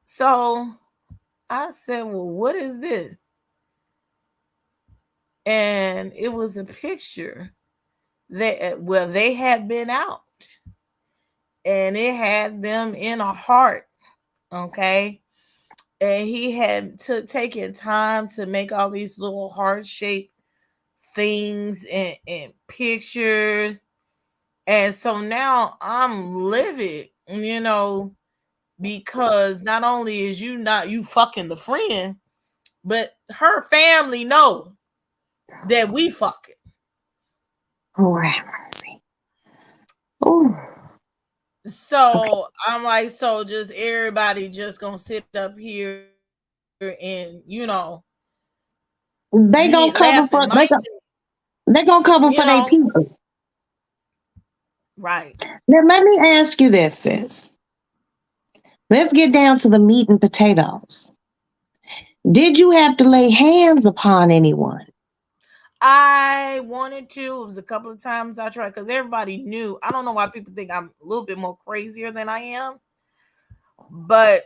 So I said, well, what is this? And it was a picture where they had been out, and it had them in a heart, okay? And he had taken time to make all these little heart-shaped things and pictures. And so now I'm livid, because not only is you fucking the friend, but her family know that we fucking. Oh, have mercy. Ooh. So I'm like, so just everybody just gonna sit up here and They gonna cover for they gonna cover for their people. Right. Now let me ask you this, sis. Let's get down to the meat and potatoes. Did you have to lay hands upon anyone? I wanted to. It was a couple of times I tried because everybody knew. I don't know why people think I'm a little bit more crazier than I am, but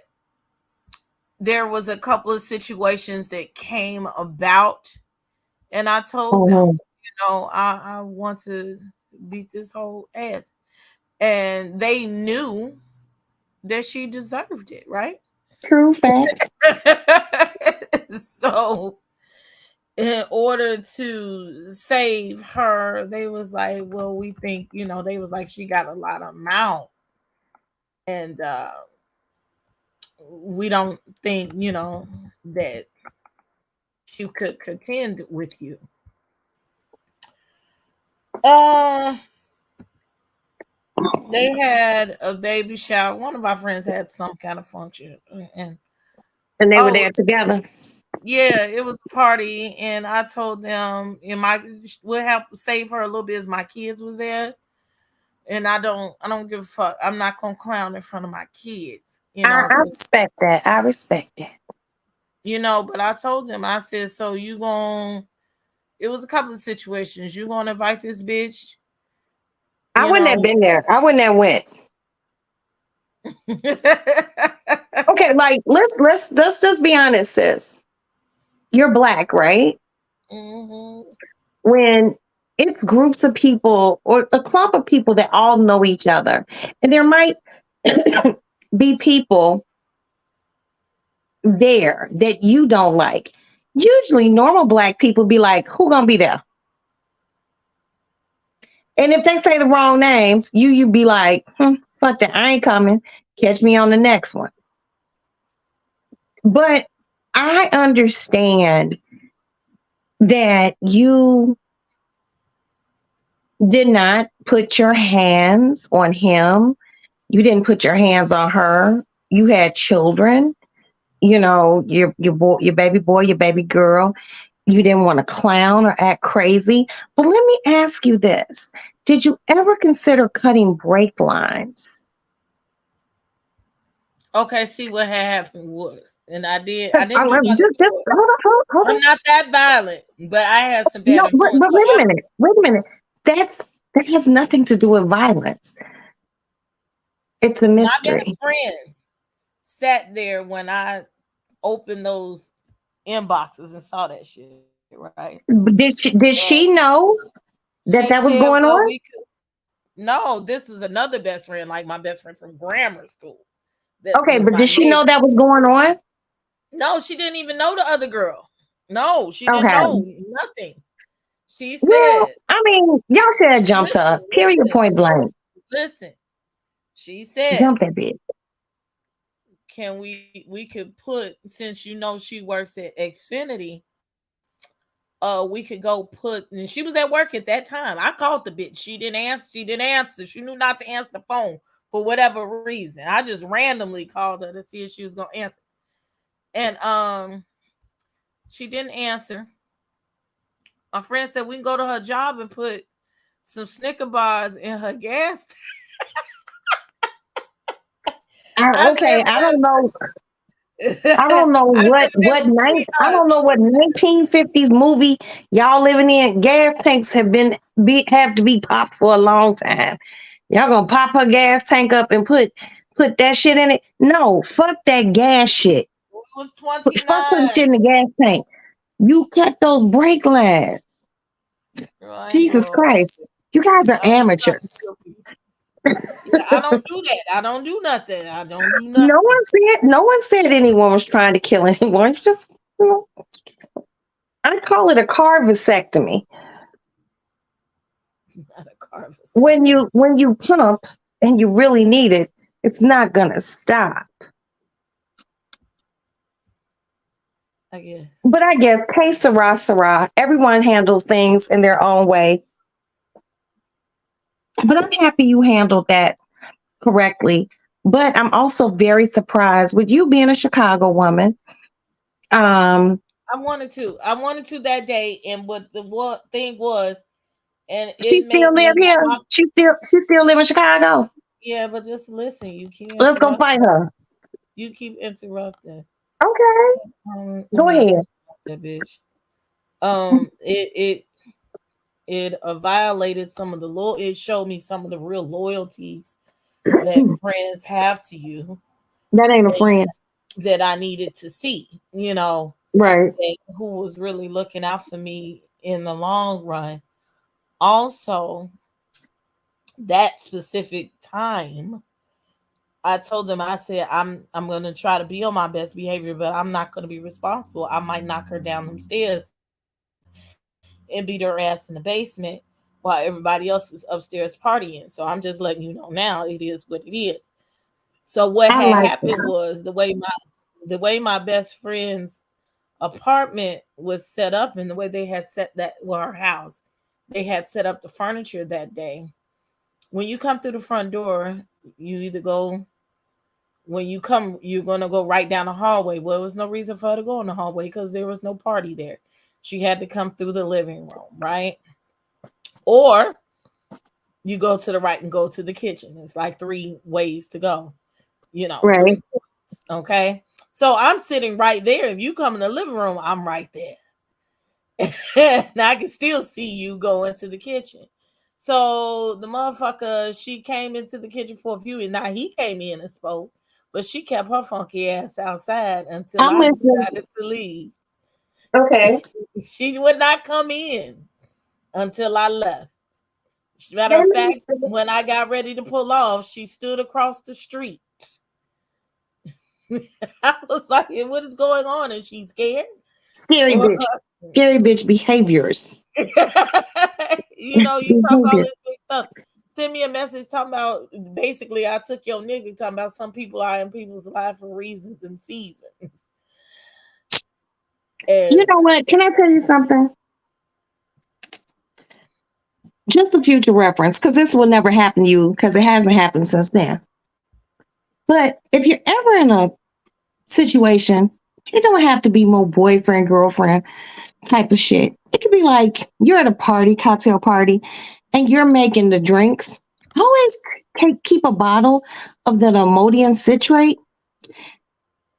there was a couple of situations that came about, And I told them, I want to beat this whole ass. And they knew that she deserved it, right? True facts. So in order to save her, they was like, well, we think, they was like, she got a lot of mouth. And we don't think, that she could contend with you. They had a baby shower. One of our friends had some kind of function, and they were there together. Yeah, it was a party, and I told them, we'll have to save her a little bit as my kids was there, and I don't give a fuck. I'm not gonna clown in front of my kids, I respect that. I respect that. But I told them, I said, so it was a couple of situations. You gonna invite this bitch? I wouldn't have been there. I wouldn't have went. Okay, like let's just be honest, sis. You're Black, right? Mm-hmm. When it's groups of people or a clump of people that all know each other, and there might be people there that you don't like. Usually, normal Black people be like, "Who gonna be there?" And if they say the wrong names, you be like, "Fuck that, I ain't coming. Catch me on the next one." But I understand that you did not put your hands on him. You didn't put your hands on her. You had children, your baby boy, your baby girl. You didn't want to clown or act crazy. But let me ask you this. Did you ever consider cutting brake lines? Okay, see what had happened was. And I didn't just hold on. I'm not that violent, but I had some bad influence. But wait a minute. That has nothing to do with violence. It's a mystery. My best friend sat there when I opened those inboxes and saw that shit, right? Did she know that was going on? No, this was another best friend, like my best friend from grammar school. Okay, but did she know that was going on? No, she didn't even know the other girl. No, she didn't know nothing. She said, I mean, y'all should have jumped her. Period, point blank. Listen, she said, jump that bitch. Can we could put, since she works at Xfinity, we could go put, and she was at work at that time. I called the bitch. She didn't answer. She knew not to answer the phone for whatever reason. I just randomly called her to see if she was gonna answer. And she didn't answer. My friend said we can go to her job and put some Snicker bars in her gas tank. I don't know. I don't know what 1950s movie y'all living in. Gas tanks have to be popped for a long time. Y'all gonna pop her gas tank up and put that shit in it? No, fuck that gas shit. It was 29. Fuck putting shit in the gas tank. You cut those brake lines. Jesus Christ. You guys are amateurs. I don't do that. I don't do nothing. No one said anyone was trying to kill anyone. It's just, I call it a car vasectomy. Not a car vasectomy. When you pump and you really need it, it's not gonna stop. I guess. But I guess, que sera. Everyone handles things in their own way. But I'm happy you handled that correctly. But I'm also very surprised with you being a Chicago woman. I wanted to that day, and what the thing was, and she still live here. She still live in Chicago. Yeah, but just listen. You keep. Let's go fight her. You keep interrupting. Okay. Go ahead. That bitch. It violated some of the law. It showed me some of the real loyalties that friends have to you. That ain't a friend. That I needed to see, right? Who was really looking out for me in the long run. Also, that specific time, I told them, I said, I'm gonna try to be on my best behavior, but I'm not gonna be responsible. I might knock her down them stairs and beat her ass in the basement while everybody else is upstairs partying. So I'm just letting you know now, it is what it is. So what had I like happened that. was the way my best friend's apartment was set up and the way they had set that, well, her house, they had set up the furniture that day. When you come through the front door, you either go when you come, you're gonna go right down the hallway. Well, there was no reason for her to go in the hallway because there was no party there. She had to come through the living room, right? Or you go to the right and go to the kitchen. It's like three ways to go, Right. 3 points. Okay. So I'm sitting right there. If you come in the living room, I'm right there. And I can still see you go into the kitchen. So the motherfucker, she came into the kitchen for a few, and now he came in and spoke, but she kept her funky ass outside until I'm I listening. decided to leave. Okay. She would not come in until I left. Matter Let of me fact, when I got ready to pull off, she stood across the street. I was like, what is going on? Is she scared? scary Or bitch. Scary bitch behaviors. you talk all Behavior. this big stuff. Send me a message talking about basically I took your nigga talking about some people are in people's life for reasons and seasons. You And know what? Can I tell you something? Just a future reference, because this will never happen to you, because it hasn't happened since then. But if you're ever in a situation, it don't have to be more boyfriend, girlfriend type of shit. It could be like you're at a party, cocktail party, and you're making the drinks. Always keep a bottle of that Imodium citrate.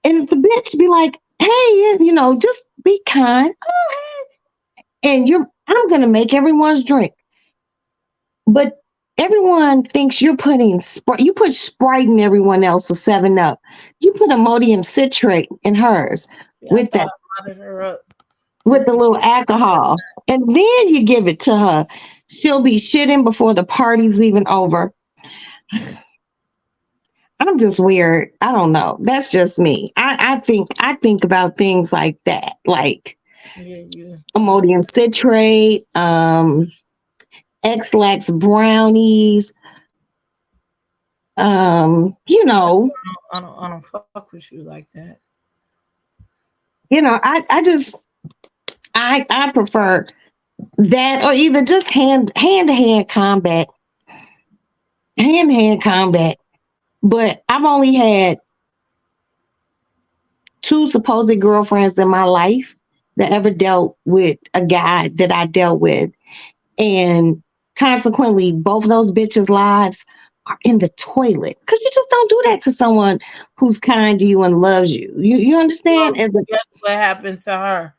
And if the bitch be like, hey, just be kind. Oh, hey. And I'm gonna make everyone's drink. But everyone thinks you're putting Sprite. You put Sprite in everyone else's 7 Up. You put Imodium citrate in hers see, I with thought that, I modded her up. with This the is little alcohol, and then you give it to her. She'll be shitting before the party's even over. I'm just weird. I don't know. That's just me. I think about things like that, like yeah, you Imodium citrate, X-Lax brownies, you know, I don't fuck with you like that. I prefer that, or either just hand-to-hand combat, hand-to-hand combat. But I've only had two supposed girlfriends in my life that ever dealt with a guy that I dealt with. And consequently, both of those bitches' lives are in the toilet. Because you just don't do that to someone who's kind to you and loves you. You Well, understand? guess what happened to her?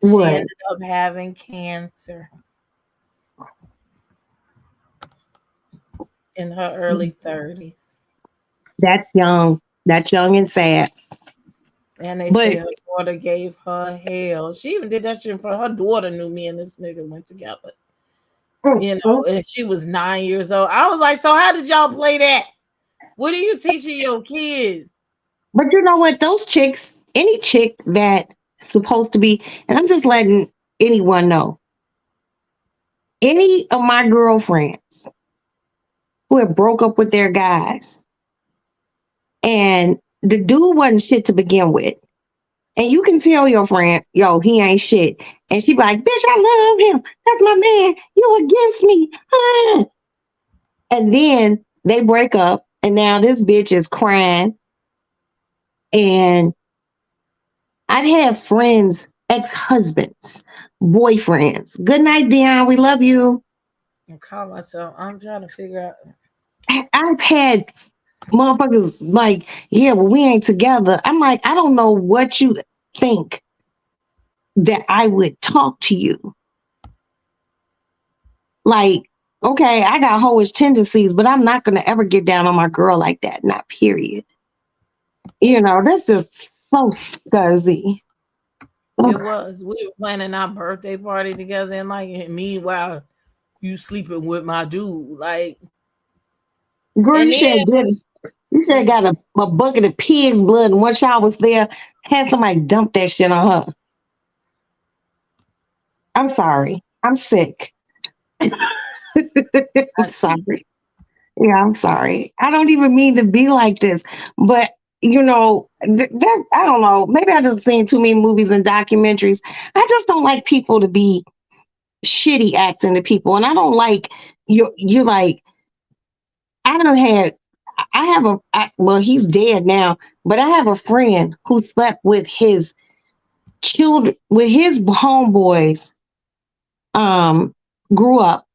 She What? ended up having cancer in her early 30s. That's young. That's young and sad. And they say But her daughter gave her hell. She even did that shit for her daughter knew me and this nigga went together. And she was 9 years old. I was like, so how did y'all play that? What are you teaching your kids? But you know what? Those chicks, any chick that supposed to be, and I'm just letting anyone know, any of my girlfriends who have broke up with their guys, and the dude wasn't shit to begin with. And you can tell your friend, yo, he ain't shit. And she be like, bitch, I love him. That's my man. You against me. Ah. And then they break up, and now this bitch is crying. And I've had friends, ex-husbands, boyfriends. Good night, Dion. We love you. I call myself, I'm trying to figure out. I've had motherfuckers like, yeah, well, we ain't together. I'm like, I don't know what you think that I would talk to you. Like, okay, I got hoish tendencies, but I'm not gonna ever get down on my girl like that. Not period. That's just so scuzzy. It was. We were planning our birthday party together, and like, and meanwhile, you sleeping with my dude, like, Girl, and you should then have did. You should have got a bucket of pig's blood, and once y'all was there, had somebody dump that shit on her. I'm sorry. I'm sick. I'm sorry. Yeah, I'm sorry. I don't even mean to be like this, but that I don't know. Maybe I just seen too many movies and documentaries. I just don't like people to be shitty acting to people, and I don't like you like. I don't had. I have well, he's dead now, but I have a friend who slept with his children, with his homeboys. Um, Grew up.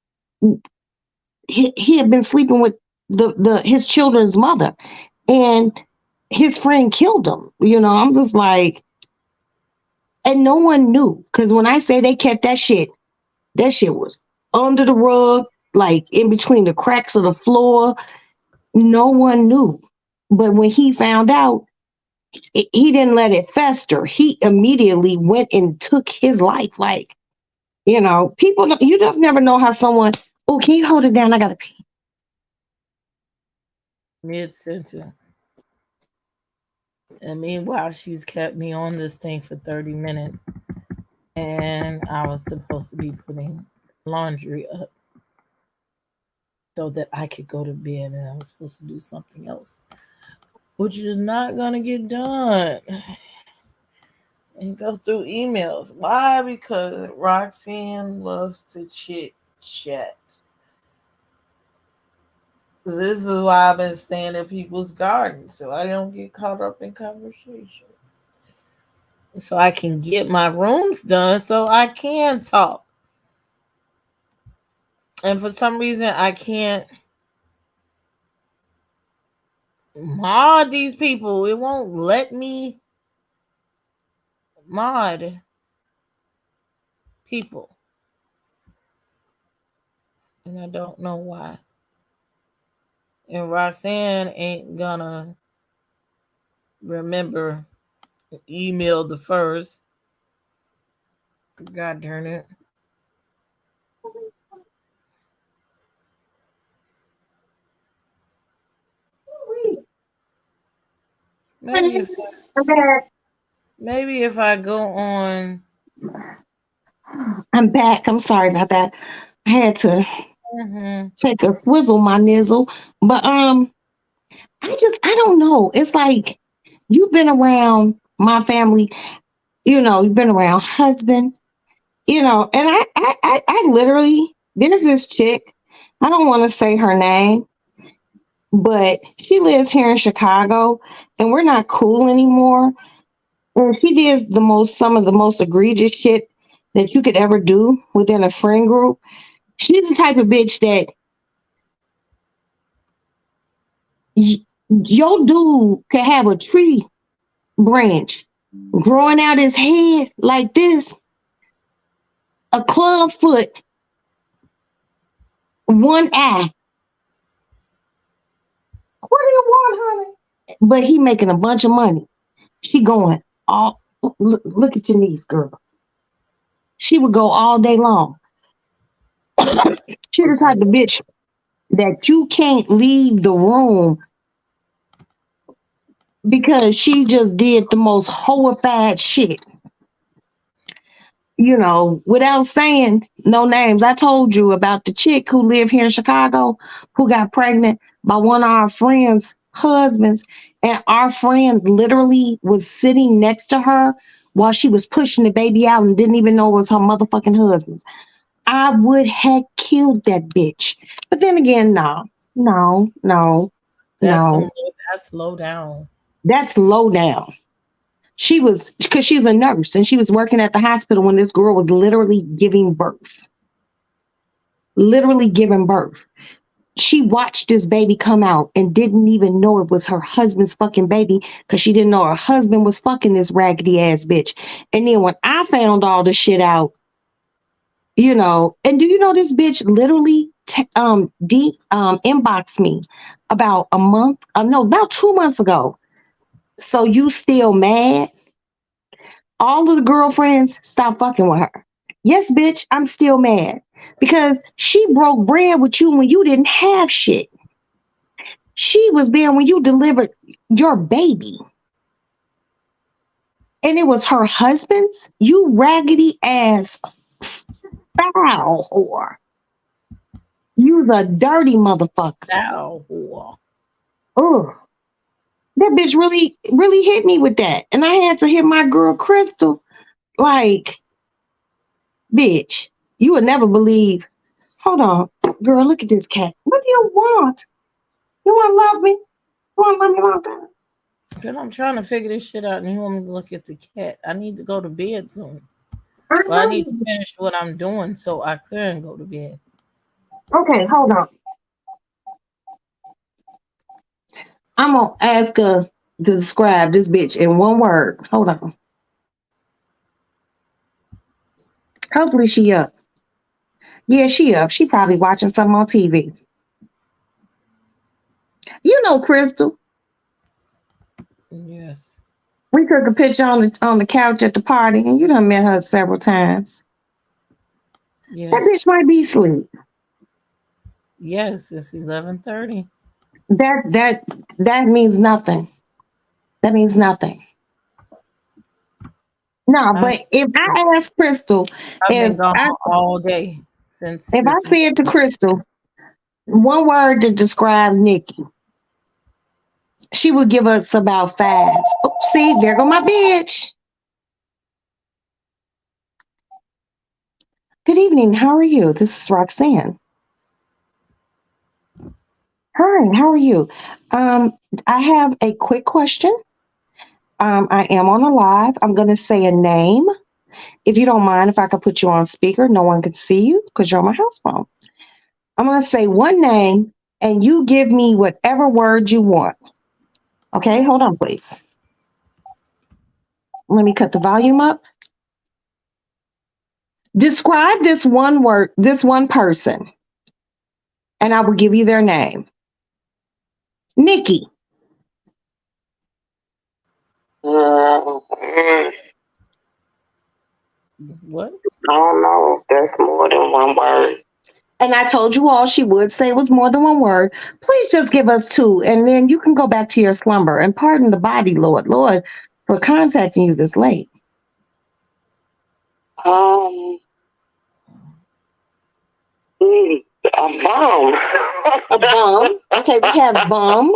He had been sleeping with the his children's mother, and his friend killed him. I'm just like, and no one knew, because when I say they kept that shit was under the rug, like in between the cracks of the floor. No one knew, but when he found out, he didn't let it fester. He immediately went and took his life. Like, people, you just never know how someone. Oh, can you hold it down? I gotta pee. mid sentence. And meanwhile, she's kept me on this thing for 30 minutes. And I was supposed to be putting laundry up so that I could go to bed, and I was supposed to do something else, which is not going to get done. And go through emails. Why? Because Roxanne loves to chit chat. This is why I've been staying in people's gardens, so I don't get caught up in conversation. So I can get my rooms done so I can talk. And for some reason, I can't mod these people. It won't let me mod people. And I don't know why. And Roxanne ain't gonna remember email the first. God darn it. Maybe if I go on. I'm back. I'm sorry about that. I had to take a swizzle my nizzle. But I don't know. It's like you've been around my family, you've been around husband, and I literally, there's this chick, I don't want to say her name, but she lives here in Chicago, and we're not cool anymore. And she did some of the most egregious shit that you could ever do within a friend group. She's the type of bitch that your dude could have a tree branch growing out his head like this, a club foot, one eye. What do you want, honey? But he making a bunch of money. She going look at your niece, girl. She would go all day long. She the type of bitch that you can't leave the room because she just did the most horrified shit. Without saying no names. I told you about the chick who lived here in Chicago who got pregnant by one of our friends' husbands, and our friend literally was sitting next to her while she was pushing the baby out and didn't even know it was her motherfucking husband's. I would have killed that bitch. But then again, no. That's low down. That's low down. She was, because she was a nurse and she was working at the hospital when this girl was literally giving birth. Literally giving birth. She watched this baby come out and didn't even know it was her husband's fucking baby because she didn't know her husband was fucking this raggedy ass bitch. And then when I found all the shit out, and do you know this bitch literally inboxed me about about 2 months ago. So you still mad? all of the girlfriends stopped fucking with her. Yes, bitch, I'm still mad because she broke bread with you when you didn't have shit. She was there when you delivered your baby. And it was her husband's, you raggedy ass foul whore. You the dirty motherfucker. Ow, whore. Ugh. That bitch really, really hit me with that. And I had to hit my girl Crystal. Like, bitch, you would never believe. Hold on. Girl, look at this cat. What do you want? You want to love me? You want to love me like that? Then I'm trying to figure this shit out and you want me to look at the cat. I need to go to bed soon. I Well, I know. need to finish what I'm doing so I can go to bed. Okay, hold on. I'm going to ask her to describe this bitch in one word. Hold on. Hopefully she up. Yeah, she up. She probably watching something on TV. You know Crystal. Yes. We took a picture on the couch at the party, and you done met her several times. Yes. That bitch might be asleep. Yes, it's 11:30. That means nothing. That means nothing. No, but if I ask Crystal, I've been if gone I all day since if I this said to Crystal one word that describes Nikki, she would give us about 5. Oh, see, there go my bitch. Good evening. How are you? This is Roxanne. Hi, how are you? I have a quick question. I am on a live. I'm going to say a name. If you don't mind, if I could put you on speaker, no one could see you because you're on my house phone. I'm going to say one name and you give me whatever word you want. Okay, hold on, please. Let me cut the volume up. Describe this one word, this one person, and I will give you their name. Nikki. what? I don't know. That's more than one word. And I told you all she would say it was more than one word. Please just give us 2, and then you can go back to your slumber. And pardon the body, Lord, for contacting you this late. A bomb. A bum. Okay, we have bum.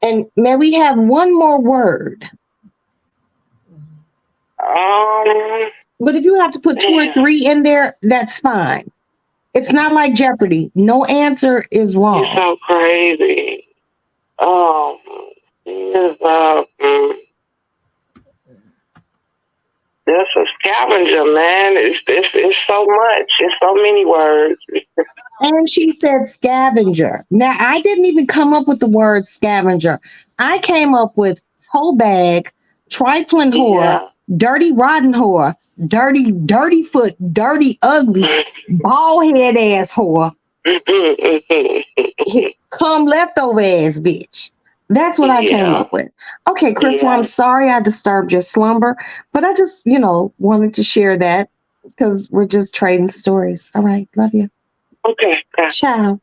And may we have one more word? But if you have to put 2 or 3 in there, that's fine. It's not like Jeopardy. No answer is wrong. You're so crazy. That's a scavenger, man. It's so much. It's so many words. And she said scavenger. Now, I didn't even come up with the word scavenger. I came up with whole bag, trifling whore, dirty rotten whore, dirty foot, dirty ugly, bald head ass whore, come leftover ass bitch. That's what I came up with. Okay, Crystal, I'm sorry I disturbed your slumber, but I just, wanted to share that because we're just trading stories. All right, love you. Okay. Ciao.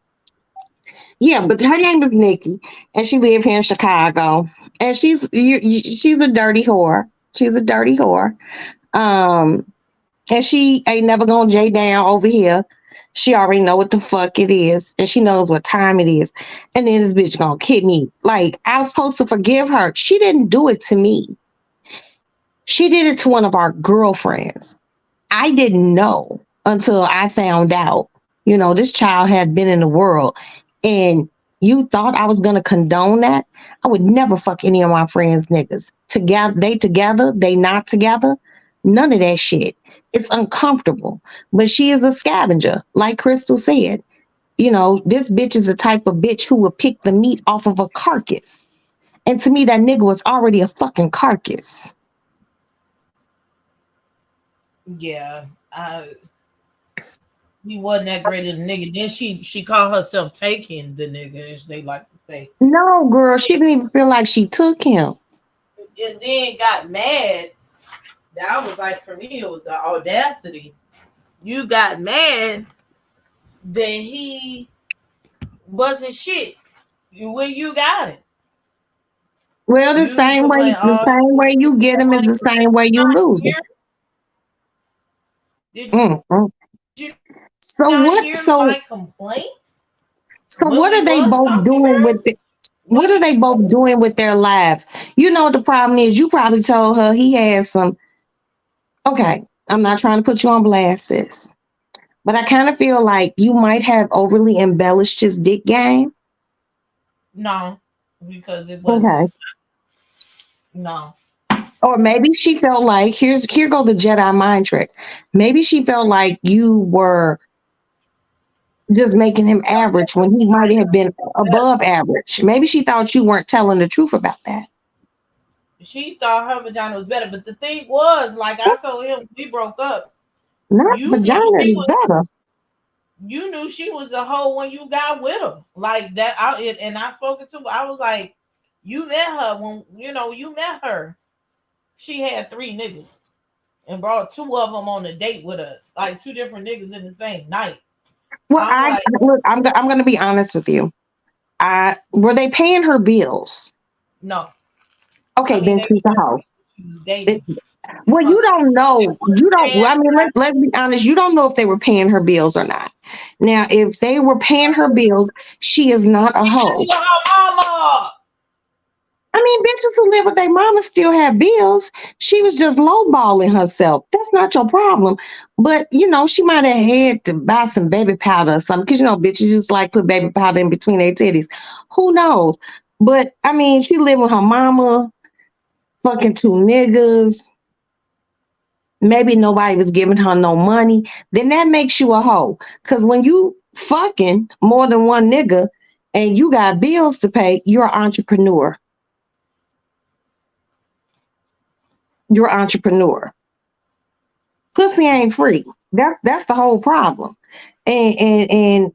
Yeah, but her name is Nikki, and she lives here in Chicago, and she's a dirty whore. She's a dirty whore. And she ain't never gonna J down over here. She already know what the fuck it is, and she knows what time it is. And then this bitch gonna kid me. Like, I was supposed to forgive her. She didn't do it to me. She did it to one of our girlfriends. I didn't know until I found out. This child had been in the world, and you thought I was gonna condone that? I would never fuck any of my friends' niggas. Together, they not together. None of that shit. It's uncomfortable. But she is a scavenger, like Crystal said. This bitch is the type of bitch who would pick the meat off of a carcass. And to me, that nigga was already a fucking carcass. Yeah. He wasn't that great of a nigga. Then she called herself taking the nigga, as they like to say. No, girl, she didn't even feel like she took him. And then got mad that was like, for me, it was the audacity. You got mad that he wasn't shit when you got it. Well, You was the one, the same way you get them is the same way you lose them. Did Mm-hmm. you So not what? hear my complaints? So When what we are they was both talking doing with earlier? it? What are they both doing with their lives? You know, the problem is you probably told her he had some. Okay, I'm not trying to put you on blast, sis, but I kind of feel like you might have overly embellished his dick game. No, because it wasn't. Okay. No. Or maybe she felt like here go the Jedi mind trick. Maybe she felt like you were just making him average when he might have been above average. Maybe she thought you weren't telling the truth about that. She thought her vagina was better, but the thing was, like I told him, we broke up. Not You knew vagina she is was. better. You knew she was the hoe when you got with her, like that. And I spoke to. I was like, you met her when you met her. She had 3 niggas and brought 2 of them on a date with us, like 2 different niggas in the same night. Well, I'm like, look, I'm going to be honest with you. Were they paying her bills? no. Okay, I mean, then she's a hoe. she was dating. Well, you don't know. You don't. And I mean, let's be honest. You don't know if they were paying her bills or not. Now, if they were paying her bills, she is not a hoe. her mama. I mean, bitches who live with their mama still have bills. She was just lowballing herself. That's not your problem. But she might have had to buy some baby powder or something because bitches just like put baby powder in between their titties. Who knows? But I mean, she lived with her mama, fucking 2 niggas. Maybe nobody was giving her no money. Then that makes you a hoe. Because when you fucking more than one nigga and you got bills to pay, you're an entrepreneur. You're an entrepreneur. Pussy ain't free. That's the whole problem. And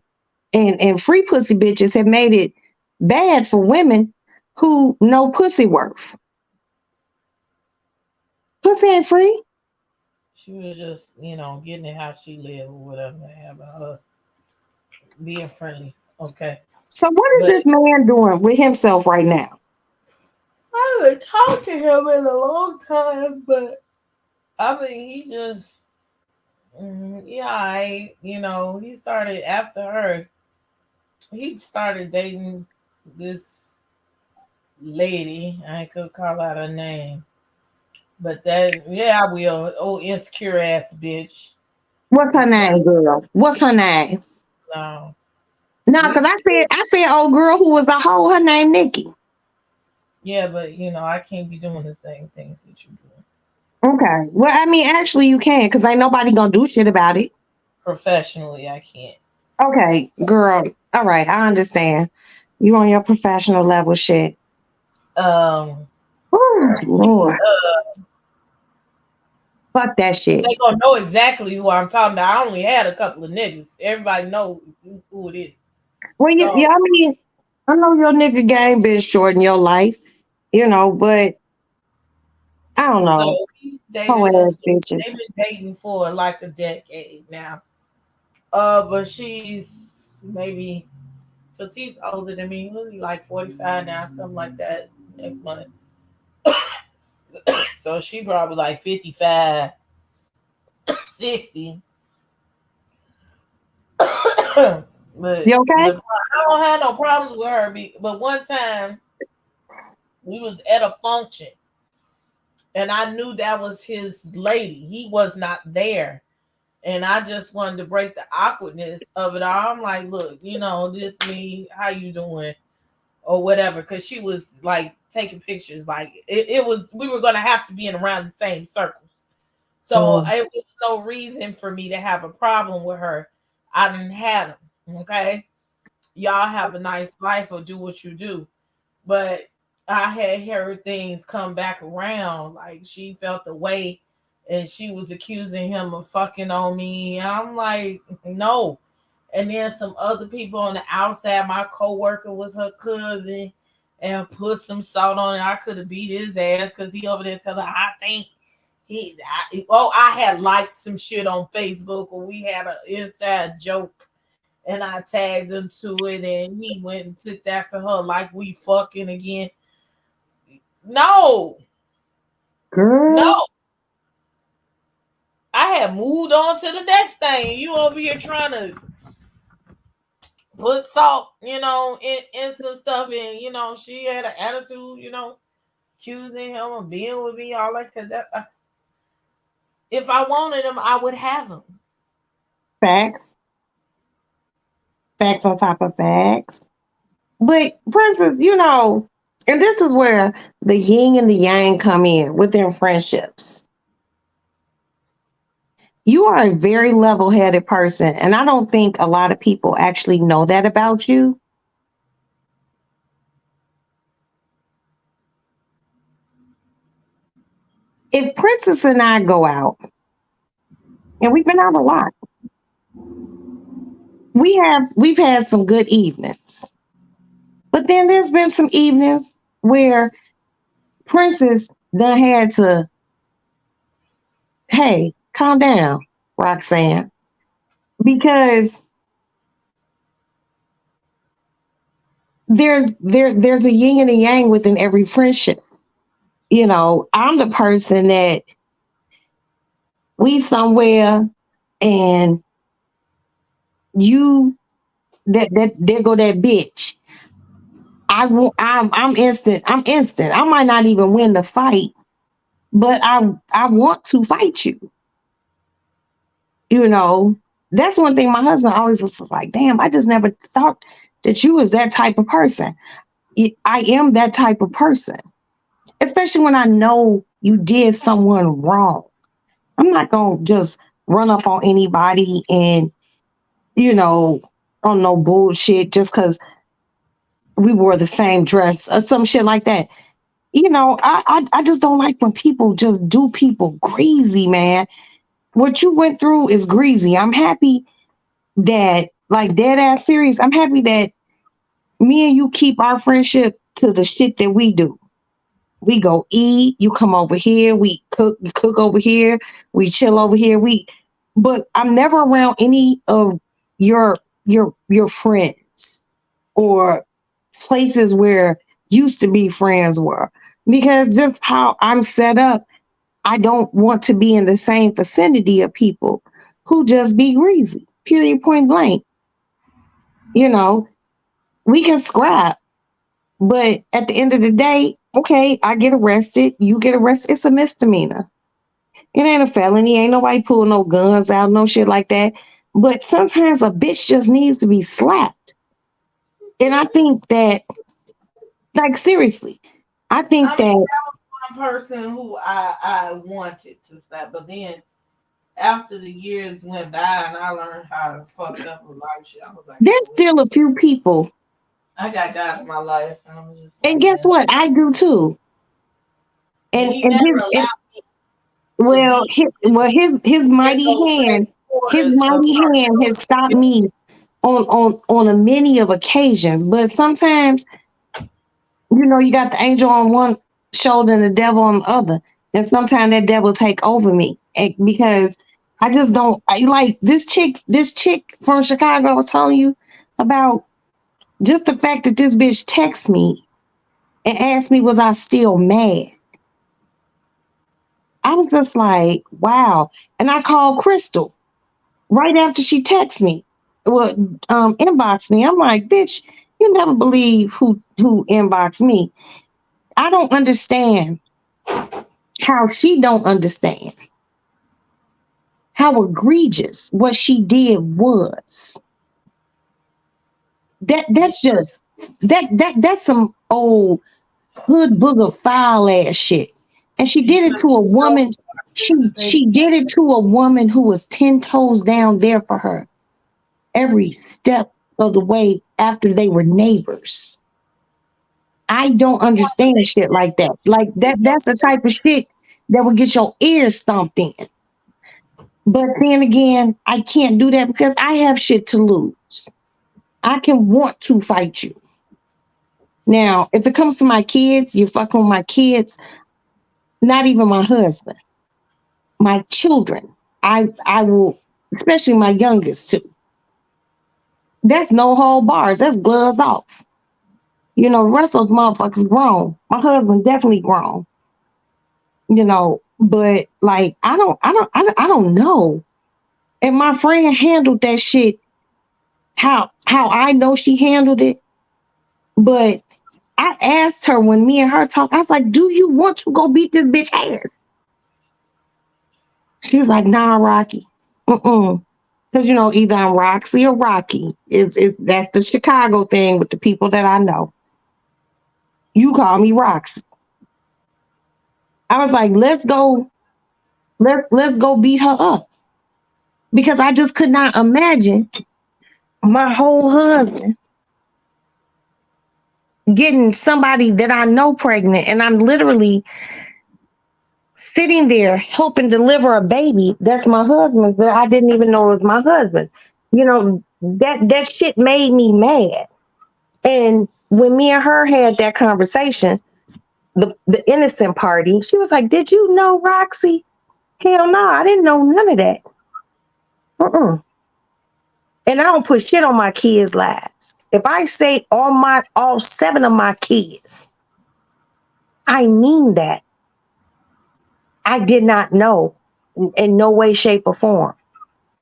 free pussy bitches have made it bad for women who know pussy worth. Pussy ain't free. She was just, getting it how she lived or whatever, having her being friendly. Okay. So what is this man doing with himself right now? I haven't talked to him in a long time, but I mean, he just, he started after her. He started dating this lady. I could call out her name, but I will. Oh, insecure ass bitch. What's her name, girl? What's her name? No. No, because I said old girl who was a hoe, her name Nikki. Yeah, but I can't be doing the same things that you do. Okay. Well, I mean, actually you can, because ain't nobody gonna do shit about it. Professionally, I can't. Okay, girl. All right, I understand. You on your professional level shit. Lord. Fuck that shit. They gonna know exactly who I'm talking about. I only had a couple of niggas. Everybody know who it is. Well, I mean, I know your nigga game been short in your life, but I don't know. So he's dating this. They've been dating for like a decade now. But she's maybe because he's older than me. Was he like 45 now, something like that next month? So she probably like 55, 60. But you okay? I don't have no problems with her. But one time we was at a function and I knew that was his lady. He was not there. And I just wanted to break the awkwardness of it all. I'm like, look, this me, how you doing? Or whatever. Cause she was like taking pictures. Like it was, we were going to have to be in around the same circles. So it was no reason for me to have a problem with her. I didn't have them. Okay. Y'all have a nice life or do what you do. But I had heard things come back around. Like she felt the way and she was accusing him of fucking on me. And I'm like, no. And then some other people on the outside, my coworker was her cousin and put some salt on it. I could have beat his ass because he over there telling her, I think I had liked some shit on Facebook, or we had an inside joke, and I tagged him to it, and he went and took that to her like we fucking again. No, Girl. no. I had moved on to the next thing. You over here trying to put salt, in some stuff, and she had an attitude, accusing him of being with me, all that. Cause if I wanted him, I would have him. Facts. Facts on top of facts. But Princess, and this is where the yin and the yang come in within friendships. You are a very level-headed person, and I don't think a lot of people actually know that about you. If Princess and I go out, and we've been out a lot, we've had some good evenings. But then there's been some evenings where Princess done had to, hey, calm down, Roxanne, because there's a yin and a yang within every friendship. I'm the person that we somewhere and you there go that bitch. I'm instant. I might not even win the fight, but I want to fight you. That's one thing my husband always was like, damn, I just never thought that you was that type of person. I am that type of person, especially when I know you did someone wrong. I'm not going to just run up on anybody and, on no bullshit just because we wore the same dress or some shit like that. I just don't like when people just do people greasy, man. What you went through is greasy. I'm happy that, like, dead ass serious, I'm happy that me and you keep our friendship to the shit that we do. We go eat, you come over here, we you cook over here, we chill over here. But I'm never around any of your friends or places where used to be friends were, because just how I'm set up, I don't want to be in the same vicinity of people who just be greasy, period, point blank. We can scrap, but at the end of the day, okay, I get arrested, you get arrested, it's a misdemeanor. It ain't a felony, ain't nobody pulling no guns out, no shit like that. But sometimes a bitch just needs to be slapped. And I think that, like, seriously, I think that that was one person who I wanted to slap, but then after the years went by and I learned how to fuck up with life shit, I was like, there's still a few people. I got God in my life, and I was just like, And guess what? I do too. And he never allowed me. His mighty hand has stopped me on a many of occasions. But sometimes, you got the angel on one shoulder and the devil on the other. And sometimes that devil take over me, because I just don't like this chick from Chicago I was telling you about. Just the fact that this bitch texted me and asked me, was I still mad? I was just like, wow. And I called Crystal right after she texted me, inboxed me. I'm like, bitch, you never believe who inboxed me. I don't understand how she don't understand how egregious what she did was. That's some old hood booger foul ass shit. And she did it to a woman. She did it to a woman who was 10 toes down there for her every step of the way after they were neighbors. I don't understand shit like that. Like that's the type of shit that would get your ears stomped in. But then again, I can't do that because I have shit to lose. I can want to fight you. Now, if it comes to my kids, you're fucking with my kids, not even my husband. my children. I will, especially my youngest too. That's no hold bars. That's gloves off. You know, the rest of those motherfuckers grown. My husband definitely grown. You know, but like I don't know. And my friend handled that shit how I know she handled it. But I asked her when me and her talked, I was like, do you want to go beat this bitch ass? She was like, nah, Rocky. Mm-mm. Because you know, either I'm Roxy or Rocky. That's the Chicago thing with the people that I know. You call me Roxy. I was like, let's go beat her up. Because I just could not imagine my whole husband getting somebody that I know pregnant, and I'm literally sitting there helping deliver a baby that's my husband that I didn't even know was my husband. You know, that shit made me mad. And when me and her had that conversation, the innocent party, she was like, "Did you know Roxy?" Hell no, I didn't know none of that. Uh-uh. And I don't put shit on my kids' lives. If I say all 7 of my kids, I mean that. I did not know in no way, shape, or form.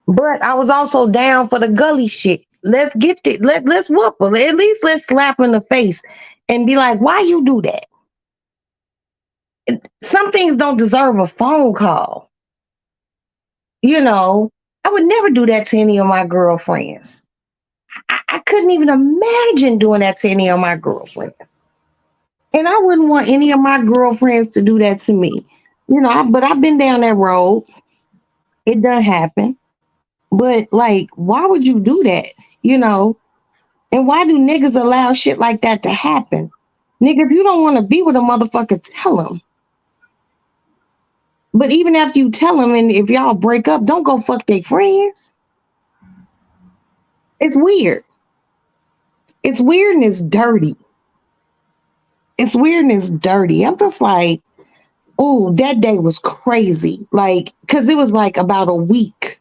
But I was also down for the gully shit. Let's get it. Let's whoop her. At least let's slap her in the face and be like, why you do that? Some things don't deserve a phone call. You know, I would never do that to any of my girlfriends. I couldn't even imagine doing that to any of my girlfriends. And I wouldn't want any of my girlfriends to do that to me. You know, but I've been down that road. It doesn't happen. But like, why would you do that? You know, and why do niggas allow shit like that to happen? Nigga, if you don't want to be with a motherfucker, tell them. But even after you tell them, and if y'all break up, don't go fuck their friends. It's weird. It's weird and it's dirty. It's weird and it's dirty. I'm just like, oh, that day was crazy. Like, because it was like about a week,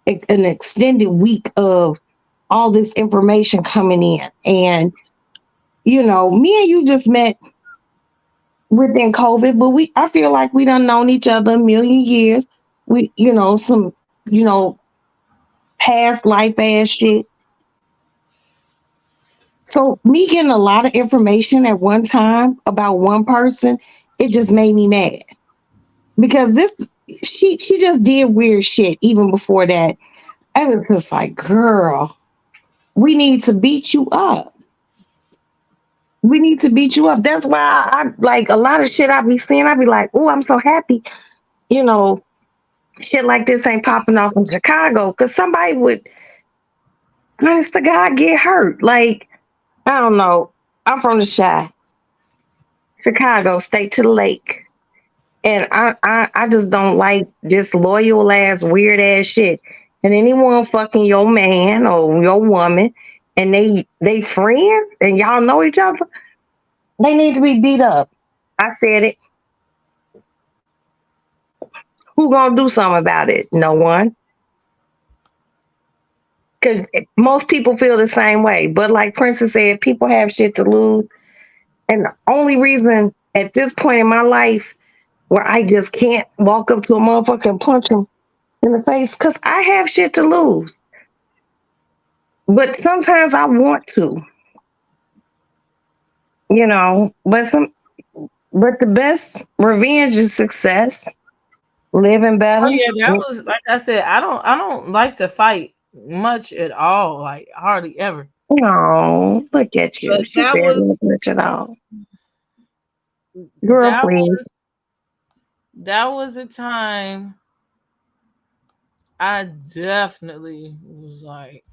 an extended week of all this information coming in. And, you know, me and you just met within COVID, but I feel like we done known each other a million years. We, you know, some, you know, past life ass shit. So me getting a lot of information at one time about one person, it just made me mad. Because she just did weird shit even before that. I was just like, girl, we need to beat you up. We need to beat you up. That's why I like a lot of shit I be seeing. I be like, oh, I'm so happy. You know, shit like this ain't popping off in Chicago because somebody would, honest to God, get hurt. Like, I don't know. I'm from the Chi, Chicago, straight to the lake. And I just don't like this loyal ass, weird ass shit. And anyone fucking your man or your woman and they friends and y'all know each other, they need to be beat up. I said it. Who gonna do something about it? No one. Because most people feel the same way. But like Princess said, people have shit to lose. And the only reason at this point in my life where I just can't walk up to a motherfucker and punch him in the face, because I have shit to lose. But sometimes I want to, you know, but the best revenge is success, living Oh better. yeah, that was like I said. I don't like to fight much at all. Like hardly ever. No, look at you. But She barely much at all. Girl, that please. was that was a time I definitely was like,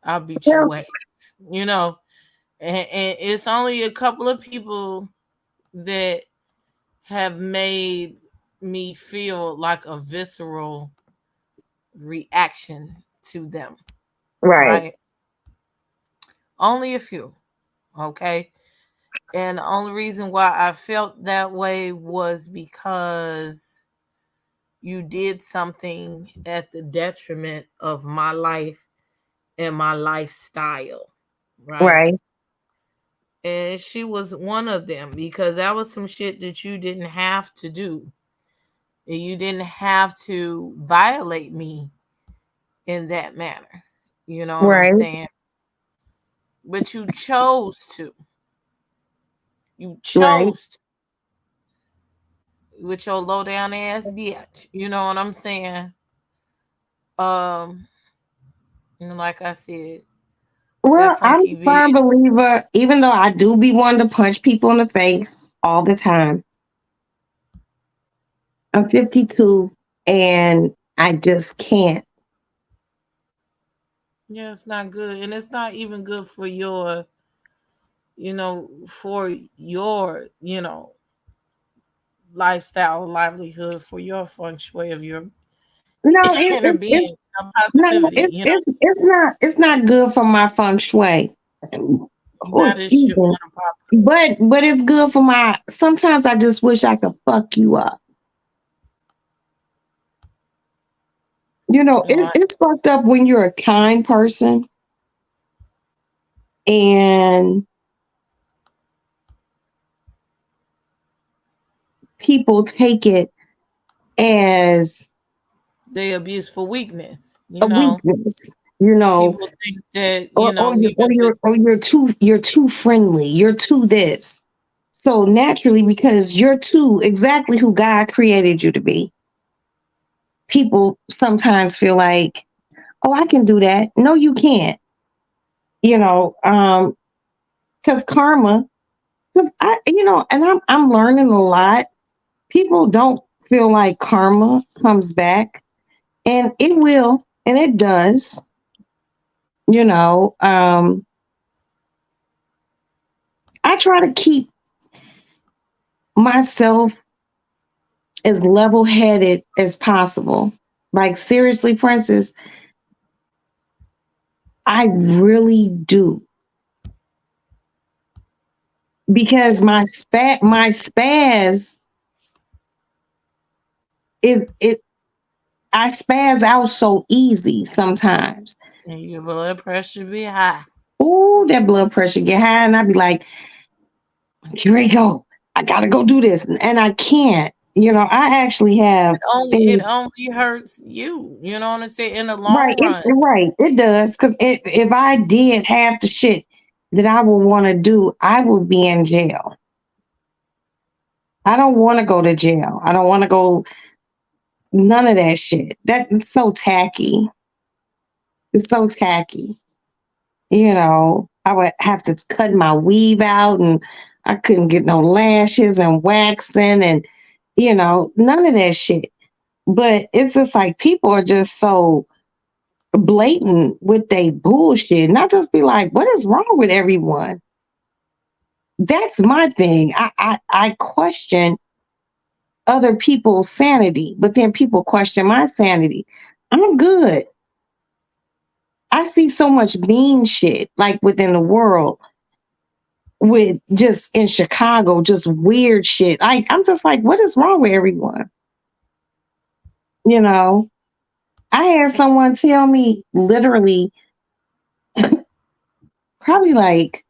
I'll beat Yeah. your ass. You know, and it's only a couple of people that have made me feel like a visceral reaction to them. Right. Right? Only a few. Okay. And the only reason why I felt that way was because you did something at the detriment of my life and my lifestyle, right? Right. And she was one of them because that was some shit that you didn't have to do. And you didn't have to violate me in that manner. You know what I'm Right. saying? But you chose to. You Right. chose to, with your low down ass bitch. You know what I'm saying? Um, and like I said, that Well, I'm funky a firm bitch. believer, even though I do be wanting to punch people in the face all the time. I'm 52 and I just can't. Yeah, it's not good. And it's not even good for your, for your, lifestyle, livelihood, for your feng shui of your No, inner being, no, positivity, it's not good for my feng shui. Oh, not as excuse shit me. want to pop. But it's good for my. Sometimes I just wish I could fuck you up. Like, It's fucked up when you're a kind person and people take it as they abuse for weakness, a weakness. You know, People think that, you're too friendly. You're too this. So naturally, because you're too exactly who God created you to be, people sometimes feel like, oh, I can do that. No, you can't. Because karma. 'Cause and I'm learning a lot. People don't feel like karma comes back, and it will, and it does. You know, I try to keep myself as level headed as possible. Like seriously, Princess, I really do. Because my spaz is it I spaz out so easy sometimes. and your blood pressure be high. Ooh, that blood pressure get high, and I be like, here we go. I gotta go do this, and I can't. I actually have It things. only hurts you. You know what I'm saying? In the Right, long run. right. It does because if I did half the shit that I would want to do, I would be in jail. I don't want to go to jail. I don't want to go none of that shit. That's so tacky. It's so tacky. I would have to cut my weave out, and I couldn't get no lashes and waxing, and none of that shit. But it's just like people are just so blatant with they bullshit. And I just be like, what is wrong with everyone? That's my thing. I question other people's sanity, but then people question my sanity. I'm good. I see so much mean shit like within the world with just in Chicago, just weird shit. I'm just like, what is wrong with everyone? You know, I had someone tell me literally probably like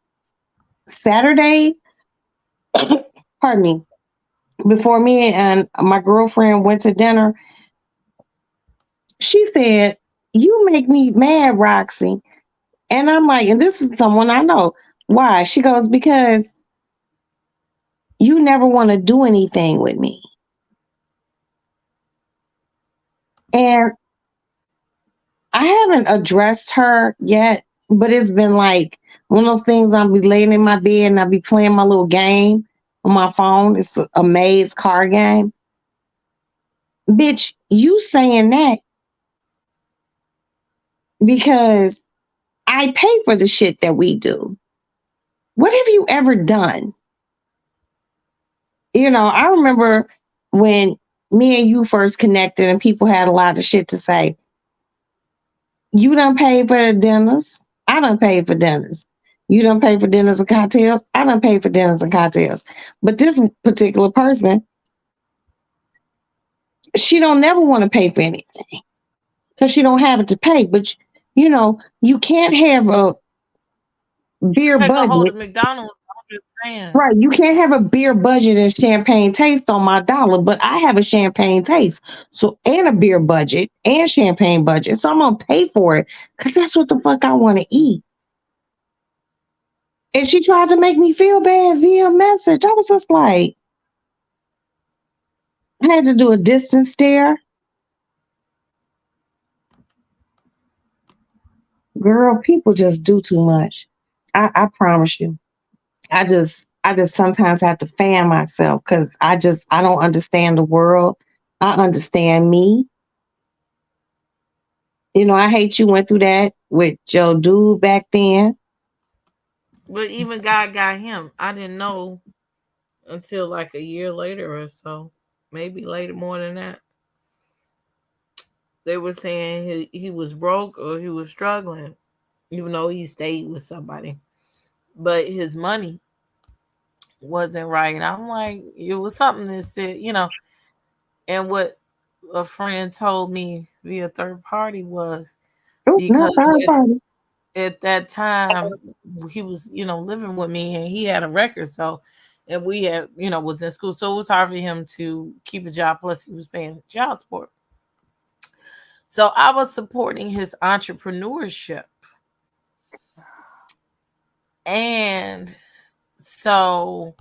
Saturday, pardon me, before me and my girlfriend went to dinner, she said, you make me mad, Roxy. And I'm like, and this is someone I know. Why? She goes, because you never want to do anything with me. And I haven't addressed her yet, but it's been like one of those things. I'll be laying in my bed and I'll be playing my little game on my phone. It's a maze card game. Bitch, you saying that because I pay for the shit that we do. What have you ever done? I remember when me and you first connected and people had a lot of shit to say. You done paid for the dinners. I done paid for dinners. You done paid for dinners and cocktails. I done paid for dinners and cocktails. But this particular person she don't never want to pay for anything because she don't have it to pay. But you can't have a beer Take a hold budget. of McDonald's. I'm just saying. Right, you can't have a beer budget and champagne taste on my dollar, but I have a champagne taste, so and a beer budget and champagne budget, so I'm gonna pay for it because that's what the fuck I want to eat. And she tried to make me feel bad via message. I was just like, I had to do a distance stare. Girl, people just do too much. I promise you. I just sometimes have to fan myself because I don't understand the world. I understand me. I hate you went through that with Joe Dude back then. But even God got him. I didn't know until like a year later or so. Maybe later, more than that. They were saying he was broke or he was struggling, even though he stayed with somebody. But his money wasn't right. And I'm like, it was something that said. And what a friend told me via third party was Oh, not because third party. at that time he was, living with me and he had a record. So, and we had, was in school. So it was hard for him to keep a job. Plus he was paying child support. So I was supporting his entrepreneurship. And so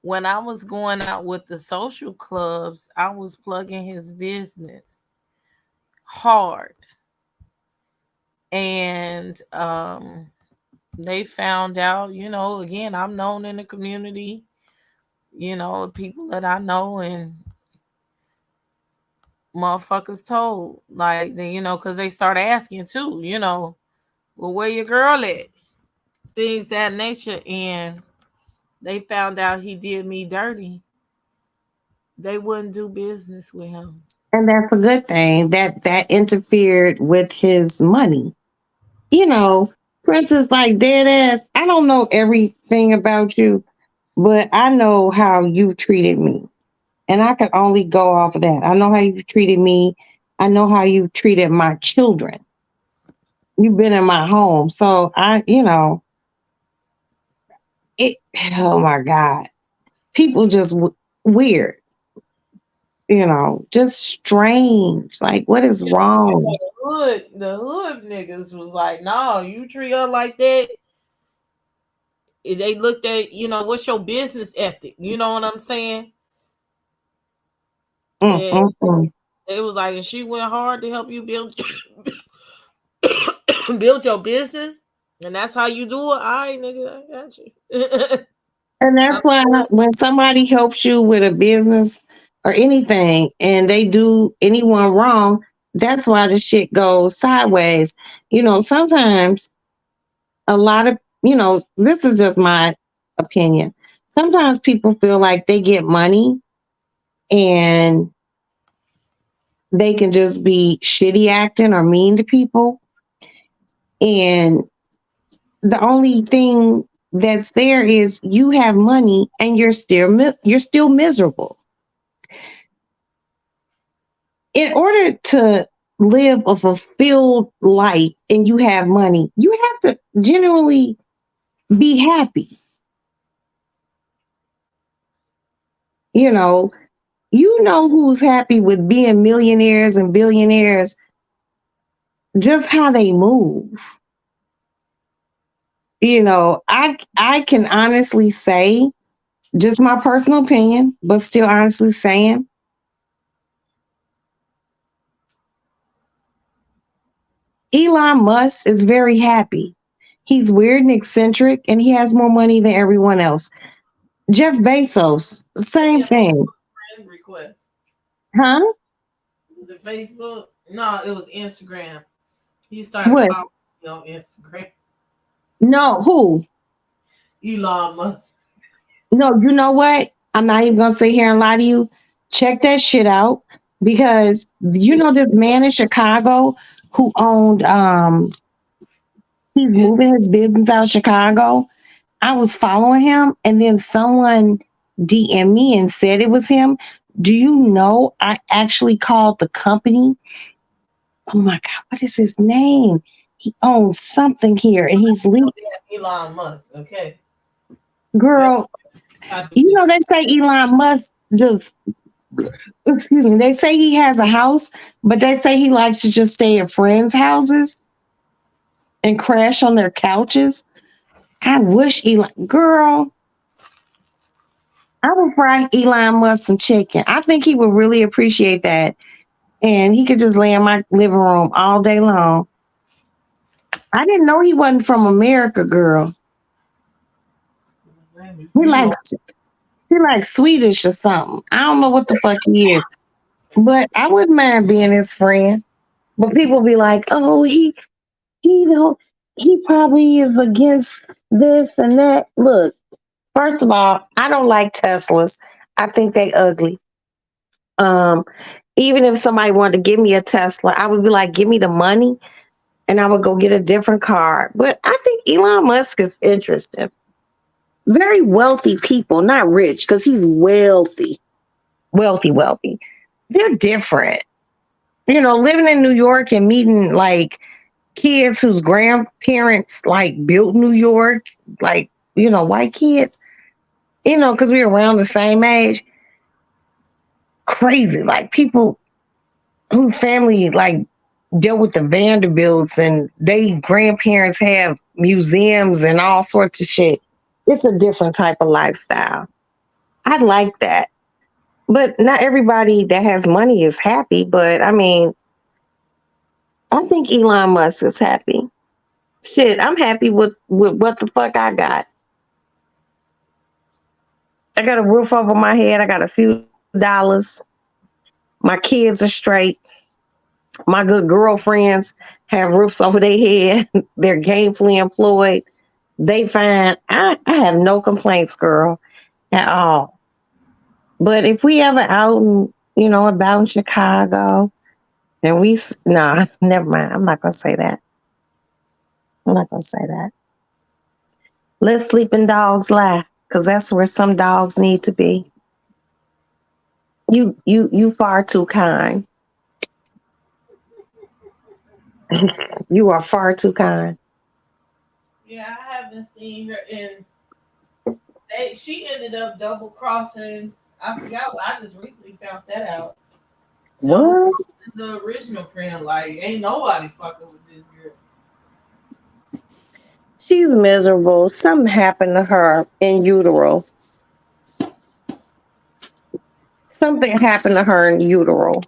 when I was going out with the social clubs, I was plugging his business hard. And they found out, again, I'm known in the community, people that I know, and motherfuckers told, like, because they started asking too, well, where your girl at? Things that nature. And they found out he did me dirty. They wouldn't do business with him. And that's a good thing that interfered with his money. For instance, like dead ass, I don't know everything about you, but I know how you treated me. And I could only go off of that. I know how you treated me. I know how you treated my children. You've been in my home. So it, oh my God. People just weird, just strange. Like, what is wrong? The hood niggas was like, no, you treat her like that. They looked at, what's your business ethic? You know what I'm saying? And it was like, and she went hard to help you build build your business. And that's how you do it. All right, nigga, I got you. And that's why when somebody helps you with a business or anything and they do anyone wrong, that's why the shit goes sideways. Sometimes a lot of, this is just my opinion. Sometimes people feel like they get money and they can just be shitty acting or mean to people. And the only thing that's there is you have money and you're still miserable. In order to live a fulfilled life and you have money, you have to genuinely be happy. You know who's happy with being millionaires and billionaires, just how they move. I can honestly say, just my personal opinion, but still honestly saying, Elon Musk is very happy. He's weird and eccentric, and he has more money than everyone else. Jeff Bezos, same thing. Friend request. Huh? Was it Facebook? No, it was Instagram. He started What? following me on Instagram. No, who? Elon Musk. No, you know what? I'm not even gonna sit here and lie to you. Check that shit out because this man in Chicago who owned he's moving his business out of Chicago. I was following him and then someone DM me and said it was him. Do you know I actually called the company? Oh my God, what is his name? He owns something here and he's leaving. Elon Musk, okay. Girl, you know, they say Elon Musk just, excuse me, they say he has a house, but they say he likes to just stay at friends' houses and crash on their couches. I wish girl, I would fry Elon Musk some chicken. I think he would really appreciate that. And he could just lay in my living room all day long. I didn't know he wasn't from America, girl. He like Swedish or something. I don't know what the fuck he is. But I wouldn't mind being his friend. But people be like, oh, he don't he probably is against this and that. Look, first of all, I don't like Teslas. I think they ugly. Um, Even if somebody wanted to give me a Tesla, I would be like, give me the money and I would go get a different car. But I think Elon Musk is interesting. Very wealthy people, not rich, because he's wealthy. Wealthy. They're different. You know, living in New York and meeting like kids whose grandparents like built New York, like, you know, white kids, you know, because we're around the same age. Crazy. Like people whose family like dealt with the Vanderbilts and they grandparents have museums and all sorts of shit. It's a different type of lifestyle. I like that. But not everybody that has money is happy. But I mean, I think Elon Musk is happy. Shit, I'm happy with what the fuck I got. I got a roof over my head. I got a few dollars. My kids are straight. My good girlfriends have roofs over their head. They're gainfully employed. They fine. I have no complaints, girl, at all. But if we ever out and, you know, about in Chicago and nah, never mind. I'm not going to say that. I'm not going to say that. Let sleeping dogs lie, because that's where some dogs need to be. You far too kind. You are far too kind. Yeah, I haven't seen her in. She ended up double crossing. I forgot. I just recently found that out. Double What? crossing the original friend. Like, ain't nobody fucking with this girl. She's miserable. Something happened to her in utero. Something happened to her in utero.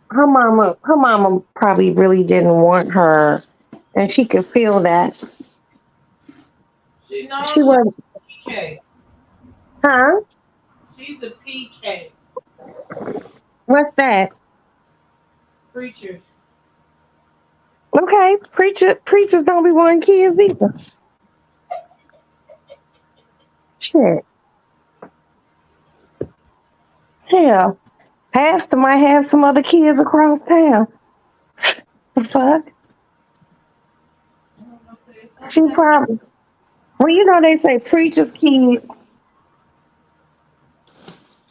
Her mama probably really didn't want her, and she could feel that. She knows She she's was, a PK. huh? She's a PK. What's that? Preachers. Okay, preachers don't be wanting kids either. Shit. Hell, pastor might have some other kids across town. The fuck? She probably. Well, you know they say preachers' kids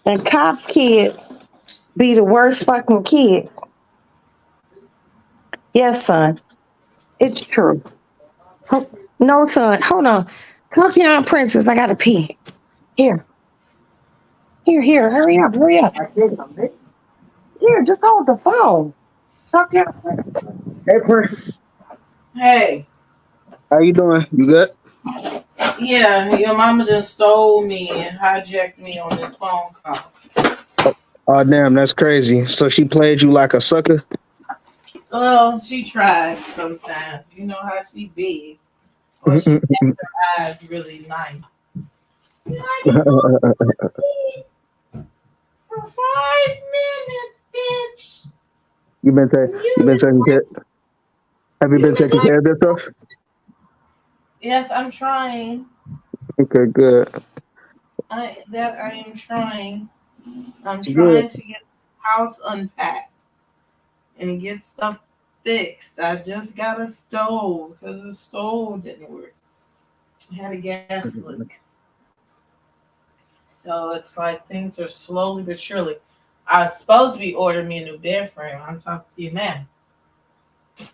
and cops' kids be the worst fucking kids. Yes, son. It's true. No, son. Hold on. Talk to your princess. I gotta pee. Here. Here. Hurry up. Here, just hold the phone. Talk to your princess. Hey, Prince. Hey. How you doing? You good? Yeah, your mama just stole me and hijacked me on this phone call. Oh, damn, that's crazy. So she played you like a sucker? Well, she tried sometimes. You know how she be. Or she makes her eyes really nice. You like for 5 minutes, bitch. You been taking care? Have you been taking care of yourself? Yes, I'm trying. Okay, good. I am trying. I'm It's trying good. to get the house unpacked and get stuff fixed. I just got a stove because the stove didn't work. I had a gas leak. So it's like things are slowly but surely. I was supposed to be ordering me a new bed frame. I'm talking to you now. You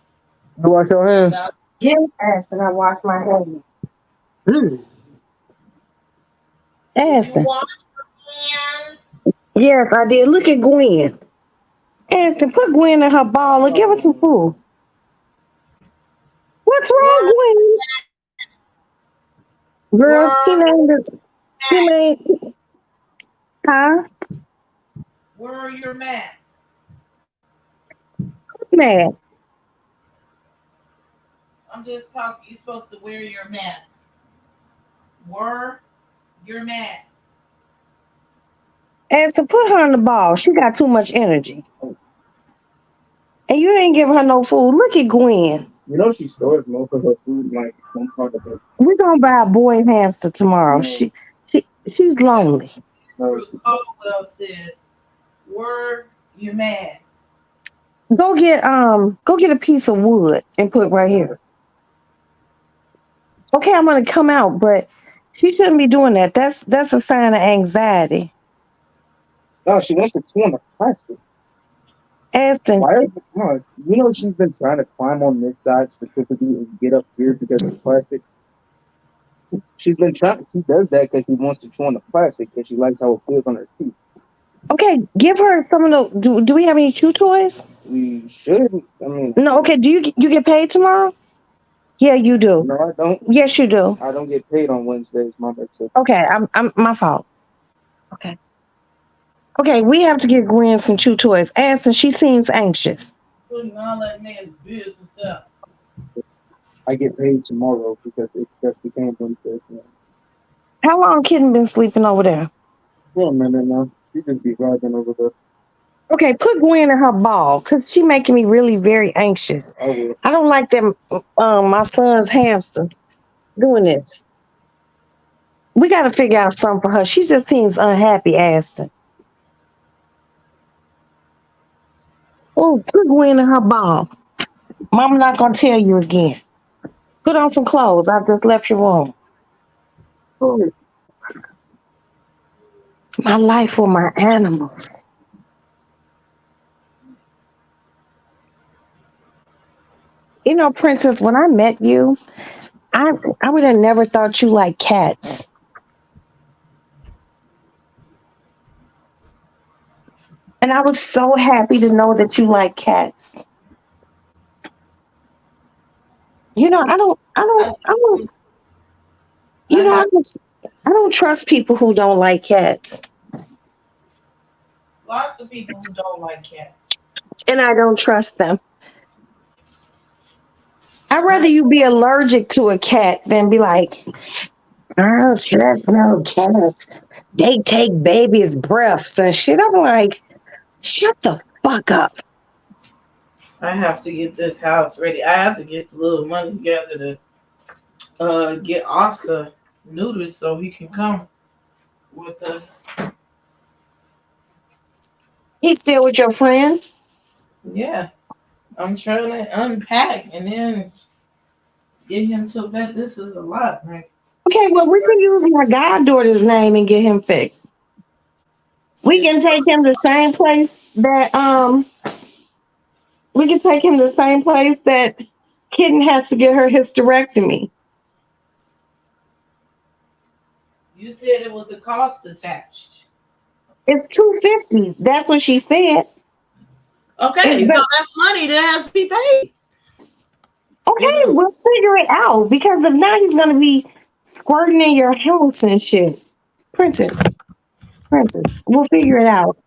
wash your hands? No. Yes, Aston, I wash my hands. Mm. Did you Aston. wash your hands? Yes, I did. Look at Gwen. Aston, put Gwen in her ball and give her some food. What's wrong, Gwen? Girl, she named it. She named. Huh? Where are your masks? Mad. I'm just talking. You're supposed to wear your mask. Wear your mask. Aston, put her in the ball. She got too much energy. And you ain't giving her no food. Look at Gwen. You know she stores most of her food like some part of her. We're gonna buy a boy hamster tomorrow. No. She's lonely. True Caldwell says, wear your mask. Go get a piece of wood and put right here. Okay, I'm gonna come out, but she shouldn't be doing that. That's a sign of anxiety. No, she wants to chew on the plastic. Aston, Why? Come on. You know she's been trying to climb on this side specifically and get up here because of the plastic. She's been trying. She does that because she wants to chew on the plastic because she likes how it feels on her teeth. okay, give her some of the. Do we have any chew toys? We should. I mean, No. Okay. Do you get paid tomorrow? Yeah, you do. no, I don't. Yes, you do. I don't get paid on Wednesdays, Mama. So Okay, I'm my fault. Okay. Okay, we have to get Gwen some chew toys. Aston, she seems anxious. Putting all that man's business up. I get paid tomorrow because it just became Wednesday. How long Kitten been sleeping over there? Well, no, no. She just be vibing over there. Okay, put Gwen in her ball because she making me really very anxious. I will. I don't like them. My son's hamster doing this. We got to figure out something for her. She just seems unhappy, Aston. Oh, put Gwen in her ball. Mama not gonna tell you again. Put on some clothes. I just left your room. Ooh. My life for my animals. You know, Princess, when I met you, I would have never thought you liked cats. And I was so happy to know that you like cats. You know, I don't, you know, I don't trust people who don't like cats. Lots of people who don't like cats. And I don't trust them. I'd rather you be allergic to a cat than be like, oh, shit, no cats. They take babies' breaths and shit. I'm like, shut the fuck up. I have to get this house ready. I have to get the little money together to get Oscar noodles so he can come with us. He's still with your friend? Yeah. I'm trying to unpack and then get him to vet. This is a lot, right? Okay, well, we can use my goddaughter's name and get him fixed. We can take him to the same place that Kitten has to get her hysterectomy. You said it was a cost attached. It's $250. That's what she said. Okay, so that's money that has to be paid. Okay, we'll figure it out because if not, he's gonna be squirting in your house and shit. Princess, we'll figure it out.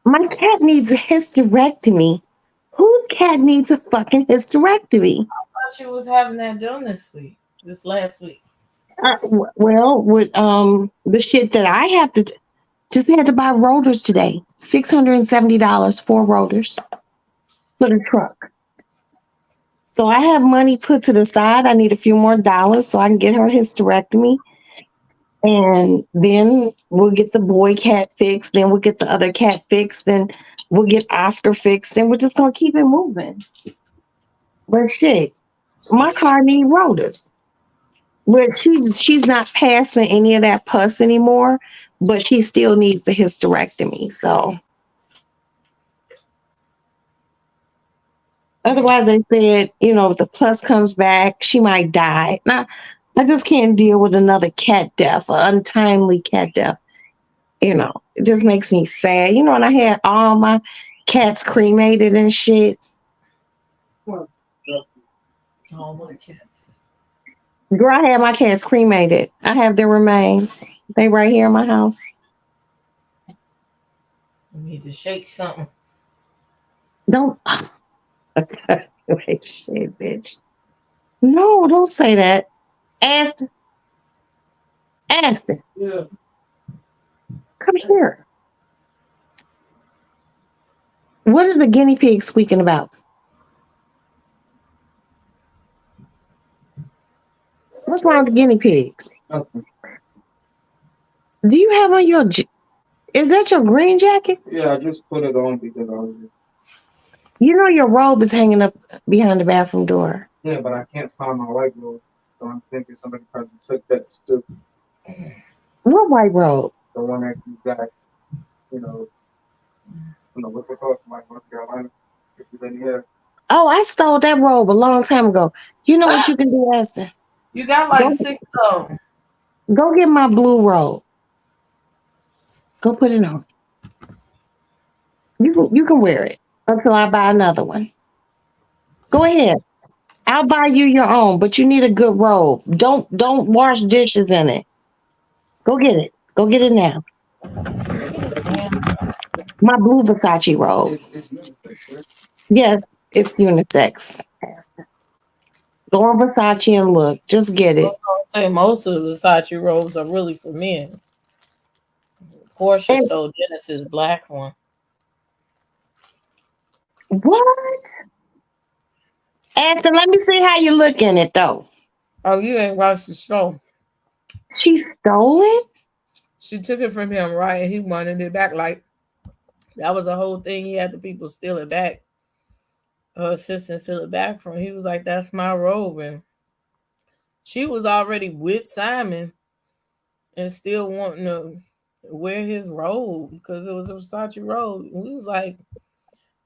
My cat needs a hysterectomy. Whose cat needs a fucking hysterectomy? I thought you was having that done this last week. Well, with the shit that I have to just had to buy rotors today. $670 for rotors for the truck. So I have money put to the side. I need a few more dollars so I can get her hysterectomy. And then we'll get the boy cat fixed. Then we'll get the other cat fixed. And we'll get Oscar fixed. And we're just going to keep it moving. But shit, my car needs rotors. Well, she's not passing any of that pus anymore, but she still needs the hysterectomy. So otherwise, they said, if the pus comes back, she might die. Now, I just can't deal with another cat death, or untimely cat death. It just makes me sad. And I had all my cats cremated and shit. Well, All my cats. Girl, I had my cats cremated. I have their remains. They right here in my house. You need to shake something. Don't. Wait, shit, bitch. No, don't say that. Aston, Aston, yeah. come here. What is the guinea pig squeaking about? What's wrong with the guinea pigs? Okay. Do you have on your? Is that your green jacket? Yeah, I just put it on because I was just. Your robe is hanging up behind the bathroom door. Yeah, but I can't find my white robe, so I'm thinking somebody probably took that too. What white robe? The one that you got, what's it called from like North Carolina. If you didn't hear. Oh, I stole that robe a long time ago. You know what you can do, Aston? You got like Go, 6 of them. go get my blue robe. Go put it on. You can wear it until I buy another one. Go ahead. I'll buy you your own, but you need a good robe. Don't wash dishes in it. Go get it. Go get it now. My blue Versace robe. It's unisex, right? Yes, it's unisex. Go on Versace and look. Just get it. I say most of the Versace robes are really for men. Portia And stole Genesis' black one. what? Aston, let me see how you look in it though. Oh, you ain't watched the show. She stole it? She took it from him, right? And he wanted it back. Like, that was the whole thing. He had the people steal it back. Her assistant steal it back from him. He was like, that's my robe. And she was already with Simon and still wanting to wear his robe because it was a Versace robe. And we was like,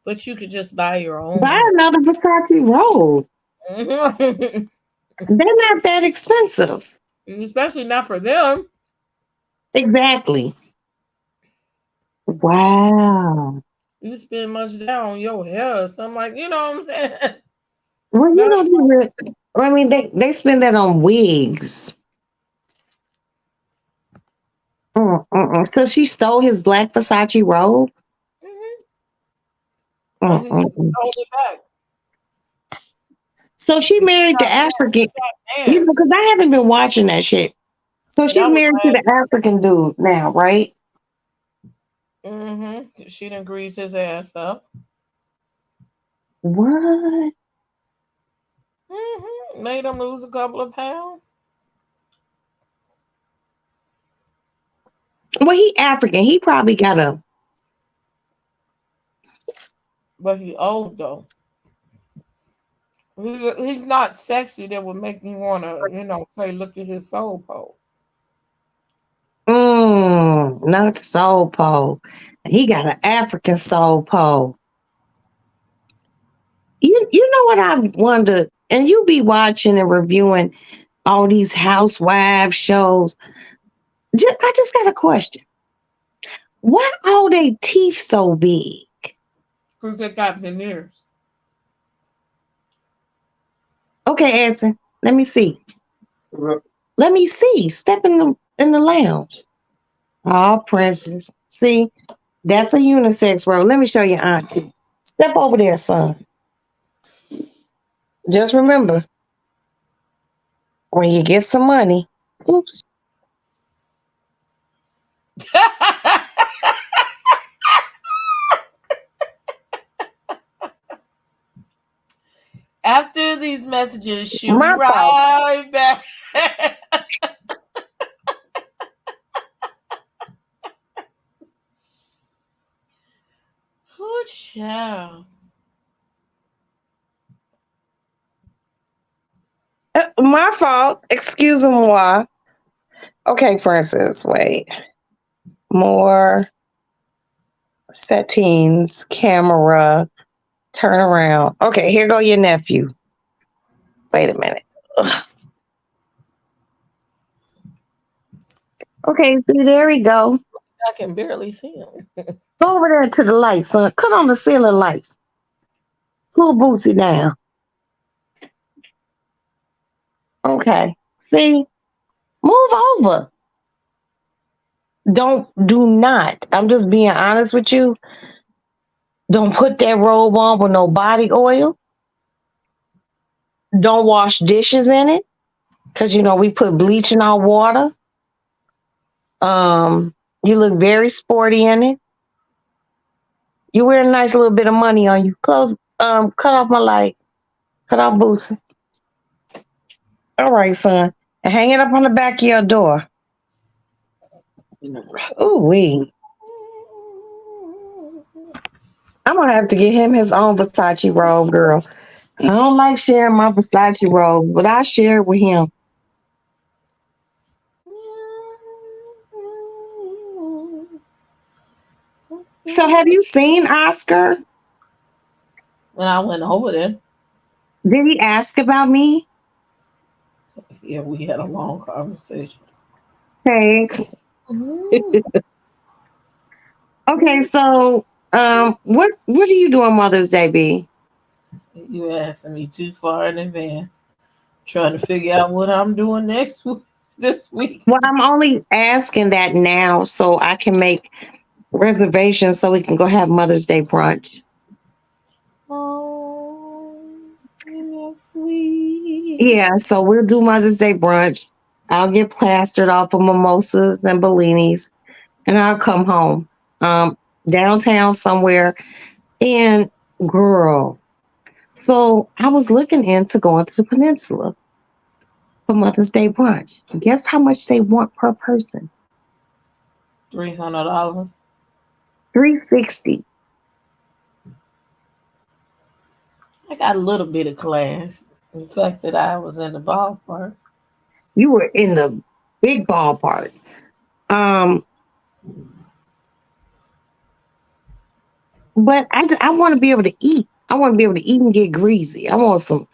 but you could just buy your Buy own. another Versace robe. Especially They're not that expensive. not for them. Exactly. Wow. You spend much down on your hair. So I'm like, you know what I'm saying? Well, they spend that on wigs. So she stole his black Versace robe. And he just Mm-mm. stole it back. So she married the African. Man, Because I haven't been watching that shit. So she's that was married to the African dude now, right? She done greased his ass up. What? Made him lose a couple of pounds. Well, he African. He probably got a. But he old though. He's not sexy that would make me want to, say, look at his soul pole. Not soul pole. He got an African soul pole. You know what I wonder, and you be watching and reviewing all these housewives shows. I just got a question. Why are they teeth so big? Because they got veneers. Okay, Edson, let me see. Let me see. Step in the lounge. Oh, princess. See, that's a unisex robe. Let me show you, auntie. Step over there, son. Just remember, when you get some money, oops. After these messages, she'll My be fault. right back. Good child. My my fault. Excuse moi. Okay, Princess, wait. More settings, camera, turn around. Okay, here go your nephew. Wait a minute. Ugh. Okay, see, there we go. I can barely see him. Go over there to the light, son. Cut on the ceiling light. Pull Bootsy down. Okay. See? Move over. Do not. I'm just being honest with you. Don't put that robe on with no body oil. Don't wash dishes in it. Cause we put bleach in our water. You look very sporty in it. You wear a nice little bit of money on you. Cut off my light. Cut off Bootsy. All right, son. And hang it up on the back of your door. Ooh wee. I'm gonna have to get him his own Versace robe, girl. I don't like sharing my Versace robe, but I share it with him. So have you seen Oscar? When I went over there, Did he ask about me? yeah, we had a long conversation. Thanks. Mm. Okay, so what are you doing Mother's Day, B? You asking me too far in advance, trying to figure out what I'm doing next week, this week. Well, I'm only asking that now so I can make reservations so we can go have Mother's Day brunch. Oh, that's sweet. Yeah, so we'll do Mother's Day brunch. I'll get plastered off of mimosas and bellinis, and I'll come home downtown somewhere. And girl, so I was looking into going to the peninsula for Mother's Day brunch. Guess how much they want per person? $300. $360. I got a little bit of class. The fact that I was in the ballpark. You were in the big ballpark. But I want to be able to eat. I want to be able to eat and get greasy. I want some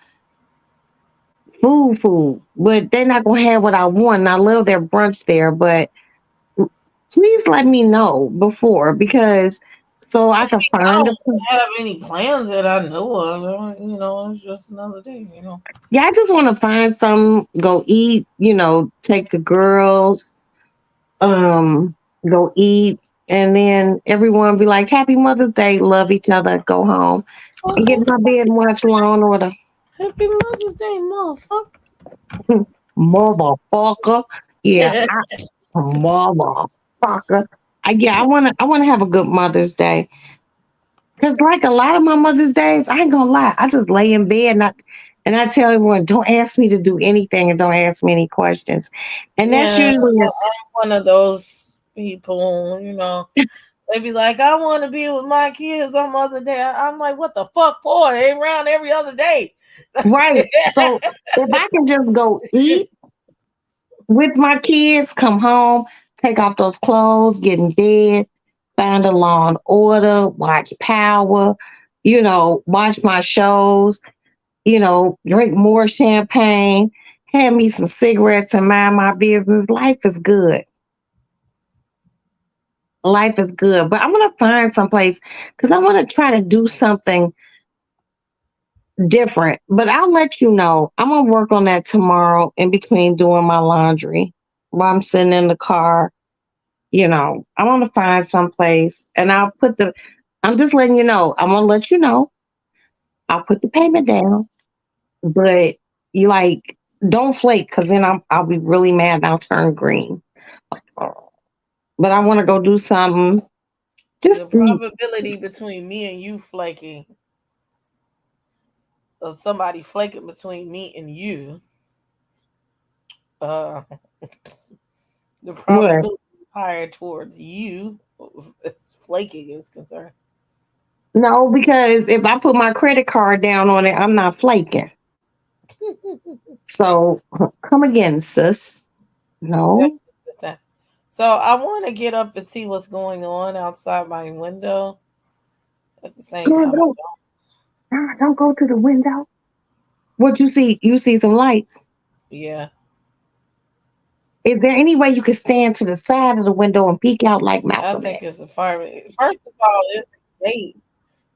food, but they're not gonna have what I want. And I love their brunch there, but please let me know before because so I can I find a don't have any plans that I know of. It's just another day. Yeah, I just want to find some, go eat, take the girls, go eat, and then everyone be like, Happy Mother's Day, love each other, go home, and get in my bed and watch Law and Order. Happy Mother's Day, motherfucker. Motherfucker. Yeah, motherfucker. I wanna have a good Mother's Day. Cause like a lot of my Mother's Days, I ain't gonna lie, I just lay in bed and I tell everyone, don't ask me to do anything and don't ask me any questions. And that's usually I'm one of those people, they be like, I want to be with my kids on Mother's Day. I'm like, what the fuck for? They around every other day. right. So if I can just go eat with my kids, come home, take off those clothes, get in bed, find a Law and Order, watch Power, watch my shows, drink more champagne, have me some cigarettes and mind my business. Life is good. Life is good. But I'm going to find someplace because I want to try to do something different. But I'll let you know. I'm going to work on that tomorrow in between doing my laundry while I'm sitting in the car. I want to find someplace and I'm just letting you know. I'm going to let you know. I'll put the payment down. But you don't flake because then I'll be really mad and I'll turn green. But I want to go do something. The probability between me and you flaking, of somebody flaking between me and you, the probability is higher towards you as flaking is concerned. No, because if I put my credit card down on it, I'm not flaking. So come again, sis. No. So I want to get up and see what's going on outside my window. At the same Girl, time, I don't go to the window. What you see? You see some lights. yeah. Is there any way you could stand to the side of the window and peek out like I Malcolm think X? it's a fire. First of all, it's a gate.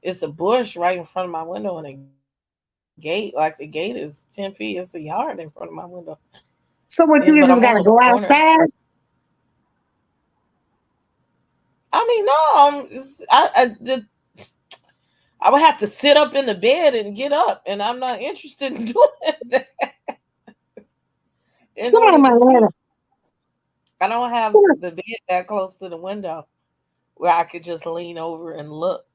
It's a bush right in front of my window and a gate. Like the gate is 10 feet. It's a yard in front of my window. So what you But just I'm gotta on the go corner. outside? I mean, no, I would have to sit up in the bed and get up, and I'm not interested in doing that in Come on, order my to see. ladder. I don't have Come on. the bed that close to the window where I could just lean over and look.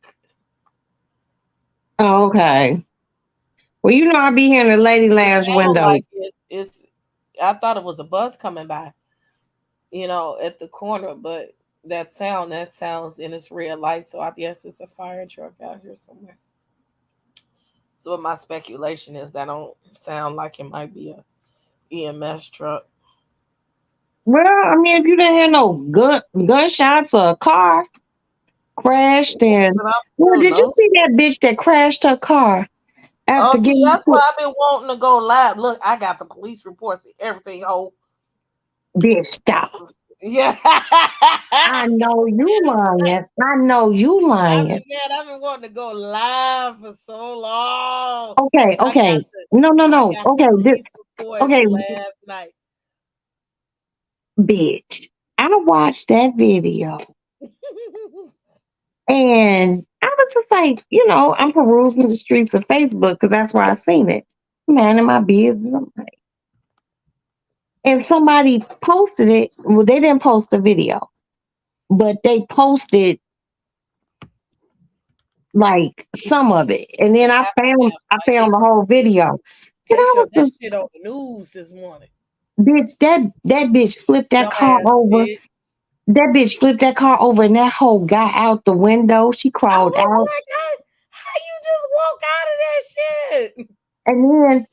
Oh, okay. Well, you know I'll be here in the lady It lounge sounds window. like it's. I thought it was a bus coming by, at the corner, but that sounds in its red light, so I guess it's a fire truck out here somewhere. So what my speculation is that don't sound like it might be a EMS truck. Well, I mean, if you didn't hear no gunshots or a car crashed, and But I well, don't did you know. see that bitch that crashed her car Oh, after see, getting that's put? why I've been wanting to go live. Look, I got the police reports and everything. Oh, Bitch, stop! yeah. I know you lying. I know you lying. I've been wanting to go live for so long. Okay, I got okay. No, no, I no. got the Okay, police reports okay, last night. bitch. I watched that video and I was just like, I'm perusing the streets of Facebook because that's where I seen it. Man, in my business. I'm like, and somebody posted it. Well, they didn't post the video, but they posted like some of it. And then I found the whole video. And They I was showed that just, shit on the news this morning. bitch, that bitch flipped that car Dumbass over. bitch. That bitch flipped that car over and that whole got out the window. She I crawled was out. like, how you just walk out of that shit? And then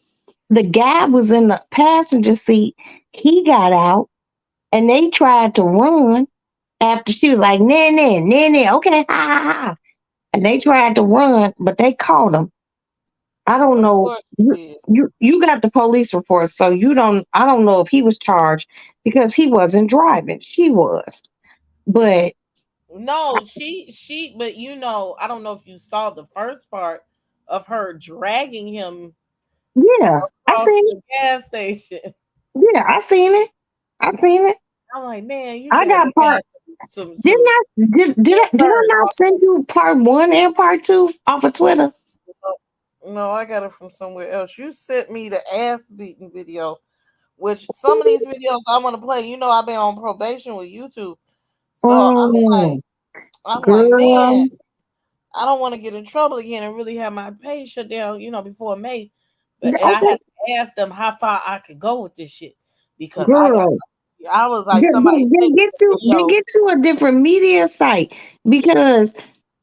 the guy was in the passenger seat. He got out and they tried to run after she was like, nah, nah, nah, nah, okay, ha, ha, ha. And they tried to run, but they caught him. I don't Of know. course You, you did. you got the police report, so I don't know if he was charged because he wasn't driving. She was. But No, but I don't know if you saw the first part of her dragging him yeah, I across seen it. the gas station. Yeah, I seen it. I seen it. I'm like, man, I got you part. got some Did I not send you part 1 and part 2 off of Twitter? No, I got it from somewhere else. You sent me the ass beating video, which some of these videos I want to play. I've been on probation with YouTube. So Mm, I'm like, girl, man, I don't want to get in trouble again and really have my page shut down, before May. But I okay, had to ask them how far I could go with this shit because girl. I was like, Then, somebody then sent me get the you then video. get you a different media site because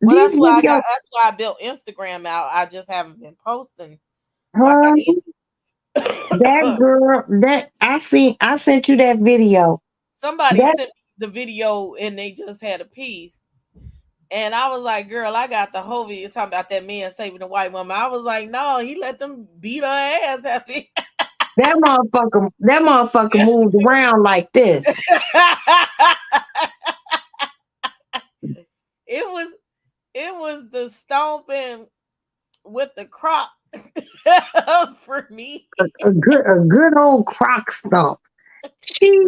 Well, these videos, that's why I built Instagram out. I just haven't been posting like I honey, that girl, that I sent you that video. somebody That sent me the video and they just had a piece. And I was like, girl, I got the whole video talking about that man saving the white woman. I was like, no, he let them beat her ass after that motherfucker moved around like this. it was the stomping with the crop for me. A good old croc stomp. She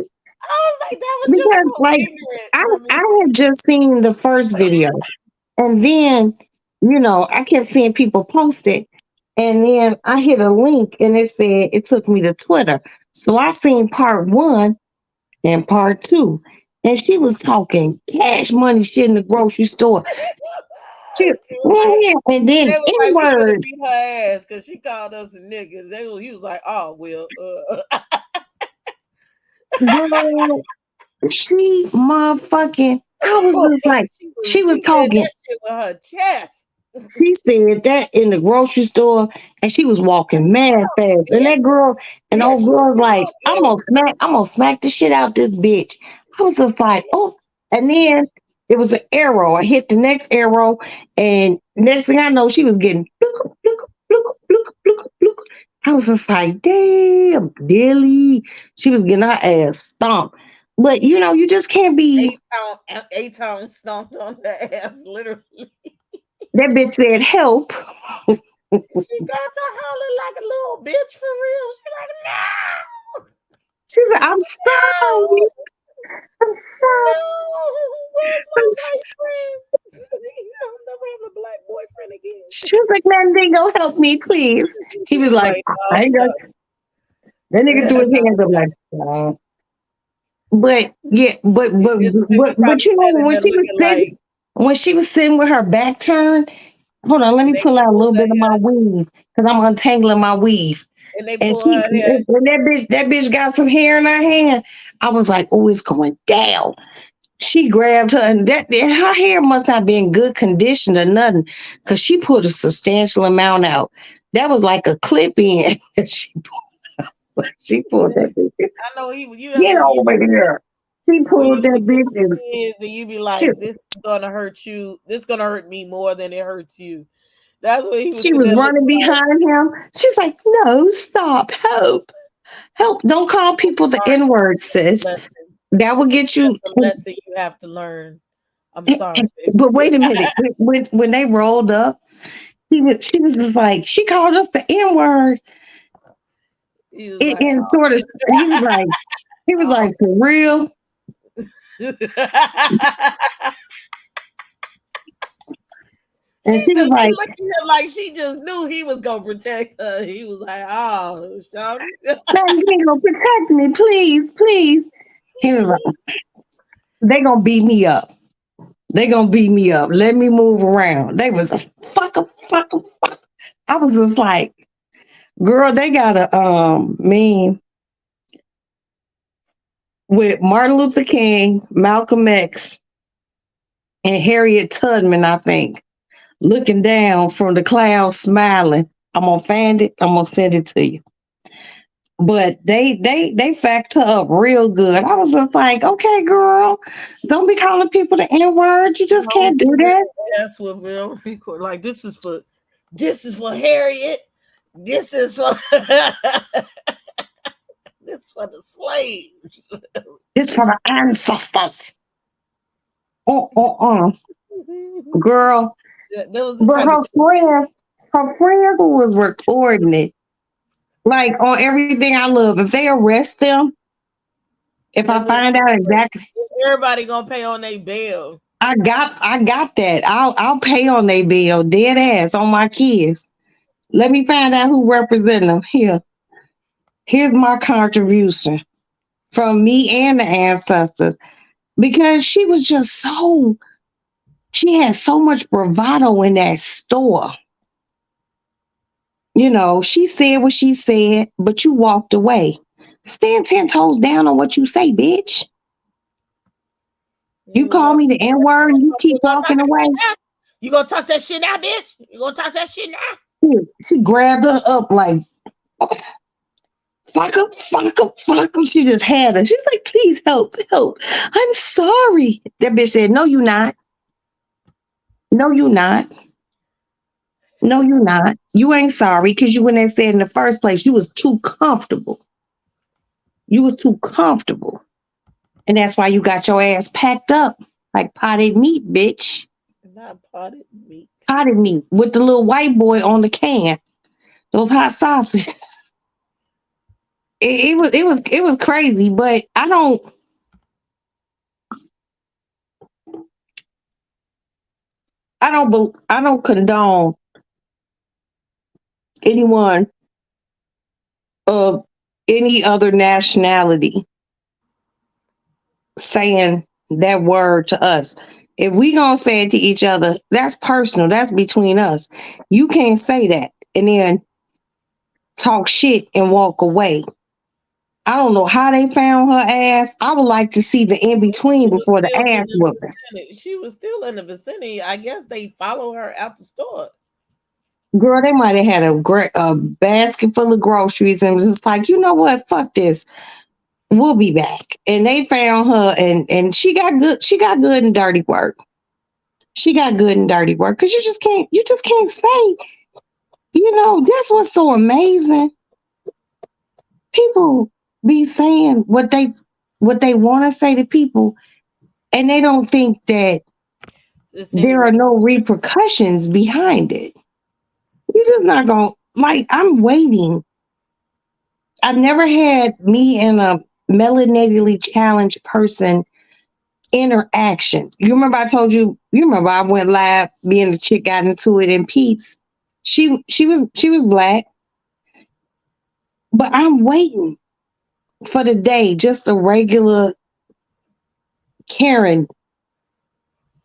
I was like, that was just because so like ignorant I for me. I had just seen the first video. And then, I kept seeing people post it. And then I hit a link and it said it took me to Twitter. So I seen part 1 and part 2. And she was talking cash money shit in the grocery store. She, yeah, and then They was N like, we gonna word. beat her ass because she called us a niggas. He was like, oh well, Girl, she motherfucking. I was just like, she she was said talking. that shit with her chest. She said that in the grocery store, and she was walking mad fast. And that girl, and Yeah, old she girl was like, was I'm gonna smack the shit out this bitch. I was just like, oh. And then it was an arrow. I hit the next arrow, and next thing I know, she was getting blook, blook, blook, blook, blook, blook. I was just like, damn, Dilly. She was getting her ass stomped. But you know, you just can't be. A-Town stomped on her ass, literally. That bitch said help. She got to holler like a little bitch for real. She like, She said, I'm sorry. no, I'm sorry. no, where's my I'm white friend? I'll never have a black boyfriend again. She was like, man, they go help me, please. He was like, I ain't got. That nigga threw his hands up like, oh. But yeah, but you know when she was sitting with her back turned, hold on, let me pull out a little bit of my weave because I'm untangling my weave. And they And pull she her hair. when that bitch got some hair in her hand, I was like, oh, it's going down. She grabbed her, and her hair must not be in good condition or nothing, because she put a substantial amount out. That was like a clip in. She pulled that bitch. I know you Get over here. She pulled that bitch in. And you be like, this is gonna hurt you. This is gonna hurt me more than it hurts you. That's what he was. She was running behind him. She's like, no, stop, help. Help. Don't call people the N-word, sis. That will get you. That's the lesson you have to learn. I'm sorry. But wait a minute. When they rolled up, she was just like, she called us the N-word. And sort of, he was like, for real? And she was like she just knew he was gonna protect her. He was like, oh, Shawty. No, you ain't gonna protect me, please, please. He was like, they gonna beat me up. They gonna beat me up. Let me move around. They was a fuck. I was just like, girl, they got a meme with Martin Luther King, Malcolm X, and Harriet Tubman, I think, looking down from the clouds, smiling. I'm gonna find it. I'm gonna send it to you. But they fact her up real good. I was just like, okay, girl, don't be calling people the N-word. You just can't do that. That's what we'll record. Like this is for Harriet. This is for this for the slaves. It's for the ancestors. Girl. But her friend who was recording it, like on Everything I Love, if they arrest them, if I find out exactly, everybody gonna pay on their bail. I got that. I'll pay on their bill, dead ass on my kids. Let me find out who representing them. Here's my contribution from me and the ancestors, because she was just she had so much bravado in that store. You know, she said what she said, but you walked away. Stand 10 toes down on what you say, bitch. You call me the N-word and you keep walking away. You gonna talk that shit now, bitch? You gonna talk that shit now? She grabbed her up like, fuck up. She just had her. She's like, please help. I'm sorry. That bitch said, no, you not. No, you not. No, you're not. You ain't sorry because you went and said in the first place you was too comfortable. You was too comfortable. And that's why you got your ass packed up like potted meat, bitch. Not potted meat. Potted meat with the little white boy on the can. Those hot sausages. It was crazy, but I don't condone anyone of any other nationality saying that word to us. If we gonna say it to each other, that's personal. That's between us. You can't say that and then talk shit and walk away. I don't know how they found her ass. I would like to see the in between She was before the still ass in the whooping. vicinity. She was still in the vicinity. I guess they follow her out the store. Girl, they might have had a basket full of groceries and was just like, you know what? Fuck this. We'll be back. And they found her, and she got good. She got good and dirty work. She got good and dirty work because you just can't say. You know, that's what's so amazing. People be saying what they want to say to people, and they don't think that there are no repercussions behind it. You're just not gonna like. I'm waiting. I've never had me and a melanatedly challenged person interaction. You remember I told you. You remember I went live. Me and the chick got into it in Pete's. She was black, but I'm waiting for the day just a regular Karen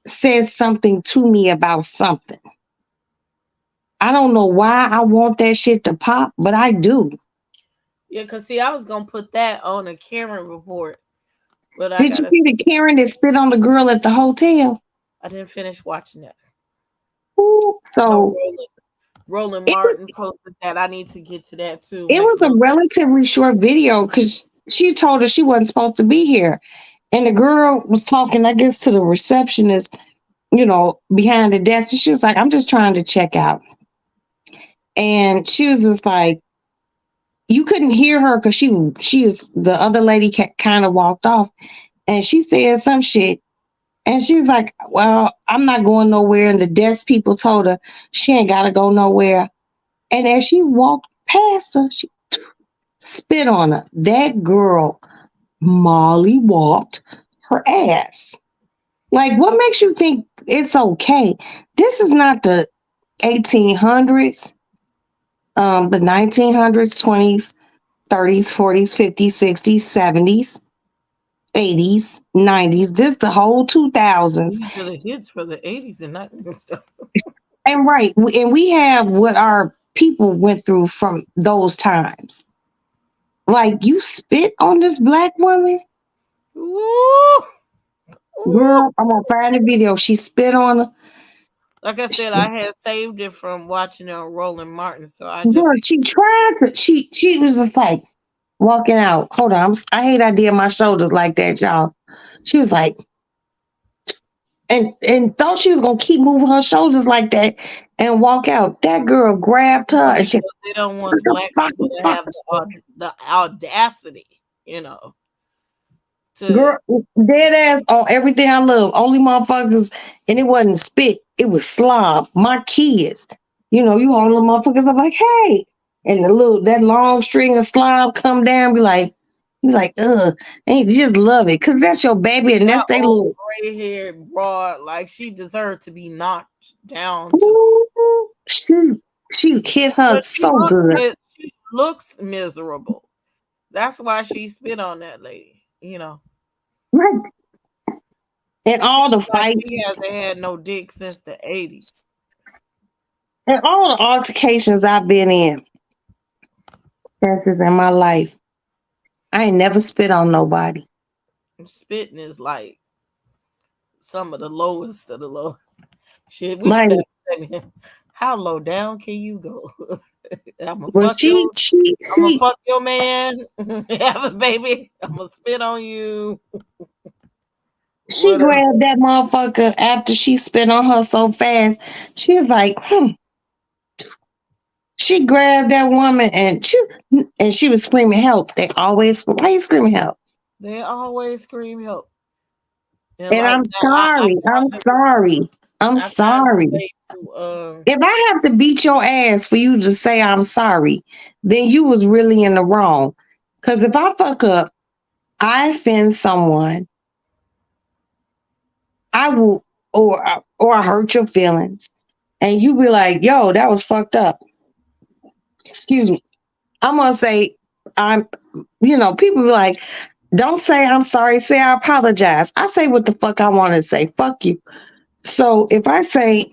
says something to me about something. I don't know why I want that shit to pop, but I do. Yeah, because see, I was going to put that on a Karen report, but Did you see the Karen that spit on the girl at the hotel? I didn't finish watching that. Ooh, so Roland Martin posted that. I need to get to that too. it was a relatively short video because she told her she wasn't supposed to be here. And the girl was talking, I guess, to the receptionist, you know, behind the desk. And she was like, I'm just trying to check out. And she was just like, you couldn't hear her because she was the other lady kind of walked off and she said some shit. And she's like, well, I'm not going nowhere. And the desk people told her she ain't got to go nowhere. And as she walked past her, she spit on her. That girl, Molly, walked her ass. Like, what makes you think it's okay? This is not the 1800s, the 1900s, 20s, 30s, 40s, 50s, 60s, 70s, 80s, 90s. This the whole 2000s. These are the hits for the 80s and 90s and stuff. And right, and we have what our people went through from those times. Like, you spit on this black woman? Ooh. Girl, I'm gonna find the video. She spit on her. Like I said, I had saved it from watching it on Roland Martin. So I Girl, she tried to. She was just like walking out. Hold on, I hate I did my shoulders like that, y'all. She was like, and thought she was gonna keep moving her shoulders like that and walk out. That girl grabbed her and she. They don't want black people to have the audacity, you know. Girl, dead ass on everything I love. Only motherfuckers, and it wasn't spit, it was slob. My kids, you know, you all the motherfuckers are like, hey, and that long string of slob come down, be like, ugh, and you just love it because that's your baby, and that's their little gray haired broad, like she deserved to be knocked down. She hit her so good. She looks miserable. That's why she spit on that lady, you know. Right. And all the fights. She hasn't had no dick since the 80s. And all the altercations I've been in in my life, I ain't never spit on nobody. Spitting is like some of the lowest of the low. Shit, we should have said, how low down can you go? I'm gonna fuck your man, have a baby. I'm gonna spit on you. She grabbed that motherfucker after she spit on her so fast. She was like, She grabbed that woman and she was screaming help. Why are you screaming help? They always scream help. And I'm sorry. I'm sorry. If I have to beat your ass for you to say I'm sorry, then you was really in the wrong. Because if I fuck up, I offend someone, I will, or I hurt your feelings, and you be like, yo, that was fucked up. Excuse me. I'm gonna say people be like, don't say I'm sorry, say I apologize. I say what the fuck I want to say. Fuck you. So if I say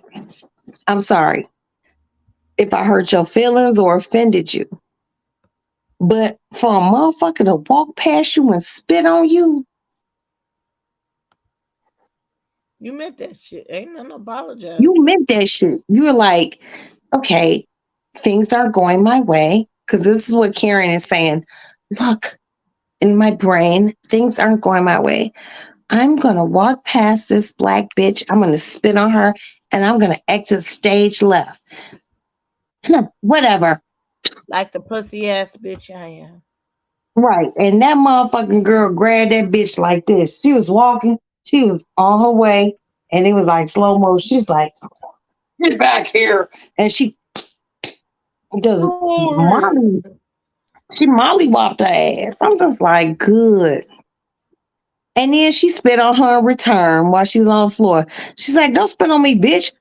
I'm sorry, if I hurt your feelings or offended you, But for a motherfucker to walk past you and spit on you, You meant that shit. Ain't nothing to apologize you for. meant that shit. You were like, okay, things aren't going my way. Because this is what Karen is saying. Look, in my brain, things aren't going my way. I'm going to walk past this black bitch. I'm going to spit on her and I'm going to exit stage left. Whatever. Like the pussy ass bitch I am. Right. And that motherfucking girl grabbed that bitch like this. She was walking, she was on her way, and it was like slow motion. She's like, get back here. And she does Lord. Molly. She mollywopped her ass. I'm just like, good. And then she spit on her in return while she was on the floor. She's like, don't spit on me, bitch.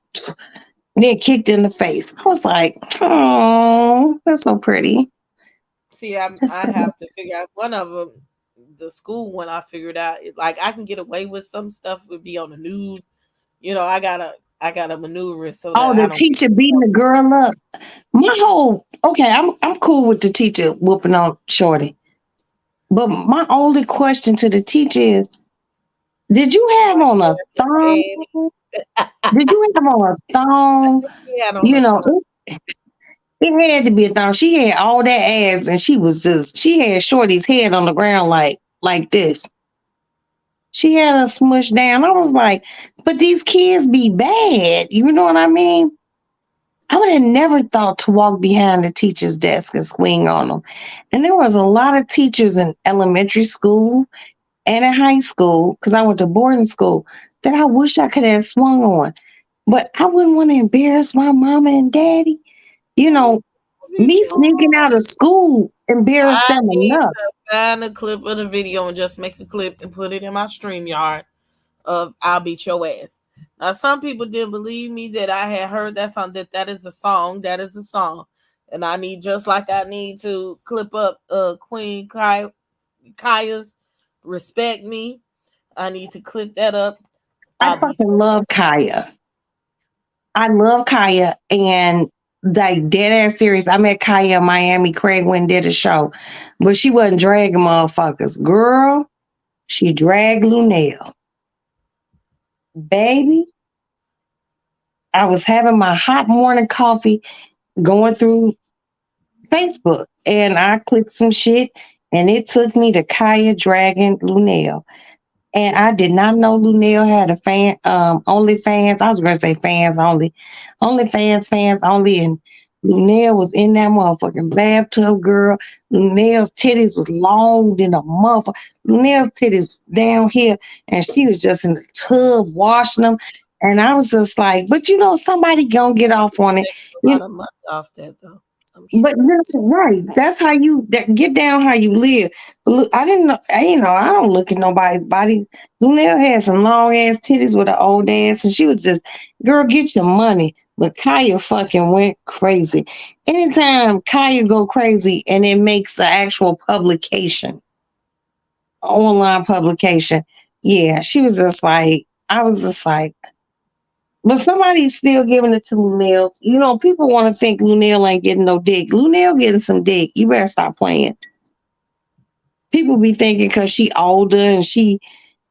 And then kicked in the face. I was like, oh, that's so pretty. See, That's I so have to figure out one of them. The school one I figured out, like I can get away with some stuff would be on the news. You know, I gotta maneuver it so Oh, that I the don't get teacher beating the girl up. My whole okay, I'm cool with the teacher whooping on Shorty. But my only question to the teacher is, did you have on a thong? paid. Did you have on a thong? She had on You a know, thong. it had to be a thong. She had all that ass and she had Shorty's head on the ground like this. She had her smushed down. I was like, but these kids be bad. You know what I mean? I would have never thought to walk behind the teacher's desk and swing on them. And there was a lot of teachers in elementary school and in high school, because I went to boarding school, that I wish I could have swung on. But I wouldn't want to embarrass my mama and daddy. You know, Bitch, me sneaking out of school embarrassed I them need enough. to find a clip of the video and just make a clip and put it in my StreamYard of I'll beat your ass. Now some people didn't believe me that I had heard that song, that is a song, that is a song. And I need, just like I need to clip up Queen Kaya's Respect Me. I need to clip that up. I I'll beat fucking your love Kaya. I love Kaya and like dead ass serious. I met Kaya in Miami. Craig went and did a show, but she wasn't dragging motherfuckers. Girl, she dragged Lunel. Baby, I was having my hot morning coffee going through Facebook and I clicked some shit and it took me to Kaya dragging Lunel. And I did not know Lunel had a OnlyFans. I was gonna say fans only. Fans only. And Lunel was in that motherfucking bathtub, girl. Lunel's titties was long than a motherfucker. Lunel's titties down here, and she was just in the tub washing them. And I was just like, but you know, somebody gonna get off on it. take a You lot of money off that though. I'm but sure. that's right. That's how get down how you live. Look, I didn't know. I don't look at nobody's body. Lunel had some long ass titties with an old ass, and she was just, girl, get your money. But Kaya fucking went crazy. Anytime Kaya go crazy, and it makes an actual publication, online publication, yeah, she was just like, I was just like. But somebody's still giving it to Lunel. You know, people want to think Lunel ain't getting no dick. Lunel getting some dick. You better stop playing. People be thinking because she older and she,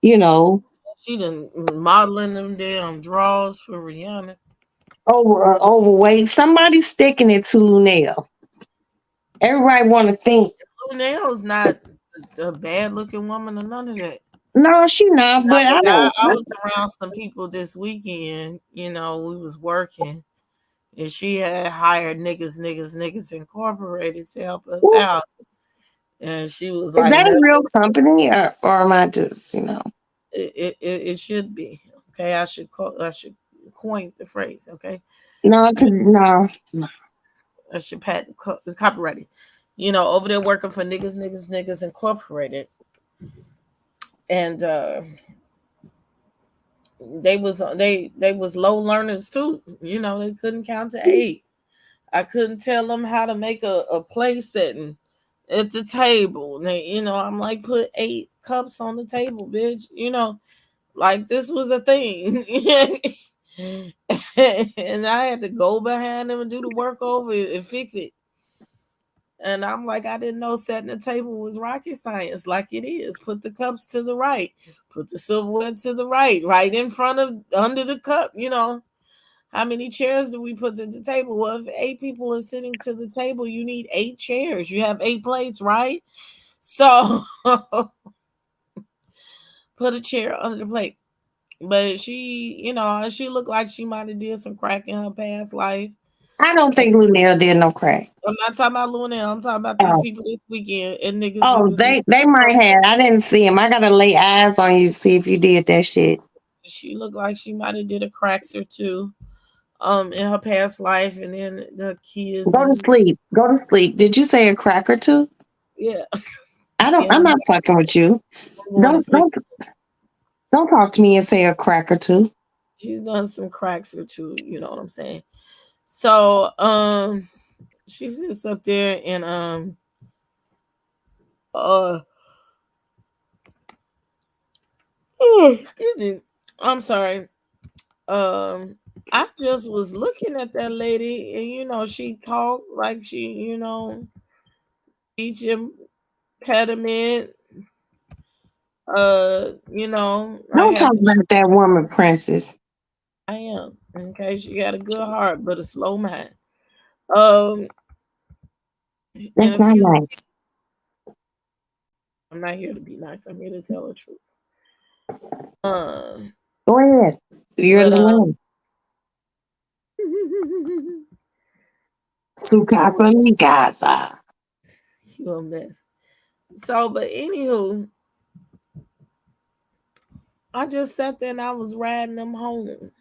you know, She done modeling them damn draws for Rihanna. overweight. Somebody's sticking it to Lunel. Everybody want to think, Lunel's not a bad looking woman or none of that. no, she not. But I don't. I was around some people this weekend. You know, we was working, and she had hired niggas Incorporated to help us out. And she was Is like, that "No, a real company or am I just, it should be okay. I should coin the phrase. Okay, no, no. I should patent copyrighted. You know, over there working for niggas Incorporated, and they was low learners too. You know, they couldn't count to 8. I couldn't tell them how to make a play setting at the table. They, you know, I'm like, put 8 cups on the table, bitch. You know, like this was a thing. And I had to go behind them and do the work over and fix it. And I'm like, I didn't know setting the table was rocket science like it is. Put the cups to the right, put the silverware to the right in front of under the cup, you know. How many chairs do we put at the table? Well, if 8 people are sitting to the table, you need 8 chairs. You have 8 plates, right? So put a chair under the plate. But she, you know, she looked like she might have did some crack in her past life. I don't think Lunel did no crack. I'm not talking about Luna. I'm talking about these Oh, people this weekend and niggas. oh, they might have. I didn't see him. I gotta lay eyes on you to see if you did that shit. She looked like she might have did a cracks or two, in her past life, and then the kids. Go to sleep. Go to sleep. Did you say a crack or two? Yeah. I don't. Yeah, I'm not fucking with you. Don't talk to me and say a crack or two. She's done some cracks or two. You know what I'm saying? So she sits up there and excuse me. I'm sorry. I just was looking at that lady, and you know, she talked like she, you know, speech impediment. You know, Don't talk about that woman, Princess. I am. Okay, she got a good heart, but a slow mind. That's not nice. I'm not here to be nice. I'm here to tell the truth. Go ahead. You're in the lane. Su casa, mi casa. You a mess. So, but anywho, I just sat there and I was riding them home.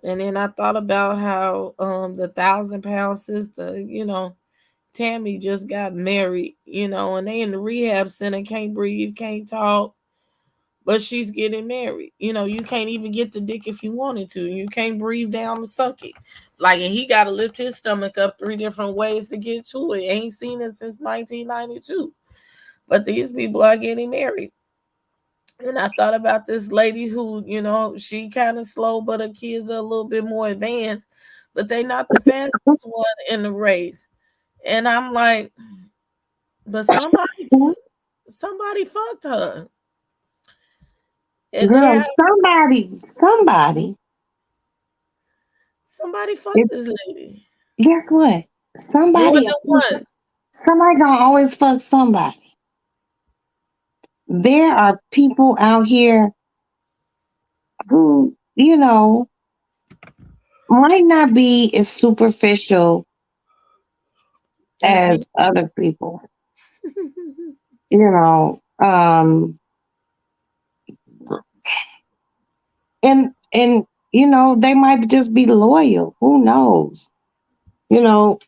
And then I thought about how the 1,000-pound sister, you know, Tammy just got married, you know, and they in the rehab center, can't breathe, can't talk, but she's getting married. You know, you can't even get the dick if you wanted to. You can't breathe down to suck it. Like, and he got to lift his stomach up 3 different ways to get to it. Ain't seen it since 1992. But these people are getting married. And I thought about this lady who, you know, she kind of slow, but her kids are a little bit more advanced, but they not the fastest one in the race. And I'm like, but somebody fucked her. And girl, somebody fucked this lady. Guess what? Somebody gonna always fuck somebody. There are people out here who, you know, might not be as superficial as other people. You know, and you know, they might just be loyal. Who knows? You know,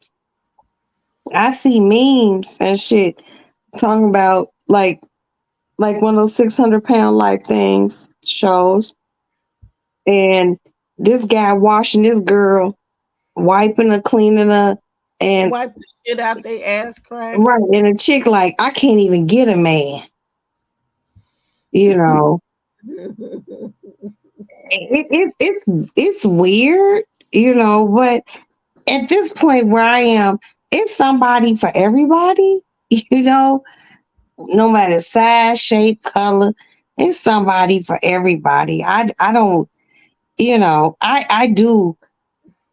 I see memes and shit talking about like one of those 600-pound life things shows, and this guy washing this girl, wiping her, cleaning her, and wipe the shit out their ass cracks. Right, and a chick like, I can't even get a man. You know, it's weird, you know, but at this point where I am, it's somebody for everybody, you know, no matter size, shape, color, it's somebody for everybody. I don't, you know, I do,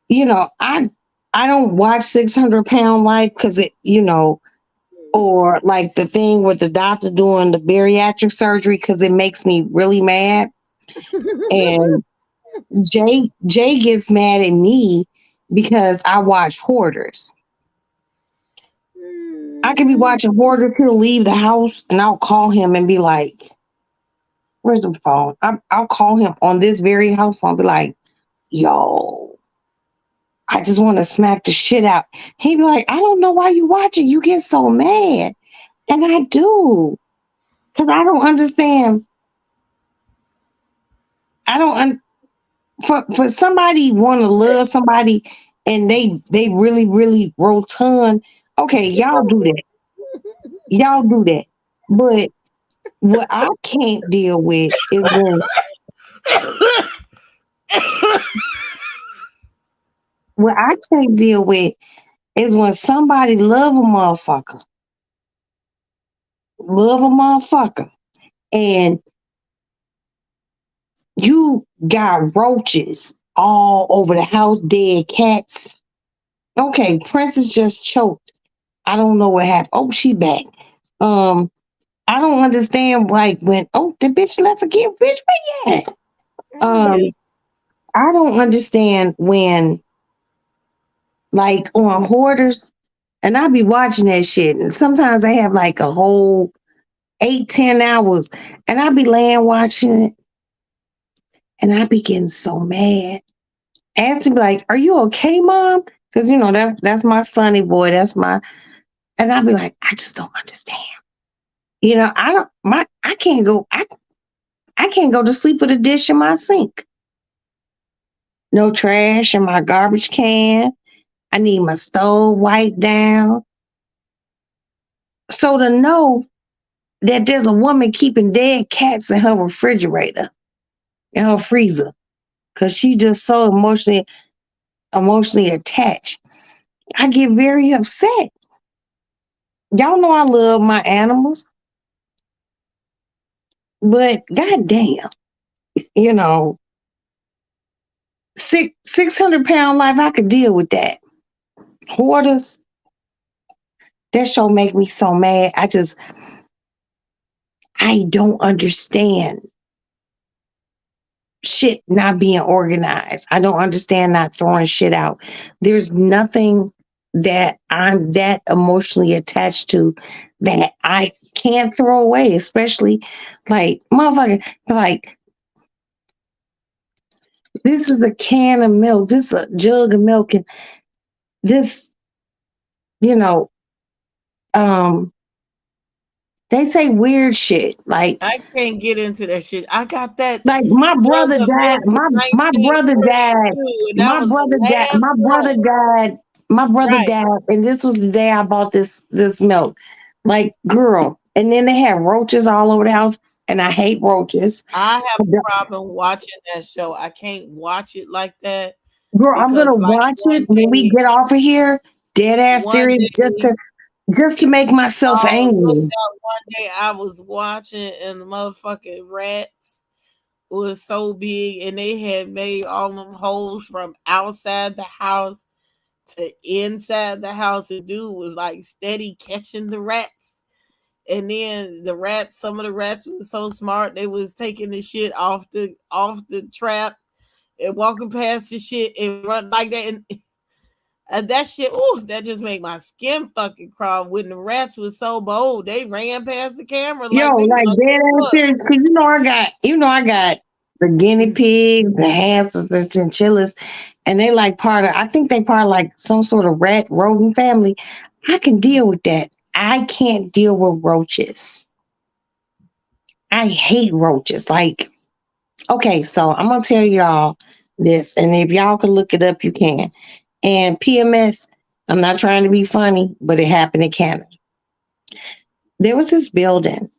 you know, I don't watch 600-pound life because it, you know, or like the thing with the doctor doing the bariatric surgery because it makes me really mad. And Jay gets mad at me because I watch Hoarders. I could be watching Hoarders, he'll leave the house and I'll call him and be like, where's the phone? I'll call him on this very house phone, be like, yo, I just want to smack the shit out. He'd be like, I don't know why you watching. You get so mad. And I do. Because I don't understand. For somebody want to love somebody and they really, really rotund. Okay, y'all do that. Y'all do that. But what I can't deal with is when what I can't deal with is when somebody love a motherfucker, and you got roaches all over the house, dead cats. Okay, Princess just choked. I don't know what happened. Oh, she back. I don't understand like when the bitch left again. Bitch, where you at? I don't understand when like on Hoarders, and I be watching that shit, and sometimes they have like a whole 8-10 hours, and I be laying watching it, and I be getting so mad. Ask to be like, "Are you okay, mom?" Because that's my sonny boy. That's my, and I be like, I just don't understand. I can't go. I can't go to sleep with a dish in my sink. No trash in my garbage can. I need my stove wiped down. So to know that there's a woman keeping dead cats in her refrigerator, in her freezer, because she just so emotionally attached, I get very upset. Y'all know I love my animals, but goddamn, you know, 600 pound life, I could deal with that. Hoarders, that show make me so mad. I don't understand shit not being organized. I don't understand not throwing shit out. There's nothing that I'm that emotionally attached to that I can't throw away, especially like motherfucker, like this is a can of milk, this is a jug of milk, and this, you know, they say weird shit. I can't get into that shit. I got that Like my jug brother of died. milk in My brother died. 1942, and that My was the brother died. last My brother one. died. My brother Right. died, and this was the day I bought this milk. Like, girl, and then they have roaches all over the house, and I hate roaches. I have a problem watching that show. I can't watch it like that Girl, I'm gonna because, like, watch it when we get off of here, dead ass one serious, day, just to make myself look angry. out, one day I was watching and the motherfucking rats was so big and they had made all them holes from outside the house to inside the house. And dude was like steady catching the rats. And then some of the rats was so smart, they was taking the shit off the trap and walking past the shit and run like that. And that shit, ooh, that just made my skin fucking crawl. When the rats was so bold, they ran past the camera Yo, like they like was dead ass serious, because I got the guinea pigs, the hamsters, the chinchillas, and they like I think they part of like some sort of rat rodent family. I can deal with that. I can't deal with roaches. I hate roaches. Like, okay, so I'm gonna tell y'all this, and if y'all can look it up, you can. And PMS, I'm not trying to be funny, but it happened in Canada. There was this building.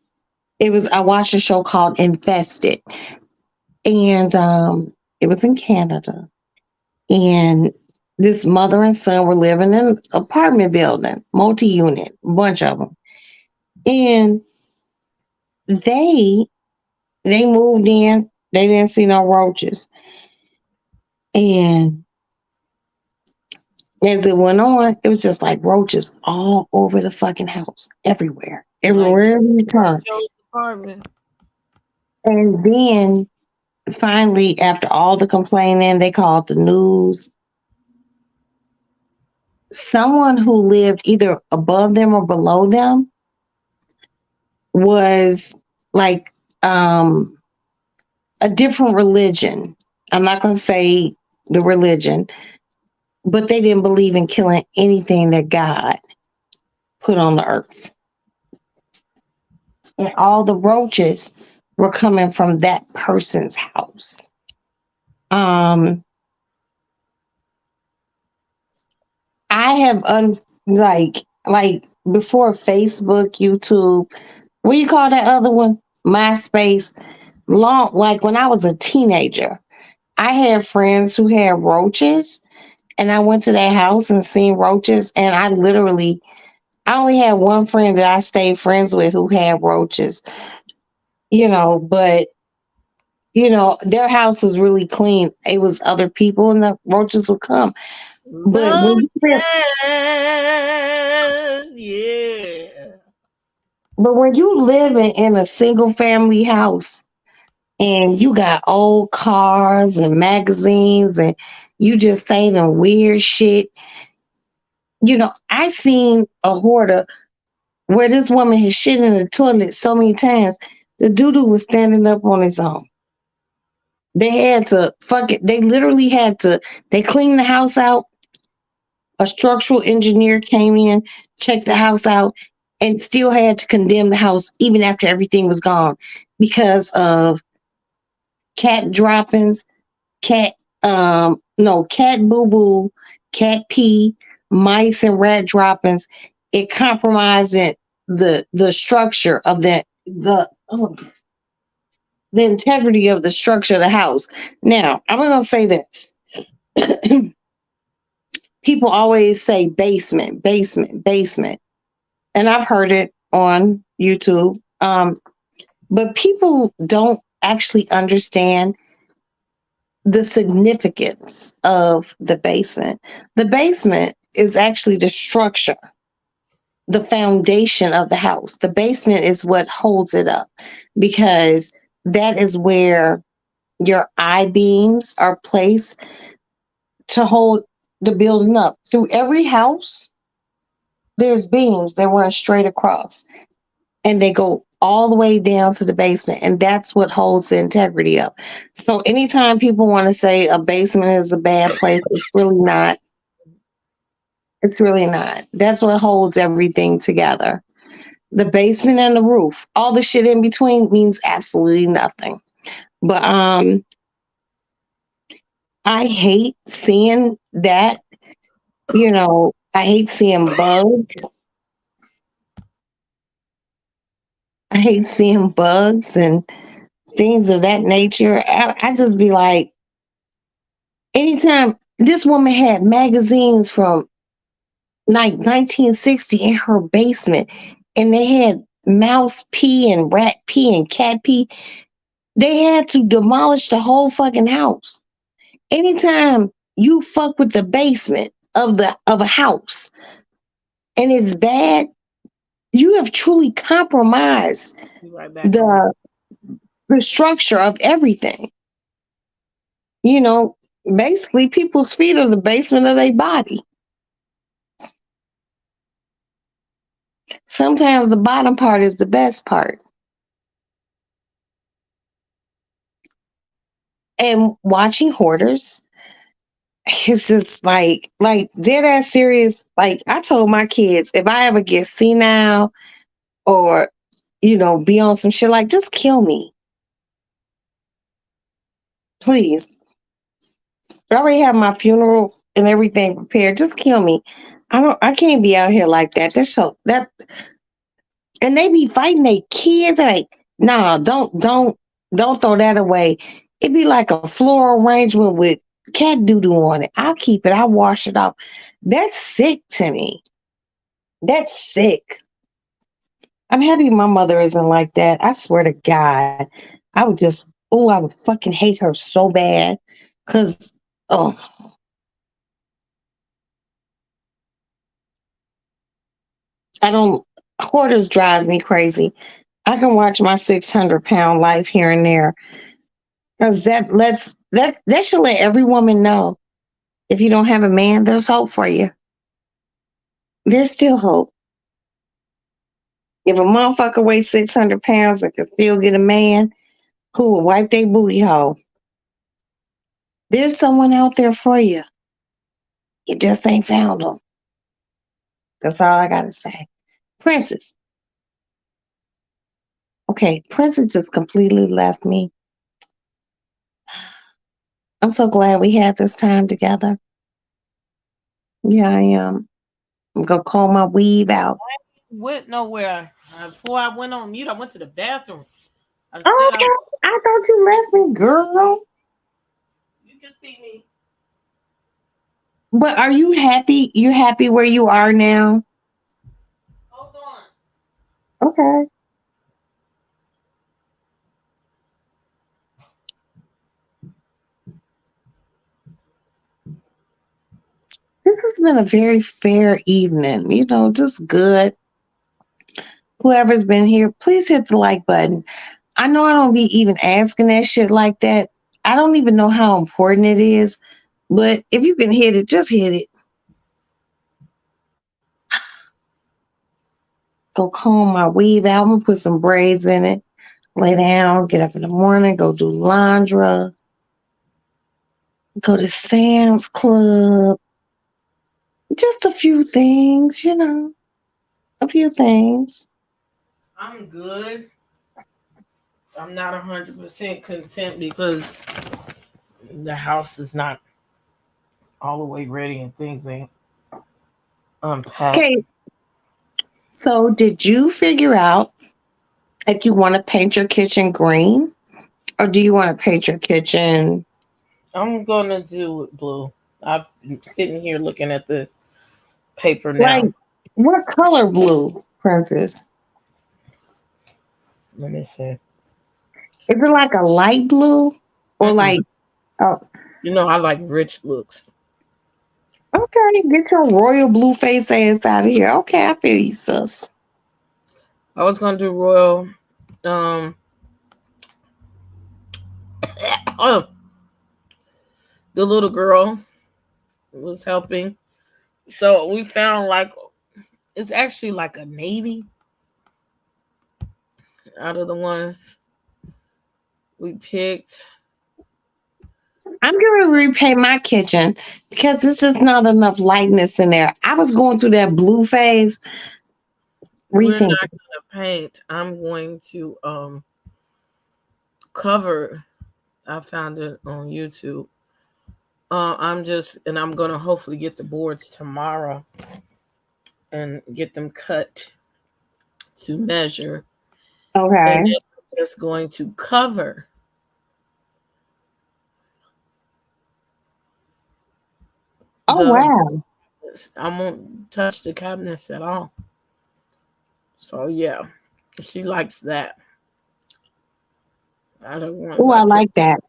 I watched a show called Infested, and it was in Canada. And this mother and son were living in an apartment building, multi-unit, a bunch of them. And they moved in. They didn't see no roaches. And as it went on, it was just like roaches all over the fucking house, everywhere, everywhere you turn. Joe's apartment. And then finally, after all the complaining, they called the news. Someone who lived either above them or below them was like a different religion. I'm not going to say the religion, but they didn't believe in killing anything that God put on the earth. And all the roaches were coming from that person's house. I have like before Facebook, YouTube, what do you call that other one? MySpace. Long, like when I was a teenager, I had friends who had roaches, and I went to that house and seen roaches, and I only had one friend that I stayed friends with who had roaches, but their house was really clean. It was other people and the roaches would come. But when Yeah. you live in a single family house and you got old cars and magazines and you just saving weird shit, I seen a hoarder where this woman had shit in the toilet so many times, the doo-doo was standing up on its own. They had to fuck it. They literally had to, they cleaned the house out. A structural engineer came in, checked the house out, and still had to condemn the house even after everything was gone because of cat droppings, cat no, cat boo boo, cat pee, mice and rat droppings. It compromised the structure of the integrity of the structure of the house. Now, I'm gonna say this. People always say basement, basement, basement. And I've heard it on YouTube. But people don't actually understand the significance of the basement. The basement is actually the structure, the foundation of the house. The basement is what holds it up because that is where your I beams are placed to hold the building up. Through every house, there's beams that run straight across and they go all the way down to the basement. And that's what holds the integrity up. So anytime people want to say a basement is a bad place, it's really not. It's really not. That's what holds everything together. The basement and the roof. All the shit in between means absolutely nothing. But I hate seeing that, I hate seeing bugs. I hate seeing bugs and things of that nature. I just be like, anytime this woman had magazines from like 1960 in her basement, and they had mouse pee and rat pee and cat pee, they had to demolish the whole fucking house. Anytime you fuck with the basement of a house and it's bad, you have truly compromised Be right back. the structure of everything. Basically people's feet are the basement of their body. Sometimes the bottom part is the best part. And watching hoarders, it's just like dead ass serious. Like I told my kids, if I ever get senile or be on some shit, like just kill me, please. I already have my funeral and everything prepared. Just kill me. I can't be out here like that. That's so that and they be fighting their kids. Like, nah, don't throw that away. It'd be like a floral arrangement with cat doo-doo on it. I'll keep it. I'll wash it off. That's sick to me. That's sick. I'm happy my mother isn't like that. I swear to God, I would fucking hate her so bad. Cause, oh, hoarders drives me crazy. I can watch my 600-pound life here and there. Cause that should let every woman know if you don't have a man, there's hope for you. There's still hope. If a motherfucker weighs 600 pounds and can still get a man who will wipe their booty hole, there's someone out there for you. You just ain't found them. That's all I gotta say. Princess. Okay, Princess just completely left me. I'm so glad we had this time together. Yeah, I am. I'm gonna comb my weave out. Went nowhere. Before I went on mute, I went to the bathroom. I said Okay, I thought you left me, girl. you can see me. But are you happy? You happy where you are now? Hold on. Okay. This has been a very fair evening. Just good. Whoever's been here, please hit the like button. I know I don't be even asking that shit like that. I don't even know how important it is, but if you can hit it, just hit it. Go comb my weave out. I'm gonna put some braids in it. Lay down, get up in the morning, go do laundry, go to Sam's Club. Just a few things, a few things. I'm good. I'm not 100% content because the house is not all the way ready and things ain't unpacked. Okay, so did you figure out if you want to paint your kitchen green or do you want to paint your kitchen I'm gonna do it blue. I'm sitting here looking at the paper like now. what color blue, Princess? Let me see. Is it like a light blue or Mm-mm. like, oh, I like rich looks. okay, get your royal blue face ass out of here. Okay, I feel you, sis. I was gonna do royal. Um. Oh, the little girl was helping, so we found like it's actually like a navy out of the ones we picked. I'm going to repaint my kitchen because there's just not enough lightness in there. I was going through that blue phase. We're Rethink. not gonna paint. I'm going to cover. I found it on YouTube. I'm gonna hopefully get the boards tomorrow and get them cut to measure, and Okay. then I'm just going to cover Oh, the. wow. I won't touch the cabinets at all. So yeah, she likes that. I don't want Oh, I I pick. like that.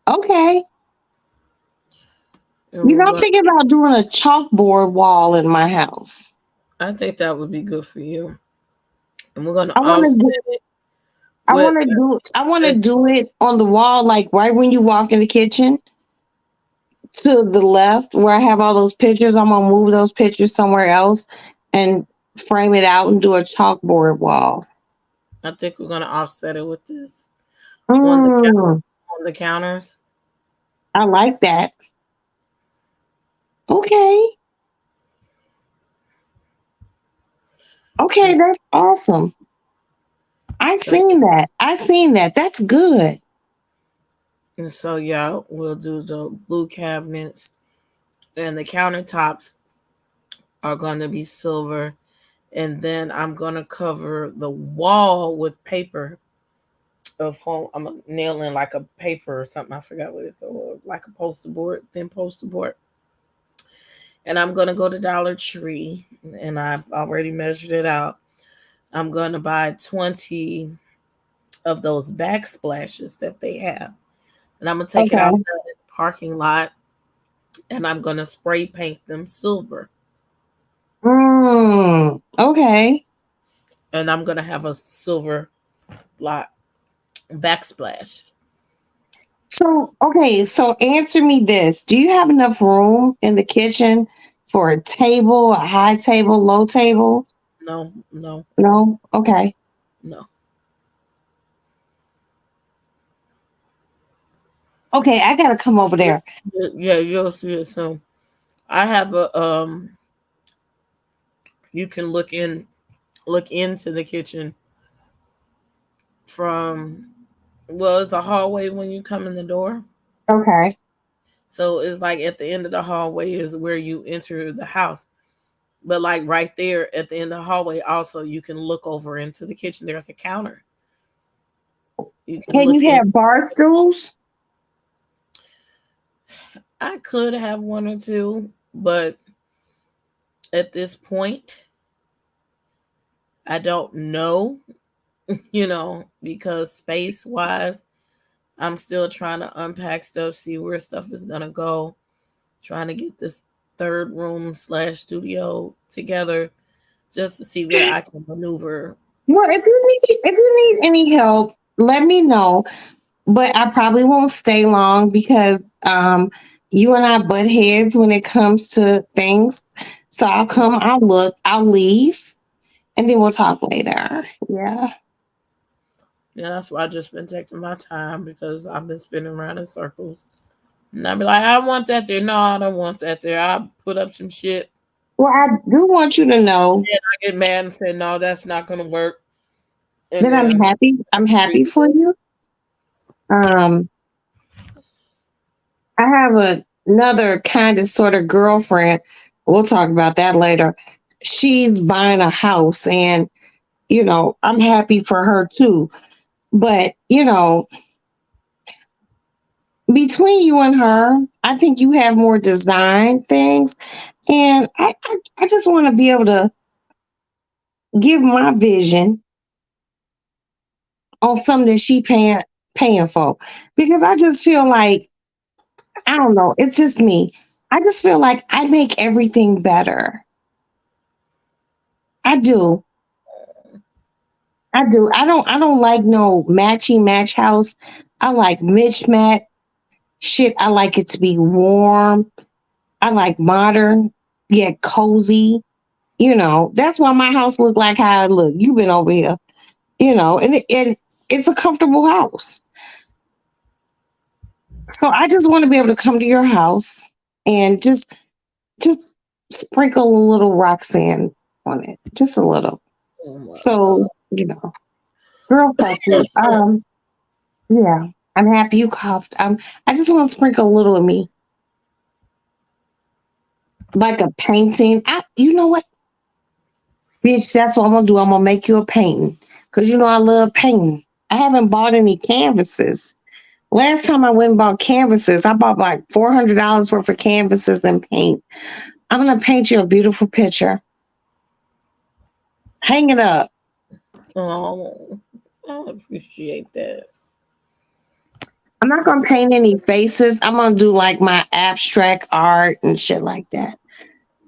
Okay. And we're I'm going. thinking about doing a chalkboard wall in my house. I think that would be good for you. And we're gonna I want offset to it I with. want to do I want to This. do it on the wall like right when you walk in the kitchen to the left where I have all those pictures. I'm going to move those pictures somewhere else and frame it out and do a chalkboard wall. I think we're gonna offset it with this on the Mm, on the counters. I like that. Okay. Okay, And that's awesome. I so seen that. I seen that. That's good. and so yeah, we'll do the blue cabinets and the countertops are gonna be silver. And then I'm gonna cover the wall with paper of foam. I'm nailing like a paper or something. I forgot what it's called, like a poster board, thin poster board. And I'm gonna go to Dollar Tree, and I've already measured it out. I'm gonna buy 20 of those backsplashes that they have, and I'm gonna take it Okay. outside in the parking lot, and I'm gonna spray paint them silver, Okay. and I'm gonna have a silver block backsplash. So answer me this. Do you have enough room in the kitchen for a table, a high table, low table? No, no, No? Okay. no. Okay, I gotta come over there. Yeah, you'll see it soon. I have a You can look into the kitchen from, well, it's a hallway when you come in the door. Okay. So it's like at the end of the hallway is where you enter the house. But like right there at the end of the hallway, also you can look over into the kitchen. There's a counter. You can Can look you in. have bar stools? I could have one or two, but at this point, I don't know, because space wise, I'm still trying to unpack stuff, see where stuff is going to go, trying to get this third room / studio together just to see where I can maneuver. Well, if you need any help, let me know. But I probably won't stay long because you and I butt heads when it comes to things. So I'll come, I'll look, I'll leave, and then we'll talk later. Yeah. Yeah, that's why I just been taking my time because I've been spinning around in circles. And I'd be like, I want that there. No, I don't want that there. I put up some shit. Well, I do want you to know And I get mad and say, no, that's not going to work. And that I'm then happy. I'm happy for you. Um, I have another kind of sort of girlfriend. We'll talk about that later. She's buying a house, and I'm happy for her too. But between you and her, I think you have more design things, and I just want to be able to give my vision on something that she paying for, because I just feel like, I don't know, it's just me. I just feel like I make everything better. I do. I do. I don't like no matchy match house. I like mismatch shit. I like it to be warm. I like modern, yet cozy. That's why my house look like how it look. You've been over here, and it's a comfortable house. So I just want to be able to come to your house and just sprinkle a little rock sand on it, just a little. oh my So, girl, fuck you. Yeah, I'm happy you coughed. I just want to sprinkle a little of me, like a painting. You know what, bitch? That's what I'm gonna do. I'm gonna make you a painting because I love painting. I haven't bought any canvases. Last time I went and bought canvases, I bought like $400 worth of canvases and paint. I'm gonna paint you a beautiful picture. Hang it up. Oh, I appreciate that. I'm not gonna paint any faces. I'm gonna do like my abstract art and shit like that.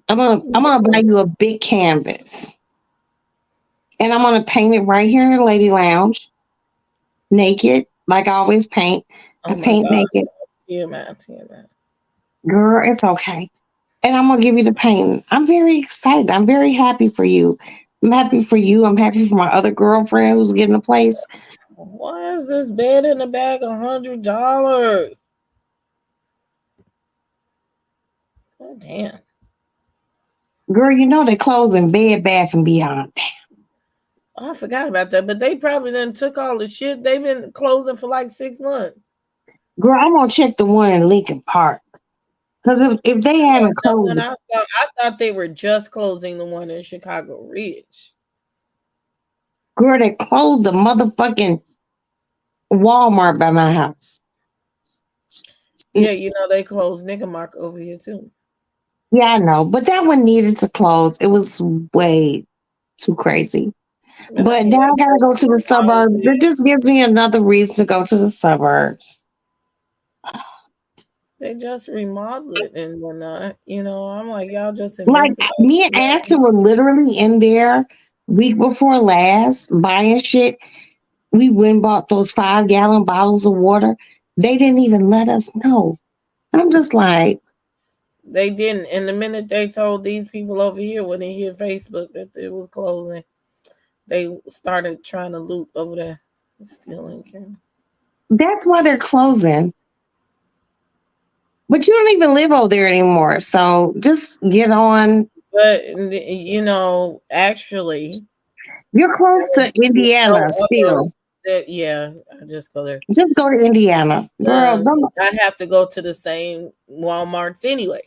I'm gonna buy you a big canvas. And I'm gonna paint it right here in the lady lounge, naked, like I always paint. Oh I my paint God. naked. TMI. Girl, it's okay. And I'm gonna give you the painting. I'm very excited. I'm very happy for you. I'm happy for you. I'm happy for my other girlfriend who's getting a place. Why is this bed in the bag $100? God damn. Girl, they closing Bed Bath and Beyond. Oh, I forgot about that. But they probably done took all the shit. They've been closing for like 6 months. Girl, I'm gonna check the one in Lincoln Park. Because if they haven't That one closed it, I thought they were just closing the one in Chicago Ridge. girl, they closed the motherfucking Walmart by my house. Yeah, they closed Nigga Mark over here too. Yeah, I know. But that one needed to close. It was way too crazy. But now I gotta go to the suburbs. It just gives me another reason to go to the suburbs. They just remodeled it and whatnot. I'm like, y'all just Like invested. me and Aston were literally in there week before last buying shit. We went and bought those 5-gallon bottles of water. They didn't even let us know. I'm just like, They didn't. And the minute they told these people over here when they hear Facebook that it was closing, they started trying to loot over there. Still in Canada. that's why they're closing. But you don't even live over there anymore. So just get on. But actually, You're close to Indiana still. Yeah, I just go there. Just go to Indiana. Girl, I have to go to the same Walmarts anyway.